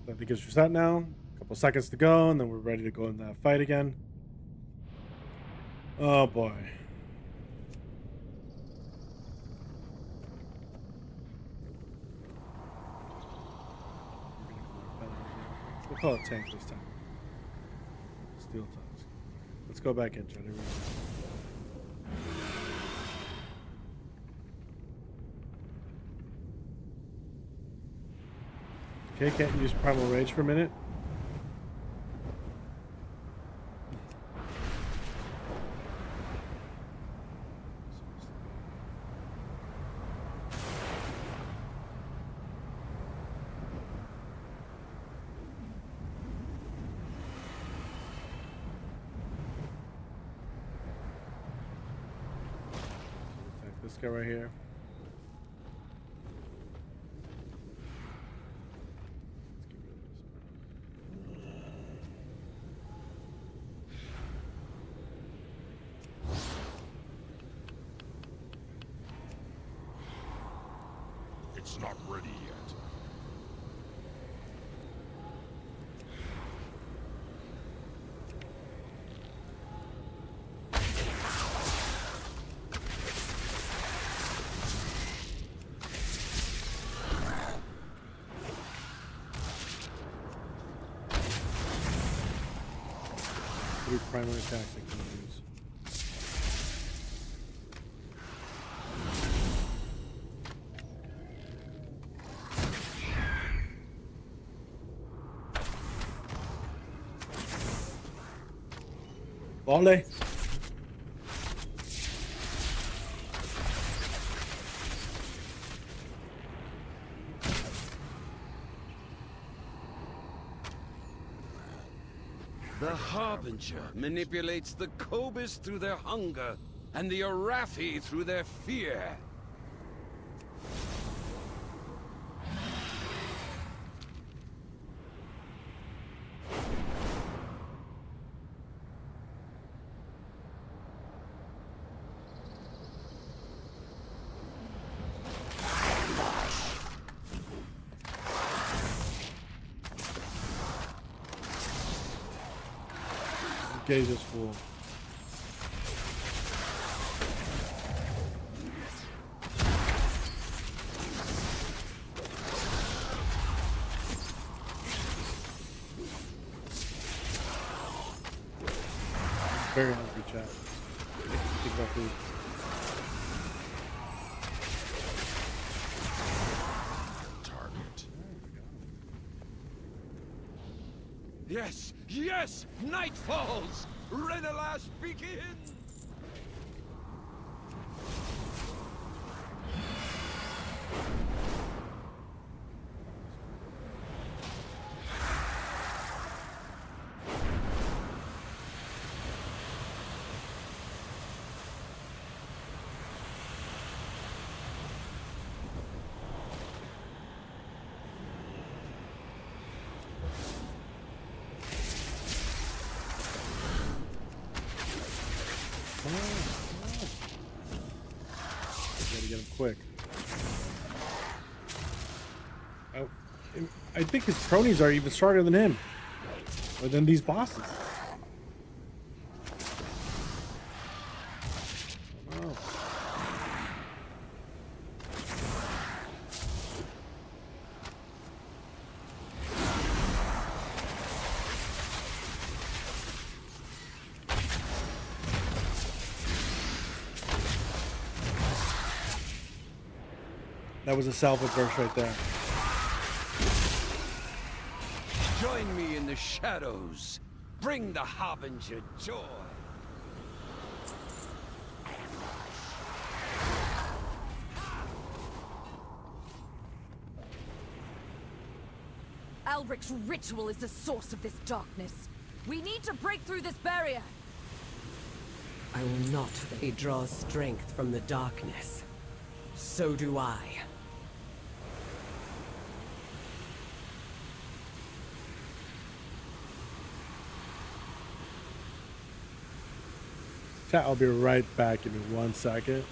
[SPEAKER 1] I think it's reset now. A couple seconds to go, and then we're ready to go in that fight again. Oh boy. We'll call it tank this time. Steel tongues. Let's go back in, Jenny. Okay, can't use Primal Rage for a minute. This guy right here.
[SPEAKER 8] It's not ready yet.
[SPEAKER 1] Three primary attacks I can use. Volley.
[SPEAKER 7] The Harbinger manipulates the Cobus through their hunger, and the Arathi through their fear.
[SPEAKER 1] Gauge is full. Very hungry, chat. Think about food.
[SPEAKER 8] Target.
[SPEAKER 10] Yes, yes! Night falls! Renelas begins!
[SPEAKER 1] Gotta get him quick. Oh, I think his cronies are even stronger than him, or than these bosses. Oh. That was a salvage verse right there.
[SPEAKER 10] Join me in the shadows. Bring the Harbinger joy.
[SPEAKER 3] Albric's ritual is the source of this darkness. We need to break through this barrier.
[SPEAKER 9] I will not. They draw strength from the darkness. So do I.
[SPEAKER 1] Chat, I'll be right back. Give me 1 second.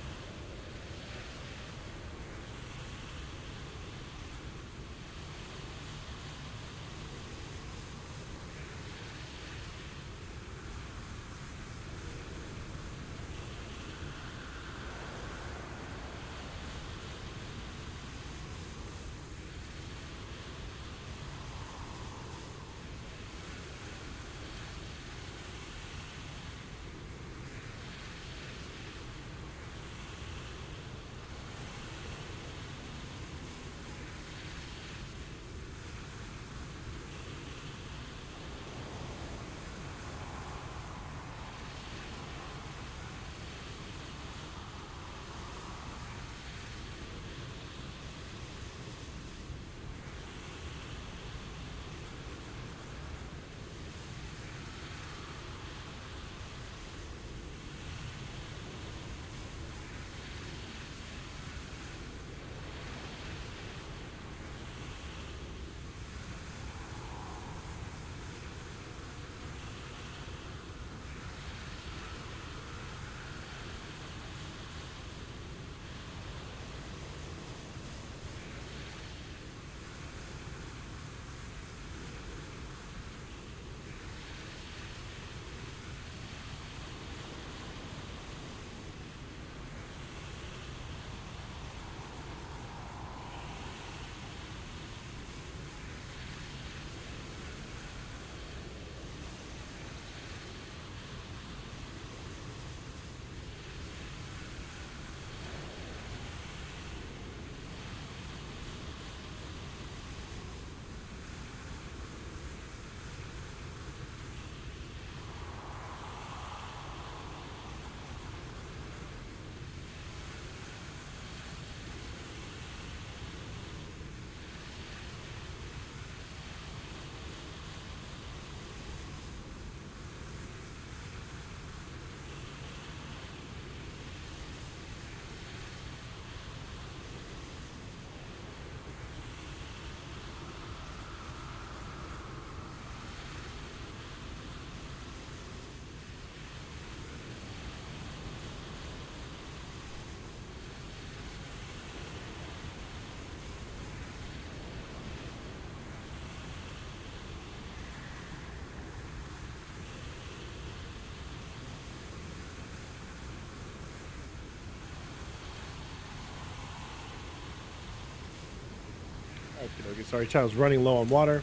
[SPEAKER 1] Okay, sorry, chat, I was running low on water.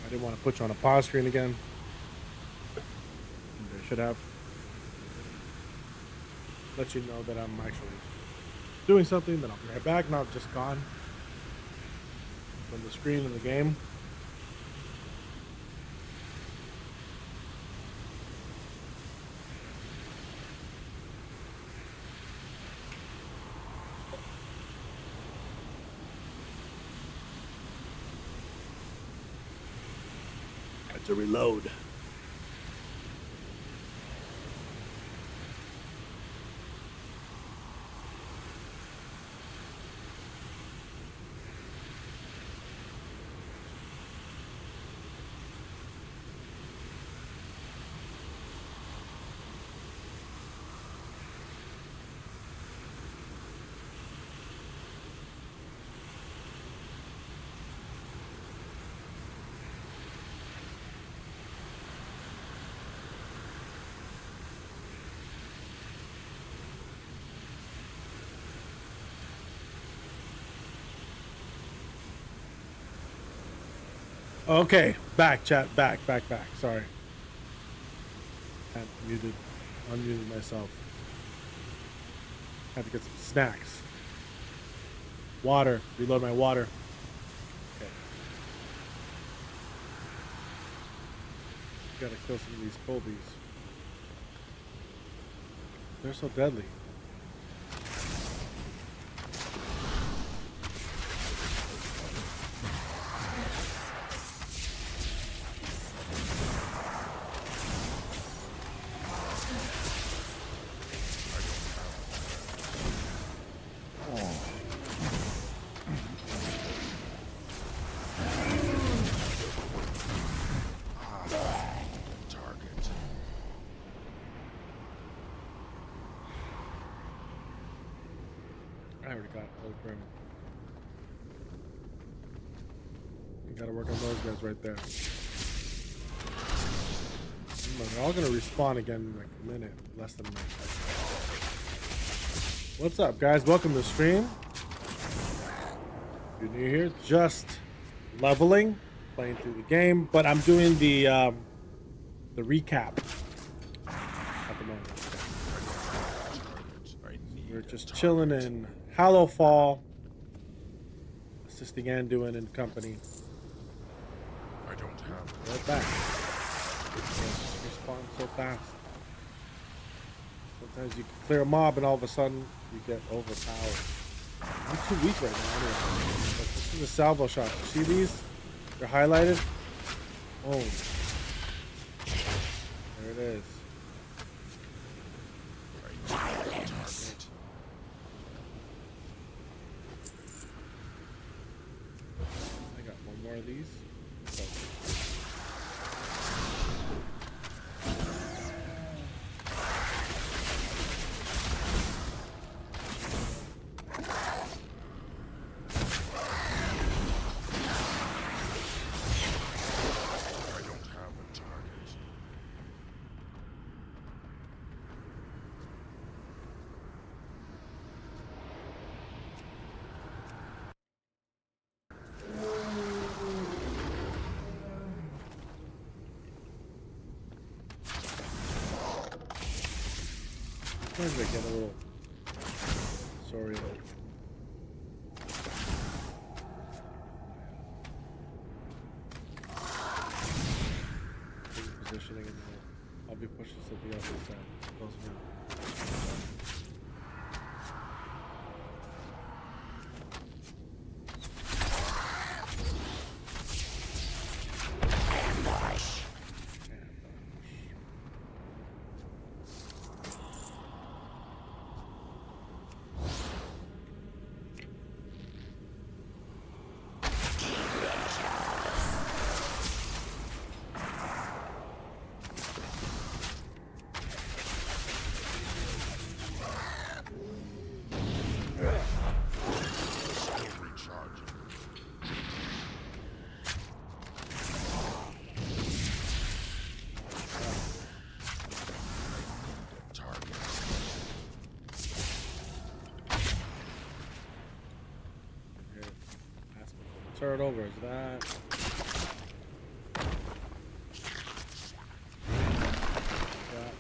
[SPEAKER 1] I didn't want to put you on a pause screen again. should have. Let you know that I'm actually doing something, then I'll be right back, not just gone from the screen in the game. Had to reload. Okay, back, chat, back. Sorry. Had unmuted myself. Had to get some snacks. Water, reload my water. Okay. Gotta kill some of these Colbies. They're so deadly. I already got Old Grim. You gotta work on those guys right there. They're all gonna respawn again in like a minute, less than a minute. What's up, guys? Welcome to the stream. If you're new here, just leveling, playing through the game, but I'm doing the recap at the moment. We're just chilling in Hallowfall, assisting Anduin and company.
[SPEAKER 8] I don't have.
[SPEAKER 1] Right back. Respawn so fast. Sometimes you can clear a mob and all of a sudden you get overpowered. I'm too weak right now anyway. But this is the salvo shots. You see these? They're highlighted. Boom. There it is. I got one more of these. So. Sometimes I get a little sorry. Positioning and I'll be pushing something else inside. Close enough. Turn it over, is that? That.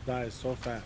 [SPEAKER 1] dies so fast.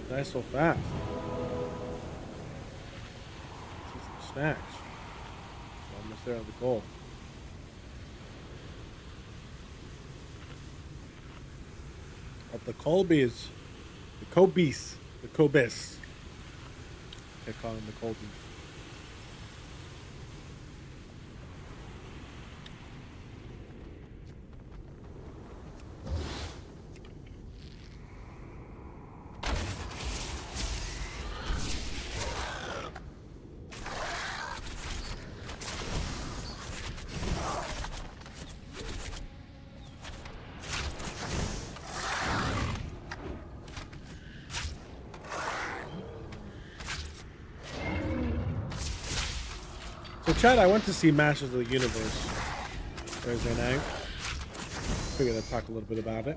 [SPEAKER 1] Die so fast. See some snacks. Almost there on the goal. Of the Colbys. The Cobys. The Cobis. They call them the Colbys. So Chad, I went to see Masters of the Universe Thursday night. Figured I'd talk a little bit about it.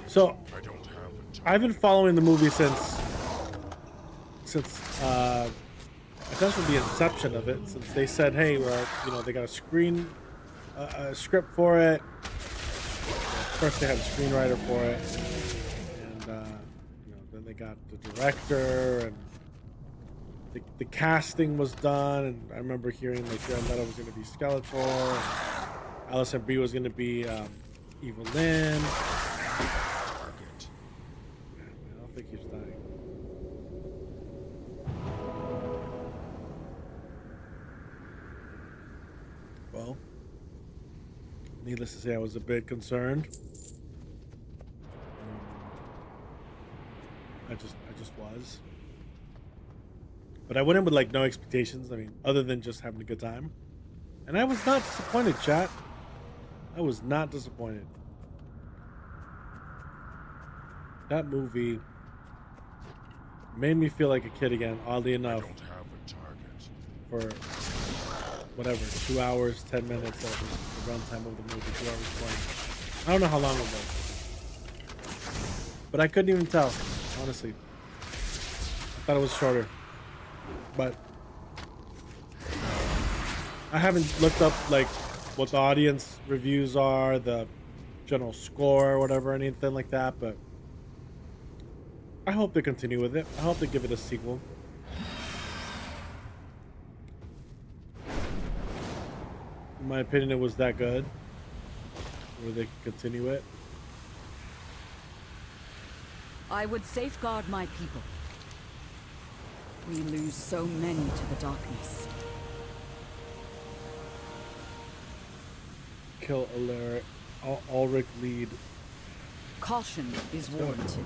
[SPEAKER 1] So I've been following the movie since essentially the inception of it. Since they said, "Hey, well, you know, they got a script for it." First, they had a screenwriter for it, and then they got the director, and the casting was done. And I remember hearing like Jared Leto was going to be Skeletor, and Alison Brie was going to be Evelyn. I don't think he's dying. Well, needless to say, I was a bit concerned. I just was. But I went in with like no expectations. I mean, other than just having a good time. And I was not disappointed, chat. I was not disappointed. That movie made me feel like a kid again, oddly enough. For whatever, 2 hours, 10 minutes of the runtime of the movie, 2 hours 20. I don't know how long it was. But I couldn't even tell, honestly. I thought it was shorter. But I haven't looked up like what the audience reviews are, the general score or whatever, anything like that, but I hope they continue with it. I hope they give it a sequel. In my opinion, it was that good, where they could continue it.
[SPEAKER 18] I would safeguard my people. We lose so many to the darkness.
[SPEAKER 1] Kill Ulrich lead.
[SPEAKER 18] Caution is warranted.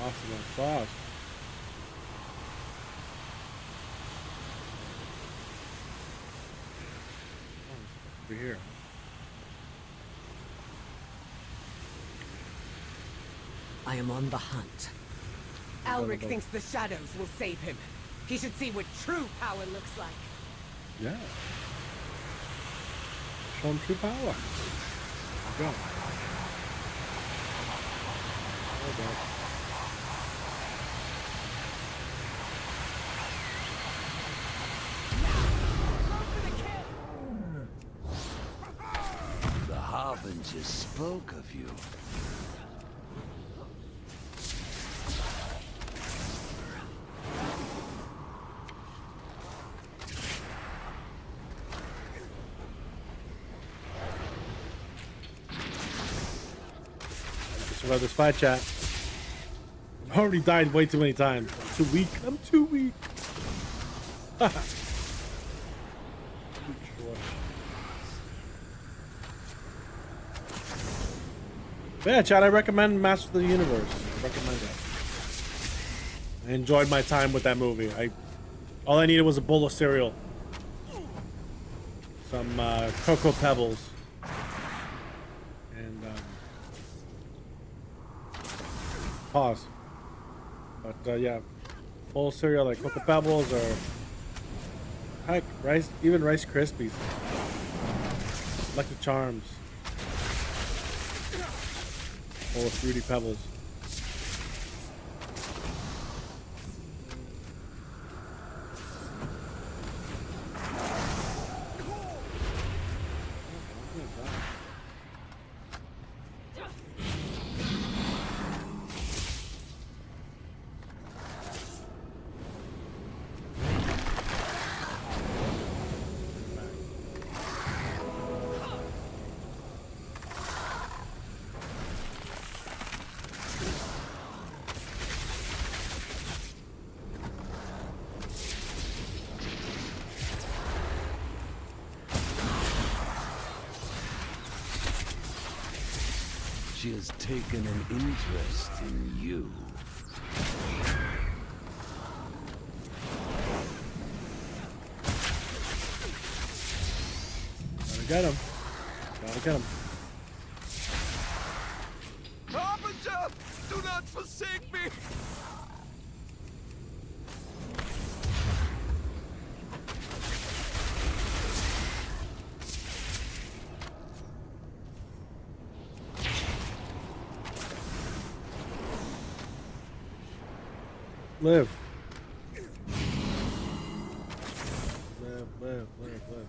[SPEAKER 1] Lost in that sauce. Oh, over here.
[SPEAKER 9] I am on the hunt. Alric thinks the shadows will save him. He should see what true power looks like.
[SPEAKER 1] Yeah. Show him true power. There you go. Oh, God.
[SPEAKER 19] Harbinger spoke of you.
[SPEAKER 1] Survive this fight, chat. I've already died way too many times. I'm too weak. I'm too weak. But yeah, chat, I recommend Master of the Universe. I recommend it. I enjoyed my time with that movie. All I needed was a bowl of cereal. Some Cocoa Pebbles. And pause. But yeah, bowl of cereal like Cocoa Pebbles or heck, rice, even Rice Krispies, Lucky Charms, bowl of Fruity Pebbles.
[SPEAKER 19] She has taken an interest in you.
[SPEAKER 1] Gotta get him. Gotta get him.
[SPEAKER 19] Harbinger, do not forsake me!
[SPEAKER 1] Live. Live, live, live, live.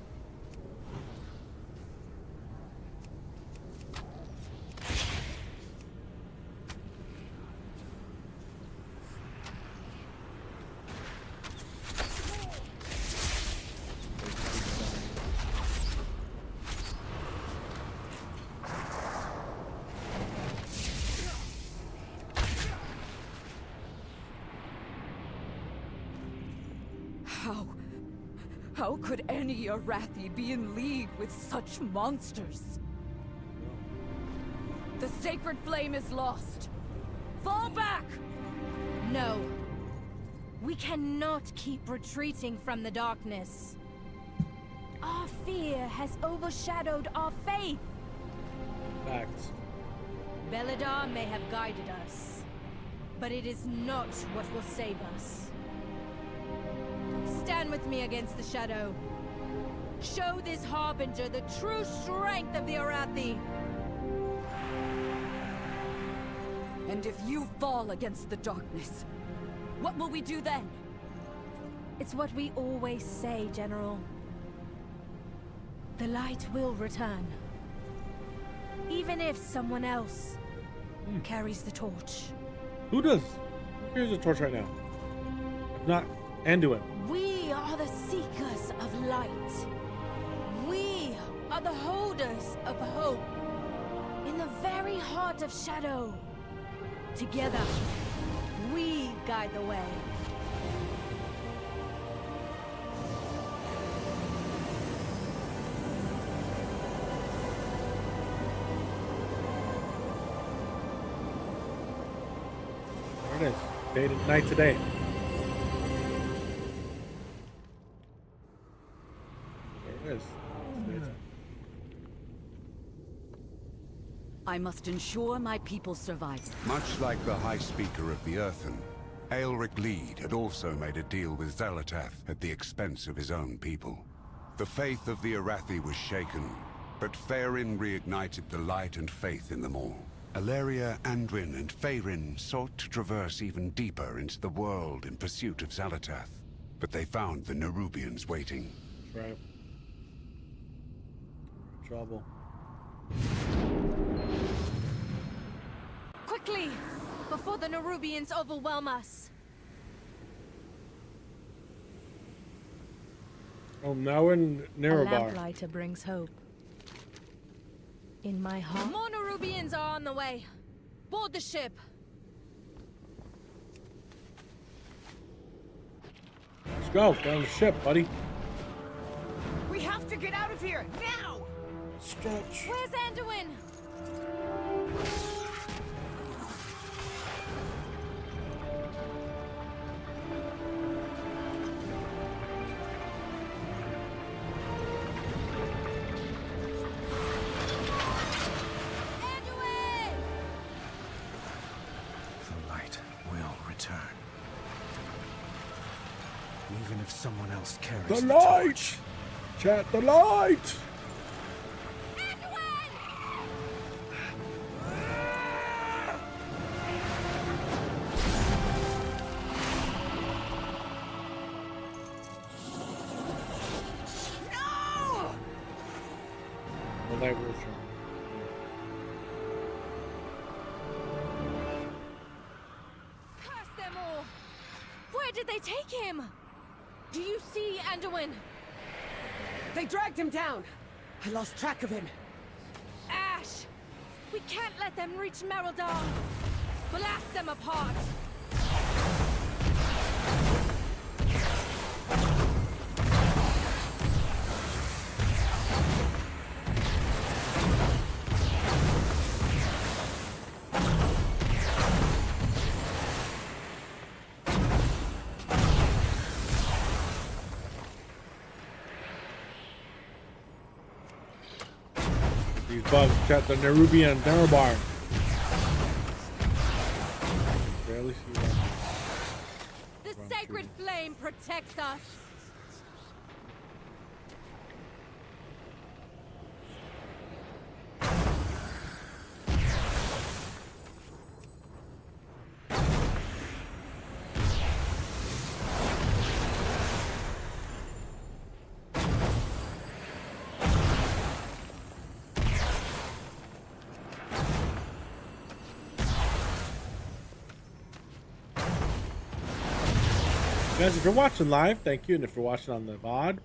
[SPEAKER 18] How could any Arathi be in league with such monsters? The sacred flame is lost. Fall back!
[SPEAKER 17] No. We cannot keep retreating from the darkness. Our fear has overshadowed our faith.
[SPEAKER 1] Facts.
[SPEAKER 17] Belladar may have guided us, but it is not what will save us. Stand with me against the shadow. Show this Harbinger the true strength of the Arathi.
[SPEAKER 18] And if you fall against the darkness, what will we do then?
[SPEAKER 17] It's what we always say, General. The light will return. Even if someone else carries the torch.
[SPEAKER 1] Who does? Who carries the torch right now? If not, Anduin.
[SPEAKER 17] We are the seekers of light. We are the holders of hope. In the very heart of shadow. Together, we guide the way.
[SPEAKER 1] There it is. Day to night today. There it is.
[SPEAKER 18] I must ensure my people survive.
[SPEAKER 5] Much like the High Speaker of the Earthen, Aelric Lead had also made a deal with Xal'atath at the expense of his own people. The faith of the Arathi was shaken, but Faeryn reignited the light and faith in them all. Alleria, Anduin, and Faeryn sought to traverse even deeper into the world in pursuit of Xal'atath, but they found the Nerubians waiting.
[SPEAKER 1] Right. Trouble.
[SPEAKER 17] Quickly! Before the Nerubians overwhelm us.
[SPEAKER 1] Oh, now we're in
[SPEAKER 17] A
[SPEAKER 1] Nerobar.
[SPEAKER 17] lamplighter brings hope. In my heart. More Nerubians are on the way. Board the ship.
[SPEAKER 1] Let's go. Get on the ship, buddy.
[SPEAKER 9] We have to get out of here now.
[SPEAKER 1] Stretch.
[SPEAKER 17] Where's Anduin?
[SPEAKER 15] The light will return. Even if someone else carries
[SPEAKER 1] The
[SPEAKER 15] the
[SPEAKER 1] light!
[SPEAKER 15] torch.
[SPEAKER 1] Chat, the light!
[SPEAKER 9] No!
[SPEAKER 1] The light will return.
[SPEAKER 17] Curse them all! Where did they take him? Do you see Anduin?
[SPEAKER 9] They dragged him down. I lost track of him.
[SPEAKER 17] Ash! We can't let them reach Mereldar. Blast them apart.
[SPEAKER 1] These bugs, chat, the Nerubian Nerobar. Barely see that.
[SPEAKER 17] The sacred flame protects us.
[SPEAKER 1] Guys, if you're watching live, thank you. And if you're watching on the VOD,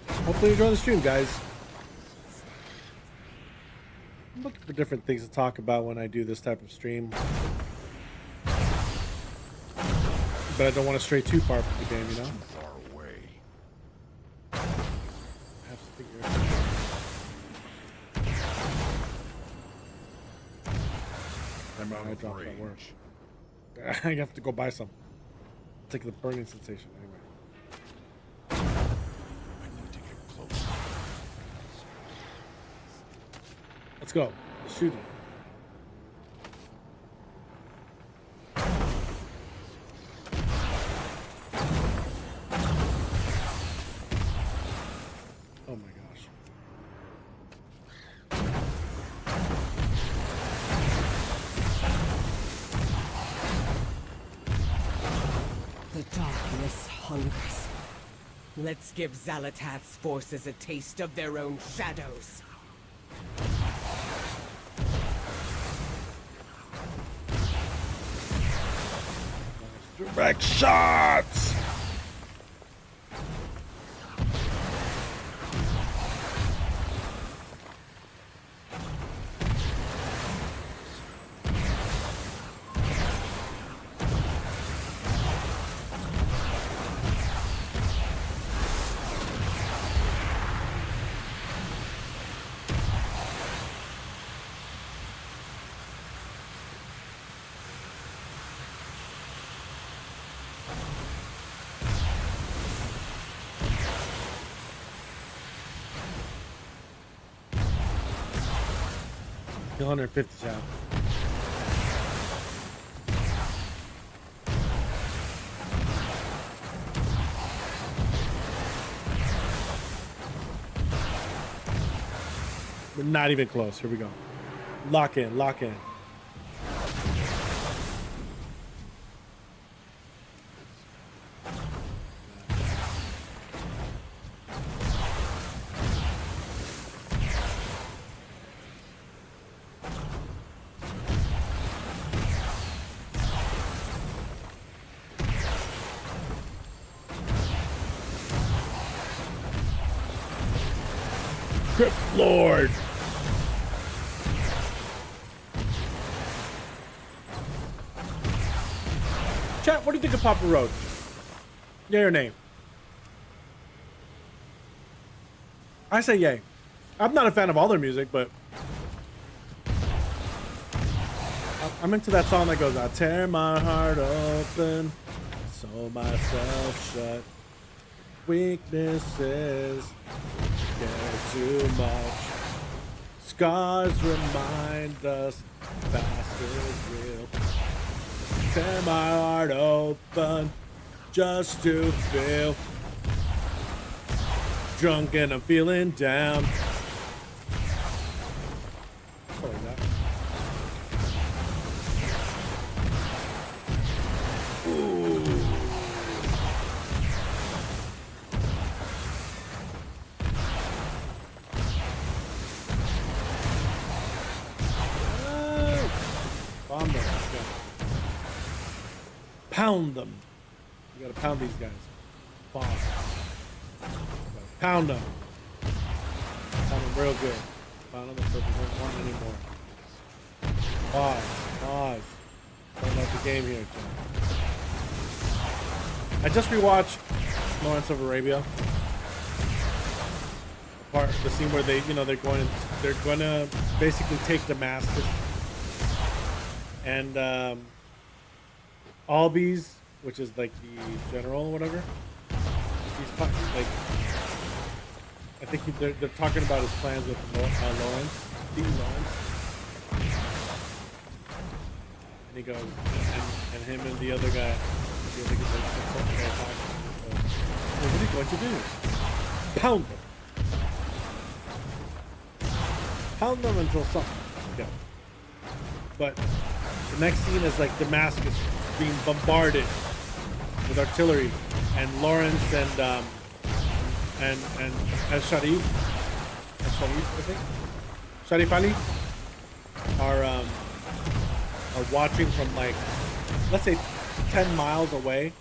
[SPEAKER 1] hopefully you enjoy the stream, guys. I'm looking for different things to talk about when I do this type of stream. But I don't want to stray too far from the game, you know?
[SPEAKER 8] Far away.
[SPEAKER 1] I have to figure
[SPEAKER 8] I'm out
[SPEAKER 1] I
[SPEAKER 8] of
[SPEAKER 1] dropped that
[SPEAKER 8] range.
[SPEAKER 1] word. I have to go buy some. Take the burning sensation anyway.
[SPEAKER 8] I need to get closer.
[SPEAKER 1] Let's go. Let's shoot him. Oh my gosh.
[SPEAKER 9] The darkness hungers. Let's give Zalatath's forces a taste of their own shadows.
[SPEAKER 1] Direct shots! The 150 shot. We're not even close. Here we go. Lock in, lock in. Crypt Lord. Chat, what do you think of Papa Roach? Yay or nay? I say yay. I'm not a fan of all their music, but I'm into that song that goes, I tear my heart open, sew myself shut. Weaknesses get too much. Scars remind us past is real. Tear my heart open just to feel drunk and I'm feeling down. Something like that. Ooh. Bomb them. Pound them. You gotta pound these guys. Bomb. Pound them. Pound them real good. Pound them until they don't want anymore. Pause. Pause. Talking about the game here, John. I just rewatched Lawrence of Arabia. The scene where they, they're gonna basically take Damascus. And Albies, which is like the general or whatever, he's talking like, I think they're talking about his plans with Lawrence, Steve Lawrence, and he goes, and him and the other guy, what are you going to do? Pound them. Pound them until something. Yeah. But the next scene is like Damascus being bombarded with artillery, and Lawrence and Sharif, I think, Sharif Ali are watching from like, let's say 10 miles away,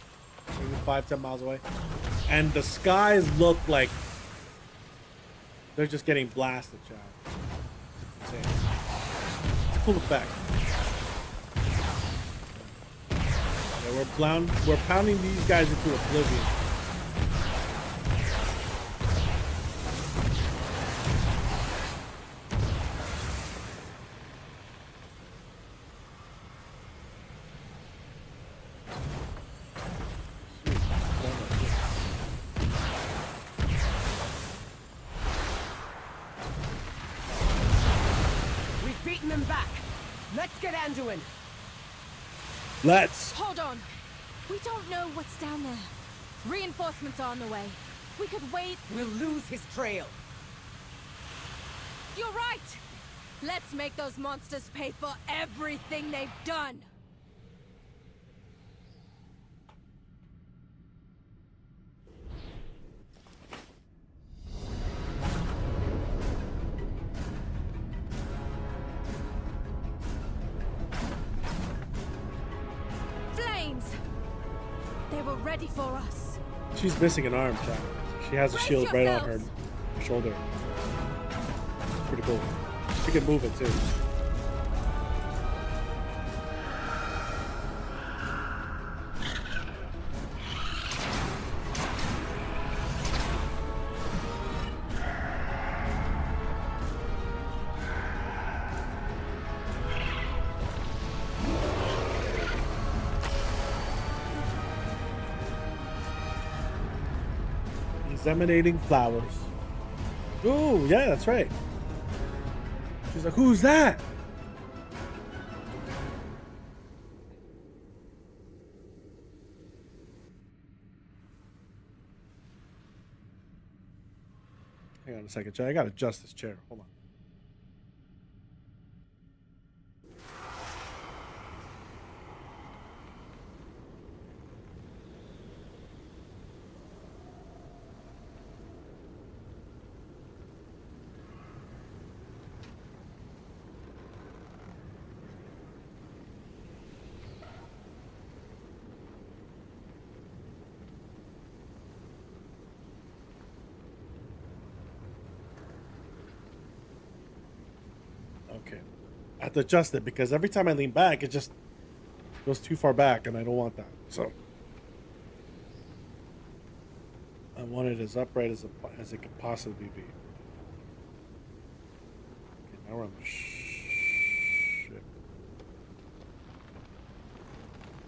[SPEAKER 1] maybe 5-10 miles away, and the skies look like they're just getting blasted, child. It's insane. It's a cool effect. Yeah, we're pounding these guys into oblivion.
[SPEAKER 9] We've beaten them back. Let's get Anduin.
[SPEAKER 1] Let's.
[SPEAKER 17] Hold on. We don't know what's down there. Reinforcements are on the way. We could wait.
[SPEAKER 9] We'll lose his trail.
[SPEAKER 17] You're right. Let's make those monsters pay for everything they've done. Flames! They were ready for us.
[SPEAKER 1] She's missing an arm, child. She has a shield right on her shoulder. Pretty cool. She can move it too. Emanating flowers. Ooh, yeah, that's right. She's like, who's that? Hang on a second, Jay. I gotta adjust this chair. Hold on. Okay. I have to adjust it because every time I lean back, it just goes too far back, and I don't want that. So I want it as upright as it could possibly be. Okay, now we're on the ship.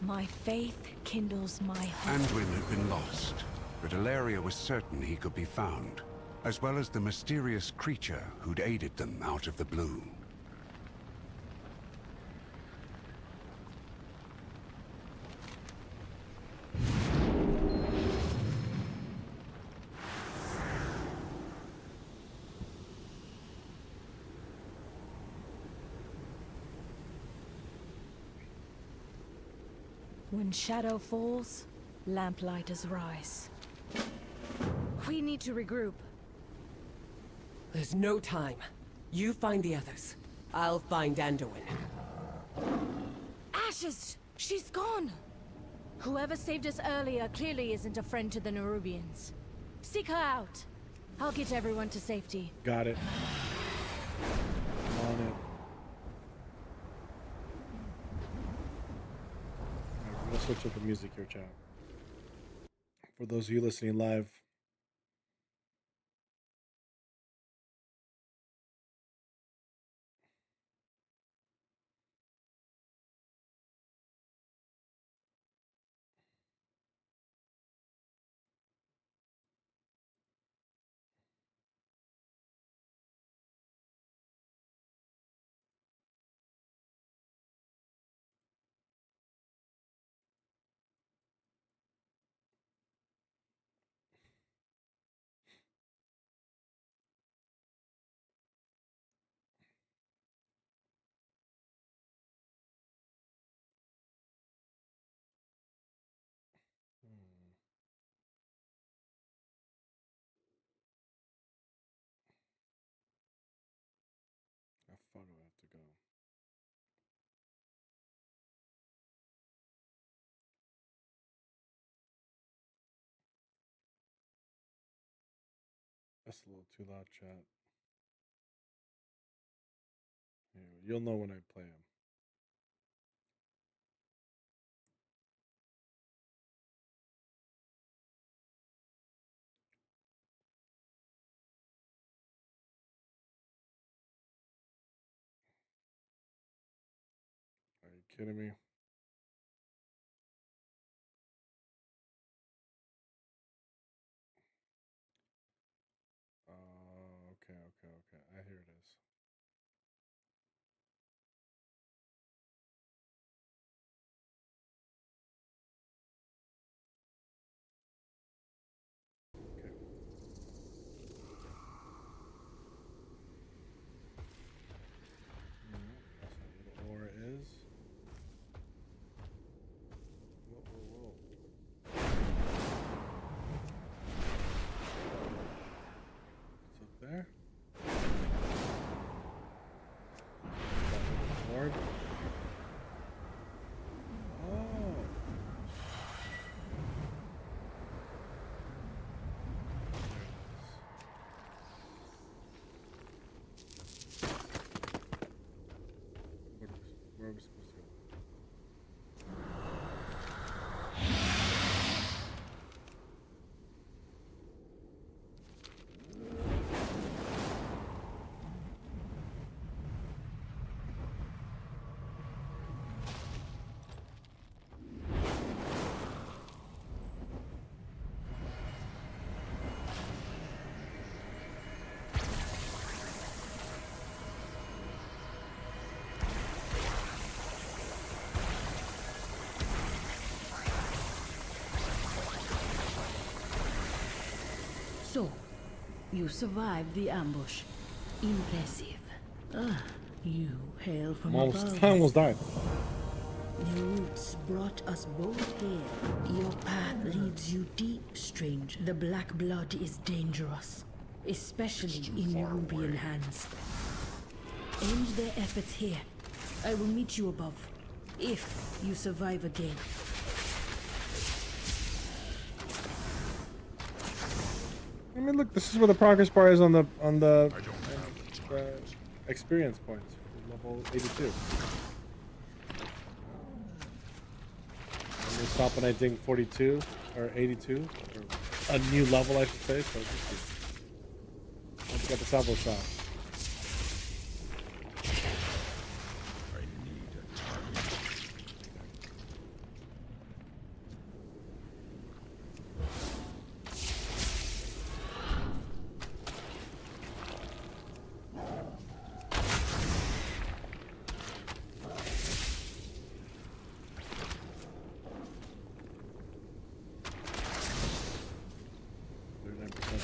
[SPEAKER 17] My faith kindles my hope.
[SPEAKER 5] Anduin had been lost, but Ilaria was certain he could be found, as well as the mysterious creature who'd aided them out of the blue.
[SPEAKER 17] When shadow falls, lamplighters rise. We need to regroup.
[SPEAKER 9] There's no time. You find the others. I'll find Anduin.
[SPEAKER 17] Ashes! She's gone! Whoever saved us earlier clearly isn't a friend to the Nerubians. Seek her out. I'll get everyone to safety.
[SPEAKER 1] Got it. On it. I'm gonna switch up the music here, chat. For those of you listening live. How far do I have to go? That's a little too loud, chat. You'll know when I play them. Are you kidding me? Okay. I hear it is. Okay. That's how little aura is. Whoa. What's up there? Board. Oh. Where are we supposed to go?
[SPEAKER 20] So, you survived the ambush. Impressive. You hail from above.
[SPEAKER 1] I almost died.
[SPEAKER 20] The roots brought us both here. Your path leads you deep, stranger. The black blood is dangerous, especially in Nerubian hands. End their efforts here. I will meet you above, if you survive again.
[SPEAKER 1] I mean, look, this is where the progress bar is on the experience points. level 82. And we stop when I ding 42 or 82, or a new level, I should say. So let's get the salvo shot.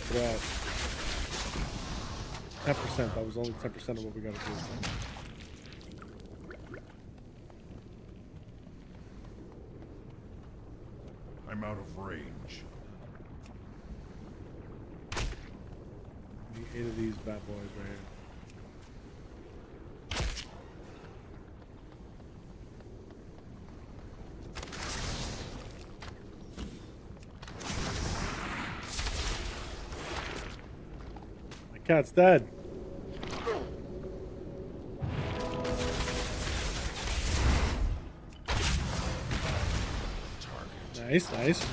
[SPEAKER 1] Throughout 10%. That was only 10% of what we gotta do.
[SPEAKER 8] I'm out of range.
[SPEAKER 1] Need 8 of these bad boys right here. Cat's dead. Nice, nice.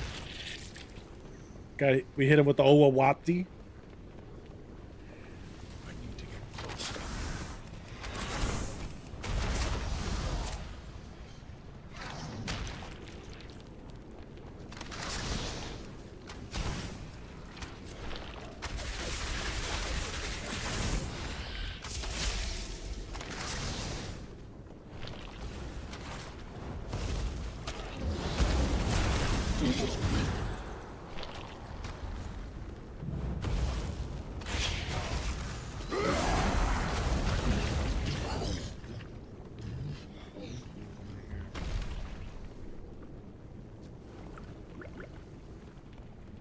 [SPEAKER 1] Got it. We hit him with the Owawati.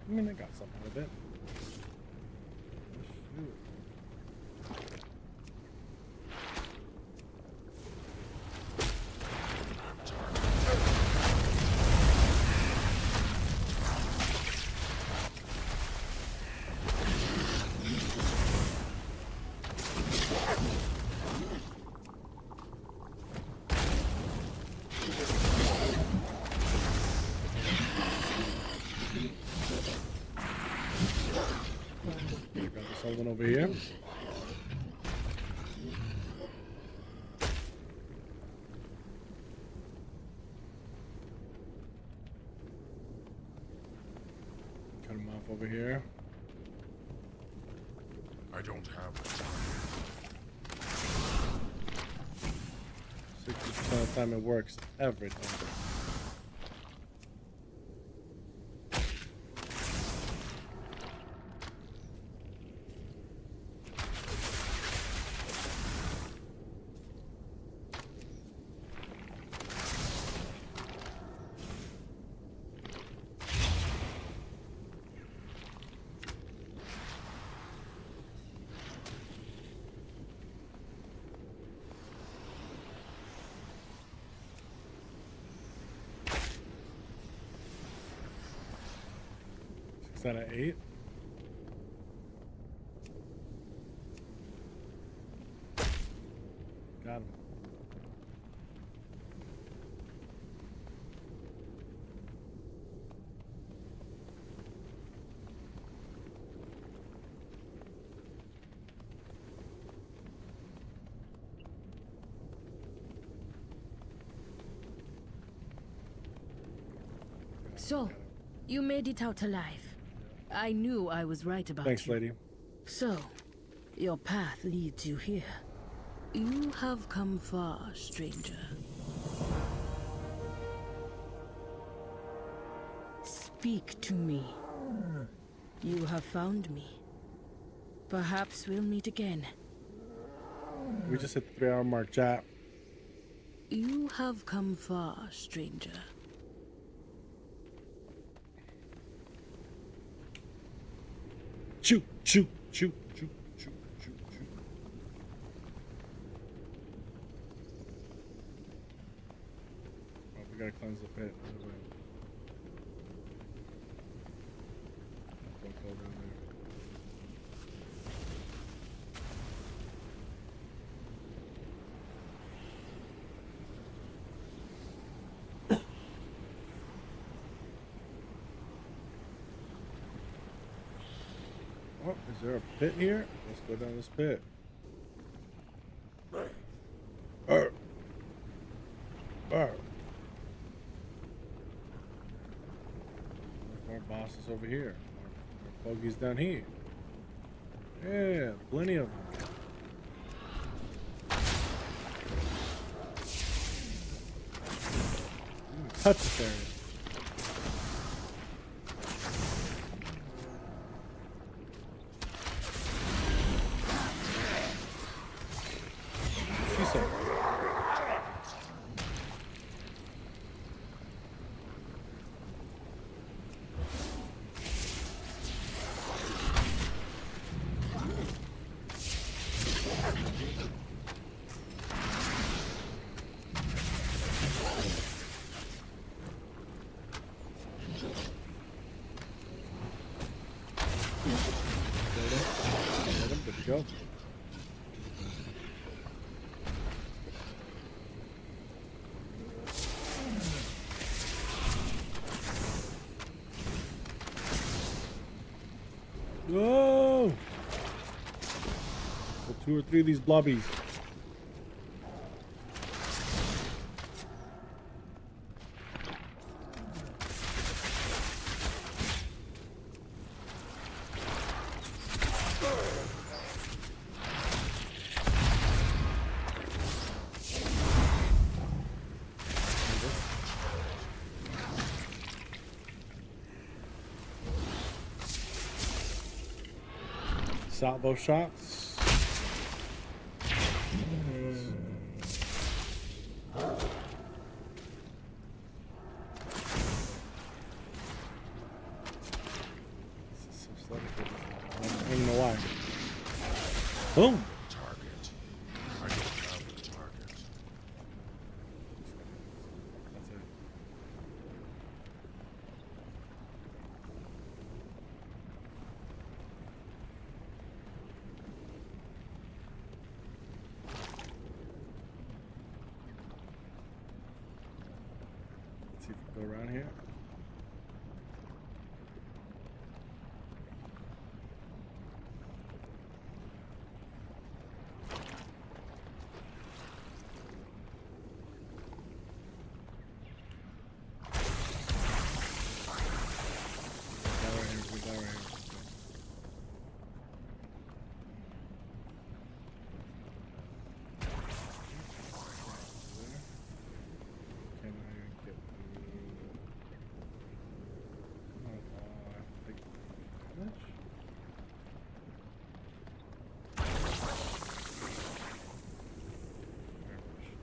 [SPEAKER 1] I mean, I got something out of it. One over here. Cut him off over here.
[SPEAKER 8] I don't have the time.
[SPEAKER 1] 60% of the time it works every time. Is that an 8? Got him.
[SPEAKER 20] So, you made it out alive. I knew I was right about
[SPEAKER 1] Thanks,
[SPEAKER 20] you.
[SPEAKER 1] lady.
[SPEAKER 20] So, your path leads you here. You have come far, stranger. Speak to me. You have found me. Perhaps we'll meet again.
[SPEAKER 1] We just hit the 3-hour mark, chat.
[SPEAKER 20] You have come far, stranger.
[SPEAKER 1] Shoot, shoot, shoot, shoot, shoot, shoot, shoot. Oh, we gotta cleanse the pit. Don't go down there. Oh, is there a pit here? Let's go down this pit. Our boss is over here. Our buggy's down here. Yeah, plenty of them. Touch this area. Go. Whoa! Well, 2 or 3 of these blobbies. Salvo shots. This is so slow. I don't even know why. Boom.
[SPEAKER 8] Target. I don't have the target.
[SPEAKER 1] That's it. Let's see if we can go around here.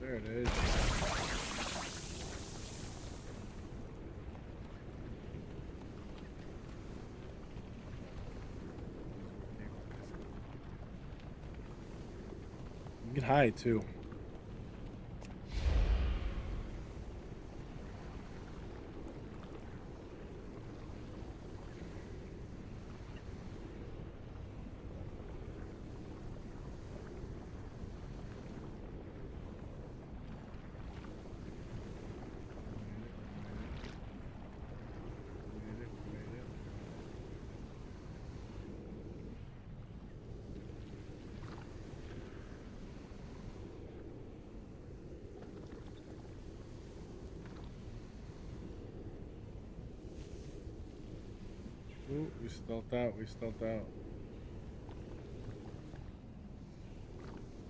[SPEAKER 1] There it is. You can get high too. Ooh, we stealthed out, we stealthed out.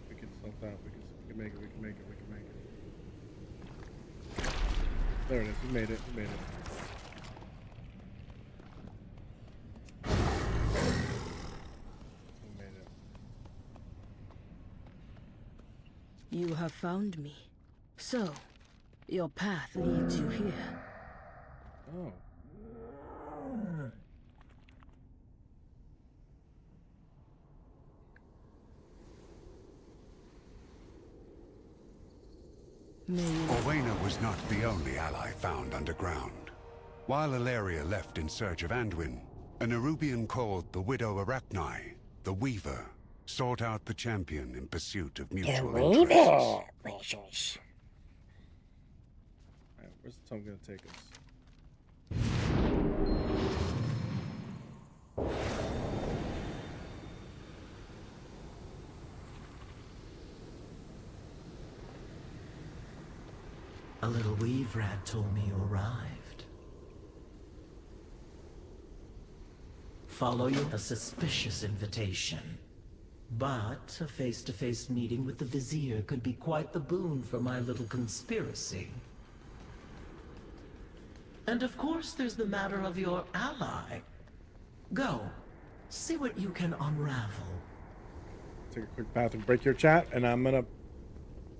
[SPEAKER 1] We can stealth out, we can make it, we can make it, we can make it. There it is, we made it, we made it. We made it.
[SPEAKER 20] You have found me. So, your path leads you here.
[SPEAKER 1] Oh.
[SPEAKER 5] Orwena was not the only ally found underground. While Ilaria left in search of Anduin, an Erubian called the Widow ARATHI, the Weaver, sought out the champion in pursuit of mutual interests.
[SPEAKER 1] Alright, where's the tome gonna take us?
[SPEAKER 21] A little weave rat told me you arrived. Follow you a suspicious invitation. But a face-to-face meeting with the Vizier could be quite the boon for my little conspiracy. And of course there's the matter of your ally. Go, see what you can unravel.
[SPEAKER 1] Take a quick bathroom break here, chat, and I'm gonna...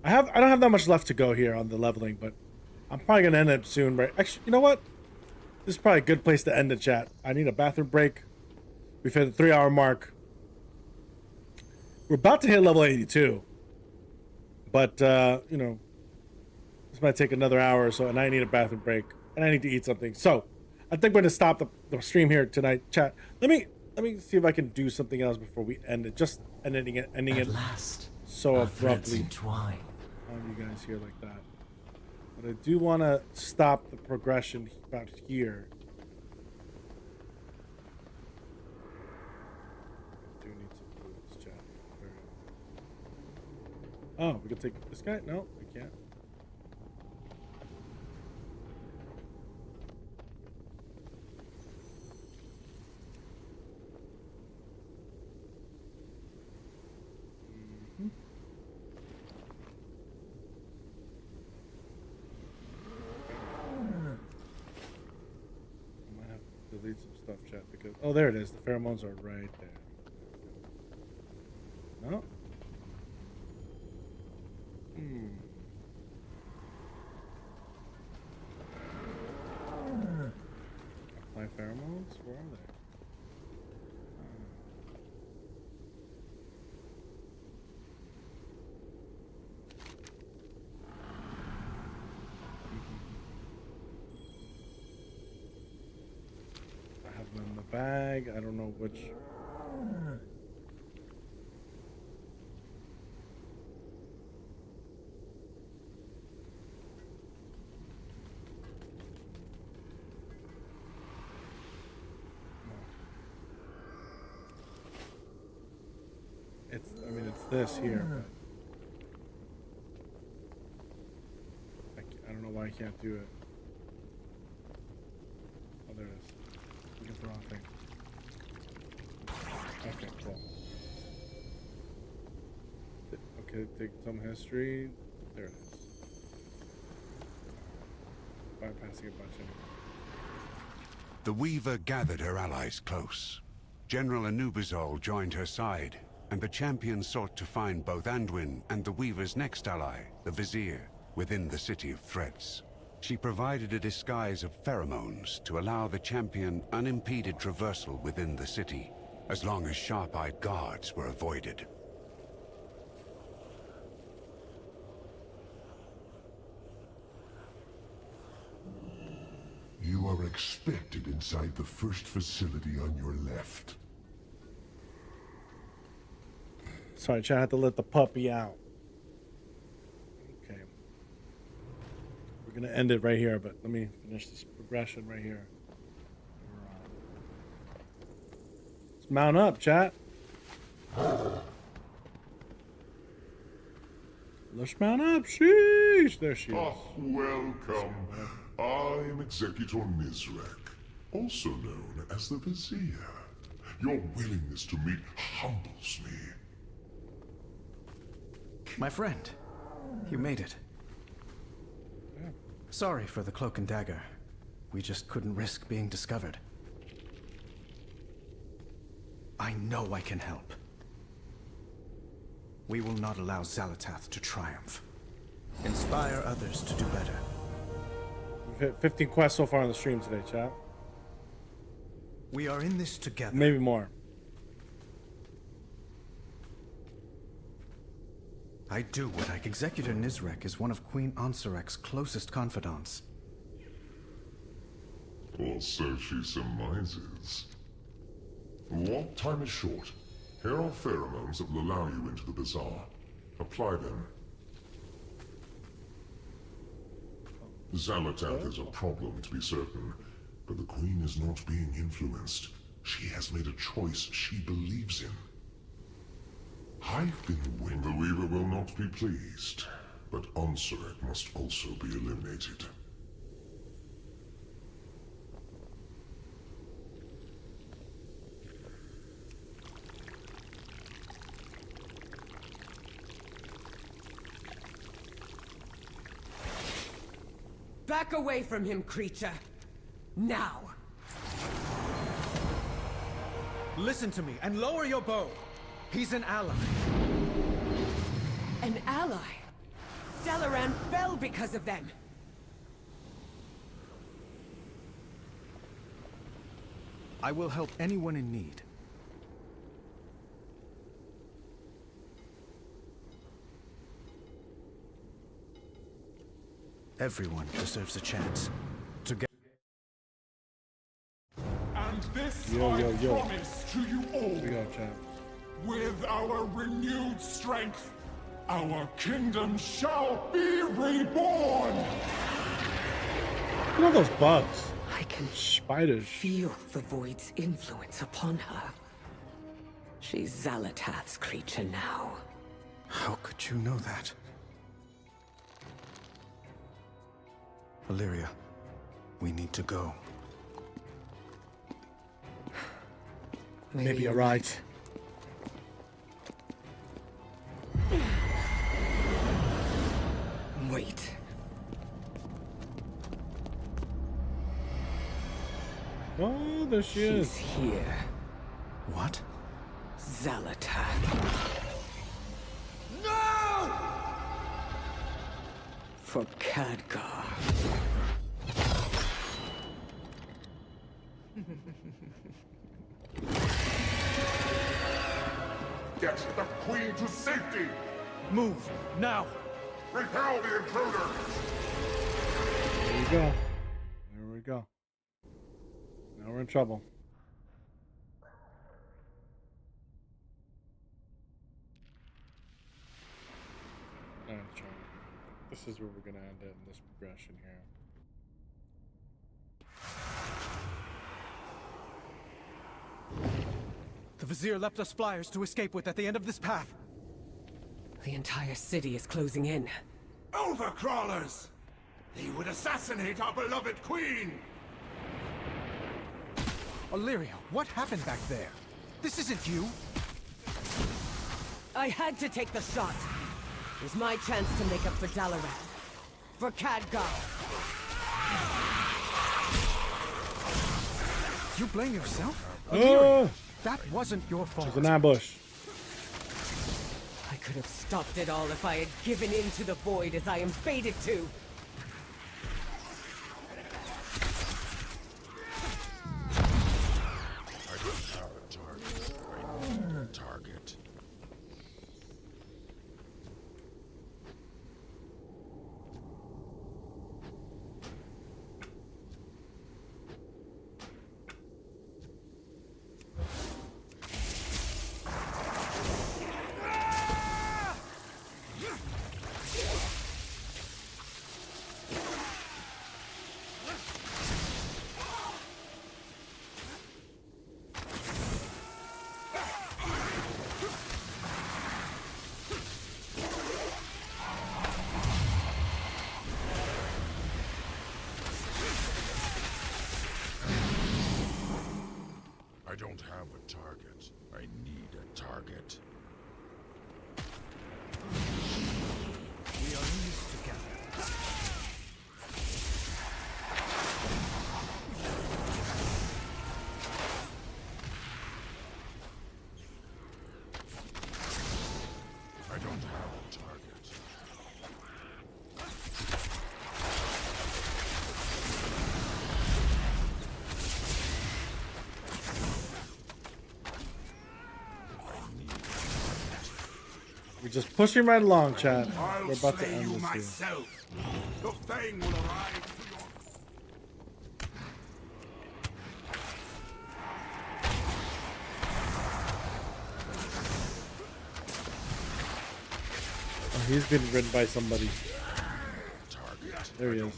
[SPEAKER 1] I don't have that much left to go here on the leveling, but I'm probably gonna end it soon, right? Actually, you know what? This is probably a good place to end the chat. I need a bathroom break. We've hit the 3-hour mark. We're about to hit level 82. But, you know, this might take another hour or so, and I need a bathroom break, and I need to eat something. So, I think we're going to stop the stream here tonight, chat. Let me see if I can do something else before we end it. Just ending it
[SPEAKER 21] last,
[SPEAKER 1] so abruptly
[SPEAKER 21] entwine.
[SPEAKER 1] On you guys here like that. But I do want to stop the progression about here. Oh, we can take this guy? No, we can't. I might have to delete some stuff, chat, because... Oh, there it is. The pheromones are right there. No? Apply pheromones? Where are they? I have them in the bag. I don't know which. It's this here. But I don't know why I can't do it. Oh, there it is. Look at the wrong thing. Okay, cool. Okay, take some history. There it is. Bypassing a bunch anyway.
[SPEAKER 5] The Weaver gathered her allies close. General Anubizol joined her side, and the champion sought to find both Anduin and the Weaver's next ally, the Vizier, within the City of Threats. She provided a disguise of pheromones to allow the champion unimpeded traversal within the city, as long as sharp-eyed guards were avoided.
[SPEAKER 8] You are expected inside the first facility on your left.
[SPEAKER 1] Sorry, chat, I had to let the puppy out. Okay. We're gonna end it right here, but let me finish this progression right here. Let's mount up, chat. Let's mount up. Sheesh. There she is.
[SPEAKER 8] Ah, welcome. I am Executor Nizrek, also known as the Vizier. Your willingness to meet humbles me.
[SPEAKER 15] My friend, you made it.
[SPEAKER 1] Yeah.
[SPEAKER 15] Sorry for the cloak and dagger. We just couldn't risk being discovered. I know I can help. We will not allow Xal'atath to triumph. Inspire others to do better.
[SPEAKER 1] We've hit 15 quests so far on the stream today, chat.
[SPEAKER 15] We are in this together.
[SPEAKER 1] Maybe more.
[SPEAKER 15] I do what I... Executor Nizrek is one of Queen Ansarek's closest confidants.
[SPEAKER 8] Or so she surmises. Warp time is short. Here are pheromones that will allow you into the bazaar. Apply them. Xal'atath is a problem, to be certain, but the Queen is not being influenced. She has made a choice she believes in. I've been winning. The Weaver will not be pleased. But Ansurek must also be eliminated.
[SPEAKER 9] Back away from him, creature. Now.
[SPEAKER 12] Listen to me and lower your bow. He's an ally.
[SPEAKER 9] An ally? Dalaran fell because of them.
[SPEAKER 15] I will help anyone in need. Everyone deserves a chance to get.
[SPEAKER 8] And this
[SPEAKER 1] Yo.
[SPEAKER 8] promise to you all.
[SPEAKER 1] We go, chat.
[SPEAKER 8] With our renewed strength, our kingdom shall be reborn!
[SPEAKER 1] Look at all those bugs.
[SPEAKER 9] I can
[SPEAKER 1] Spiders.
[SPEAKER 9] feel the Void's influence upon her. She's Zalatath's creature now.
[SPEAKER 15] How could you know that? Illyria, we need to go.
[SPEAKER 1] Maybe you're right.
[SPEAKER 9] Wait.
[SPEAKER 1] Oh, there she is.
[SPEAKER 9] She's here.
[SPEAKER 15] What?
[SPEAKER 9] Zalatath.
[SPEAKER 8] No!
[SPEAKER 9] For Khadgar.
[SPEAKER 8] Get the Queen to safety!
[SPEAKER 12] Move, now!
[SPEAKER 8] Repel the intruder!
[SPEAKER 1] There we go. There we go. Now we're in trouble. Alright, Charlie. This is where we're gonna end it in this progression here.
[SPEAKER 12] The Vizier left us flyers to escape with at the end of this path.
[SPEAKER 9] The entire city is closing in.
[SPEAKER 8] Overcrawlers! They would assassinate our beloved Queen!
[SPEAKER 12] Illyria, what happened back there? This isn't you!
[SPEAKER 9] I had to take the shot. It was my chance to make up for Dalaran. For Khadgar.
[SPEAKER 12] You blame yourself?
[SPEAKER 1] Oh!
[SPEAKER 12] That wasn't your fault.
[SPEAKER 1] There's an ambush.
[SPEAKER 9] I could have stopped it all if I had given in to the Void as I am fated to.
[SPEAKER 8] I don't have a target. I need a target. I don't have a target. I need a target.
[SPEAKER 12] We are in this together.
[SPEAKER 8] I don't have a target.
[SPEAKER 1] We're just pushing right along, chat.
[SPEAKER 8] I'll
[SPEAKER 1] We're about to
[SPEAKER 8] slay
[SPEAKER 1] end
[SPEAKER 8] you
[SPEAKER 1] this here.
[SPEAKER 8] myself. The Fang will arrive to your...
[SPEAKER 1] Oh, he's getting ridden by somebody. There he is.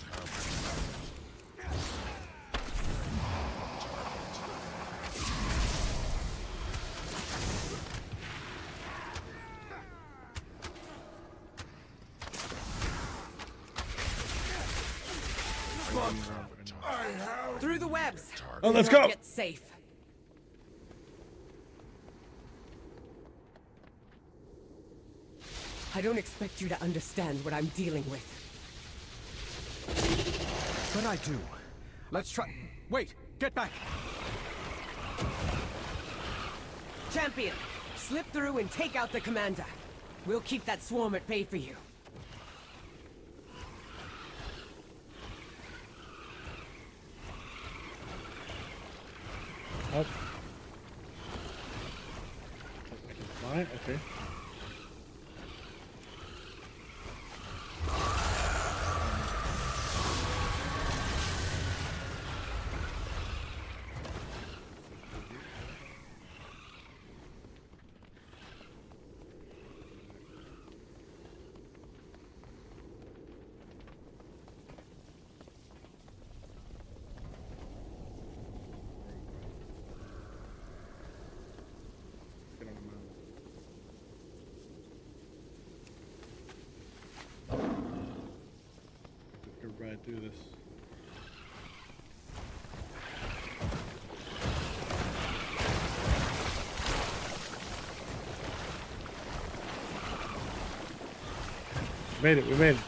[SPEAKER 9] Through the webs.
[SPEAKER 1] Oh, let's
[SPEAKER 9] You'll
[SPEAKER 1] go.
[SPEAKER 9] Get safe. I don't expect you to understand what I'm dealing with.
[SPEAKER 12] But I do. Let's try. Wait, get back.
[SPEAKER 9] Champion, slip through and take out the commander. We'll keep that swarm at bay for you.
[SPEAKER 1] Oh. I can fly? Okay. Right through this. Made it, we made it.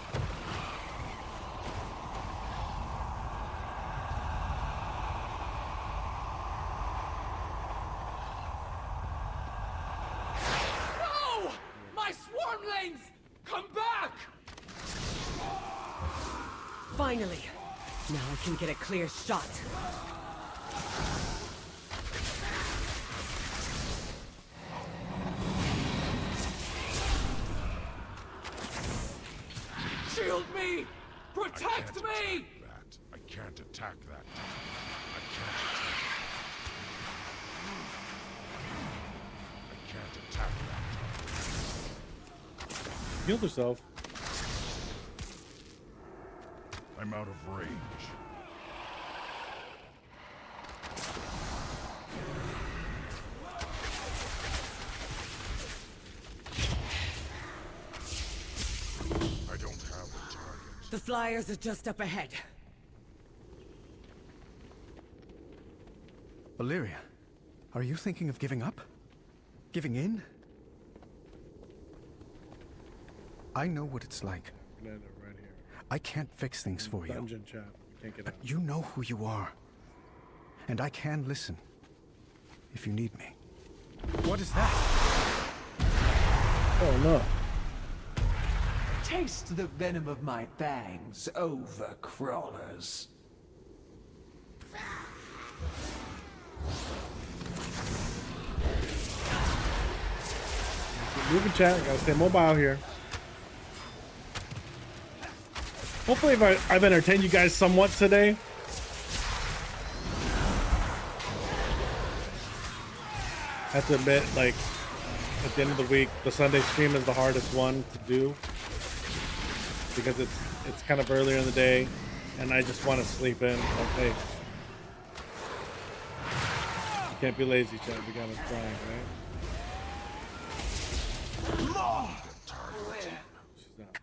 [SPEAKER 10] No! My swarmlings! Come back!
[SPEAKER 9] Finally. Now I can get a clear shot.
[SPEAKER 10] Shield me! Protect me!
[SPEAKER 8] I can't attack that. I can't attack that.
[SPEAKER 1] Healed herself.
[SPEAKER 8] I'm out of range. I don't have a target.
[SPEAKER 9] The flyers are just up ahead.
[SPEAKER 15] Illyria, are you thinking of giving up? Giving in? I know what it's like.
[SPEAKER 1] Right here.
[SPEAKER 15] I can't fix things for you.
[SPEAKER 1] Dungeon chat. We can't get
[SPEAKER 15] But
[SPEAKER 1] out.
[SPEAKER 15] you know who you are. And I can listen. If you need me. What is that?
[SPEAKER 1] Oh no.
[SPEAKER 13] Taste the venom of my fangs, overcrawlers.
[SPEAKER 1] Moving chat. Gotta stay mobile here. Hopefully I've entertained you guys somewhat today. I have to admit, like, at the end of the week, the Sunday stream is the hardest one to do. Because it's kind of earlier in the day, and I just want to sleep in. Okay. You can't be lazy, chat. We gotta grind, right? She's not.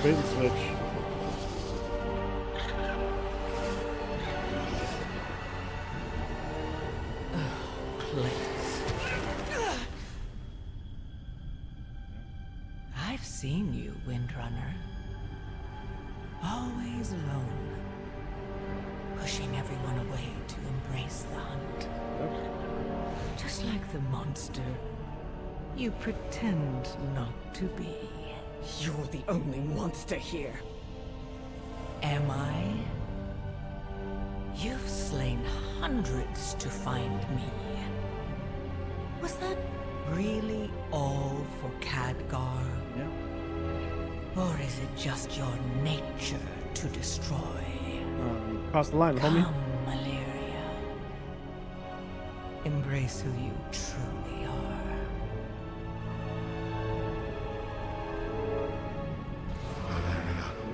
[SPEAKER 1] Bait and switch.
[SPEAKER 6] I've seen you, Windrunner. Always alone. Pushing everyone away to embrace the hunt. Just like the monster you pretend not to be.
[SPEAKER 9] You're the only monster here.
[SPEAKER 6] Am I? You've slain hundreds to find me. Was that really all for Khadgar?
[SPEAKER 1] Yeah.
[SPEAKER 6] Or is it just your nature to destroy?
[SPEAKER 1] Cross the line, homie.
[SPEAKER 6] Come, Illyria. Embrace who you truly are.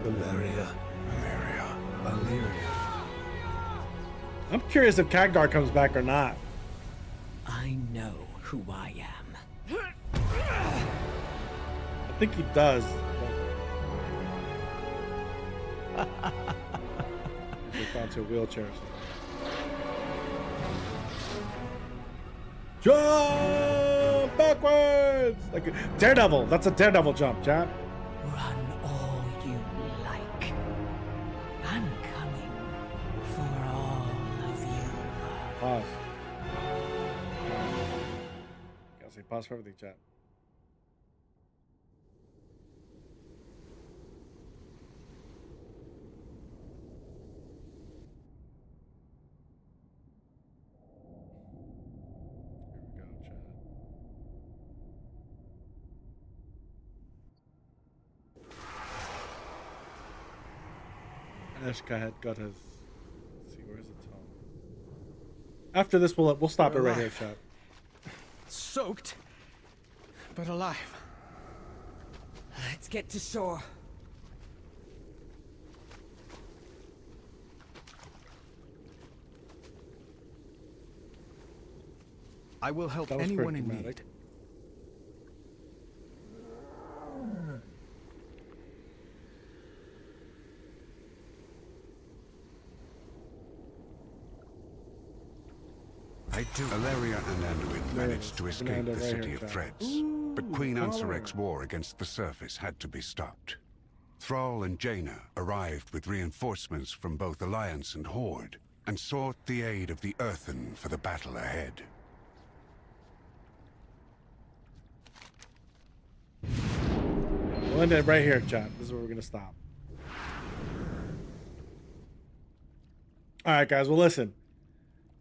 [SPEAKER 19] Illyria.
[SPEAKER 2] Illyria.
[SPEAKER 1] I'm curious if Khadgar comes back or not.
[SPEAKER 9] I know who I am.
[SPEAKER 1] I think he does. He's like onto a wheelchair or something. Jump backwards! Like a Daredevil. That's a Daredevil jump, chat.
[SPEAKER 9] Run all you like. I'm coming for all of you.
[SPEAKER 1] Pause. Gotta say pause for everything, chat. Ashka had got his. Let's see, where's the tone? After this, we'll stop it right here, chat.
[SPEAKER 12] Soaked, but alive.
[SPEAKER 9] Let's get to shore.
[SPEAKER 15] I will help anyone in need.
[SPEAKER 5] Valeria and Anduin managed to escape the City of Threads, but Queen Ansarek's war against the surface had to be stopped. Thrall and Jaina arrived with reinforcements from both Alliance and Horde, and sought the aid of the Earthen for the battle ahead.
[SPEAKER 1] We'll end it right here, chat. This is where we're gonna stop. All right, guys. Well, listen.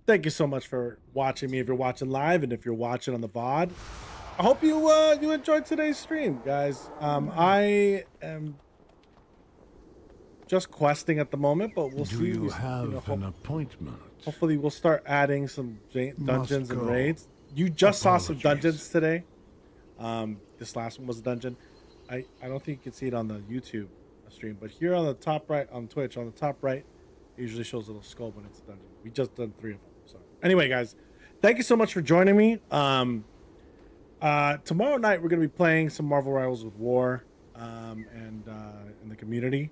[SPEAKER 1] Thank you so much for watching me if you're watching live, and if you're watching on the VOD. I hope you you enjoyed today's stream, guys. I am just questing at the moment, but we'll see.
[SPEAKER 2] Do you have an appointment?
[SPEAKER 1] Hopefully we'll start adding some dungeons and raids. You just saw some dungeons today. This last one was a dungeon. I don't think you can see it on the YouTube stream, but here on the top right on Twitch, on the top right, it usually shows a little skull when it's a dungeon. We just done 3 of them. So anyway, guys, thank you so much for joining me. Tomorrow night we're gonna be playing some Marvel Rivals with War, and in the community.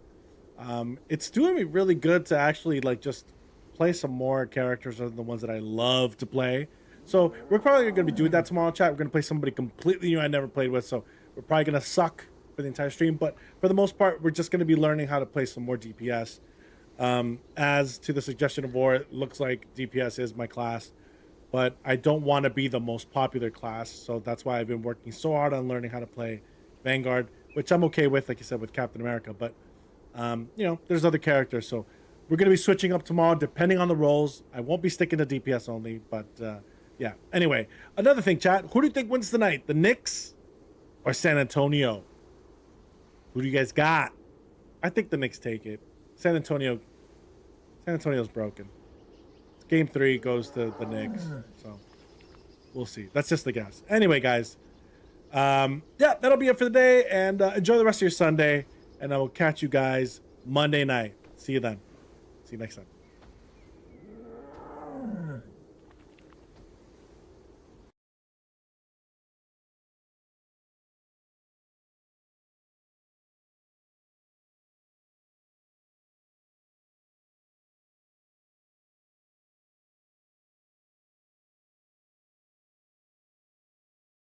[SPEAKER 1] It's doing me really good to actually like just play some more characters other than the ones that I love to play. So we're probably gonna be doing that tomorrow, chat. We're gonna play somebody completely new I never played with. So we're probably gonna suck for the entire stream, but for the most part, we're just gonna be learning how to play some more DPS. As to the suggestion of War, it looks like DPS is my class, but I don't want to be the most popular class, so that's why I've been working so hard on learning how to play Vanguard, which I'm okay with, like you said, with Captain America, but you know, there's other characters, so we're going to be switching up tomorrow depending on the roles. I won't be sticking to DPS only, but yeah. Anyway, another thing, chat, who do you think wins tonight, the Knicks or San Antonio? Who do you guys got? I think the Knicks take it. San Antonio's broken. Game 3 goes to the Knicks, so we'll see. That's just the guess. Anyway, guys, yeah, that'll be it for the day, and enjoy the rest of your Sunday, and I will catch you guys Monday night. See you then. See you next time.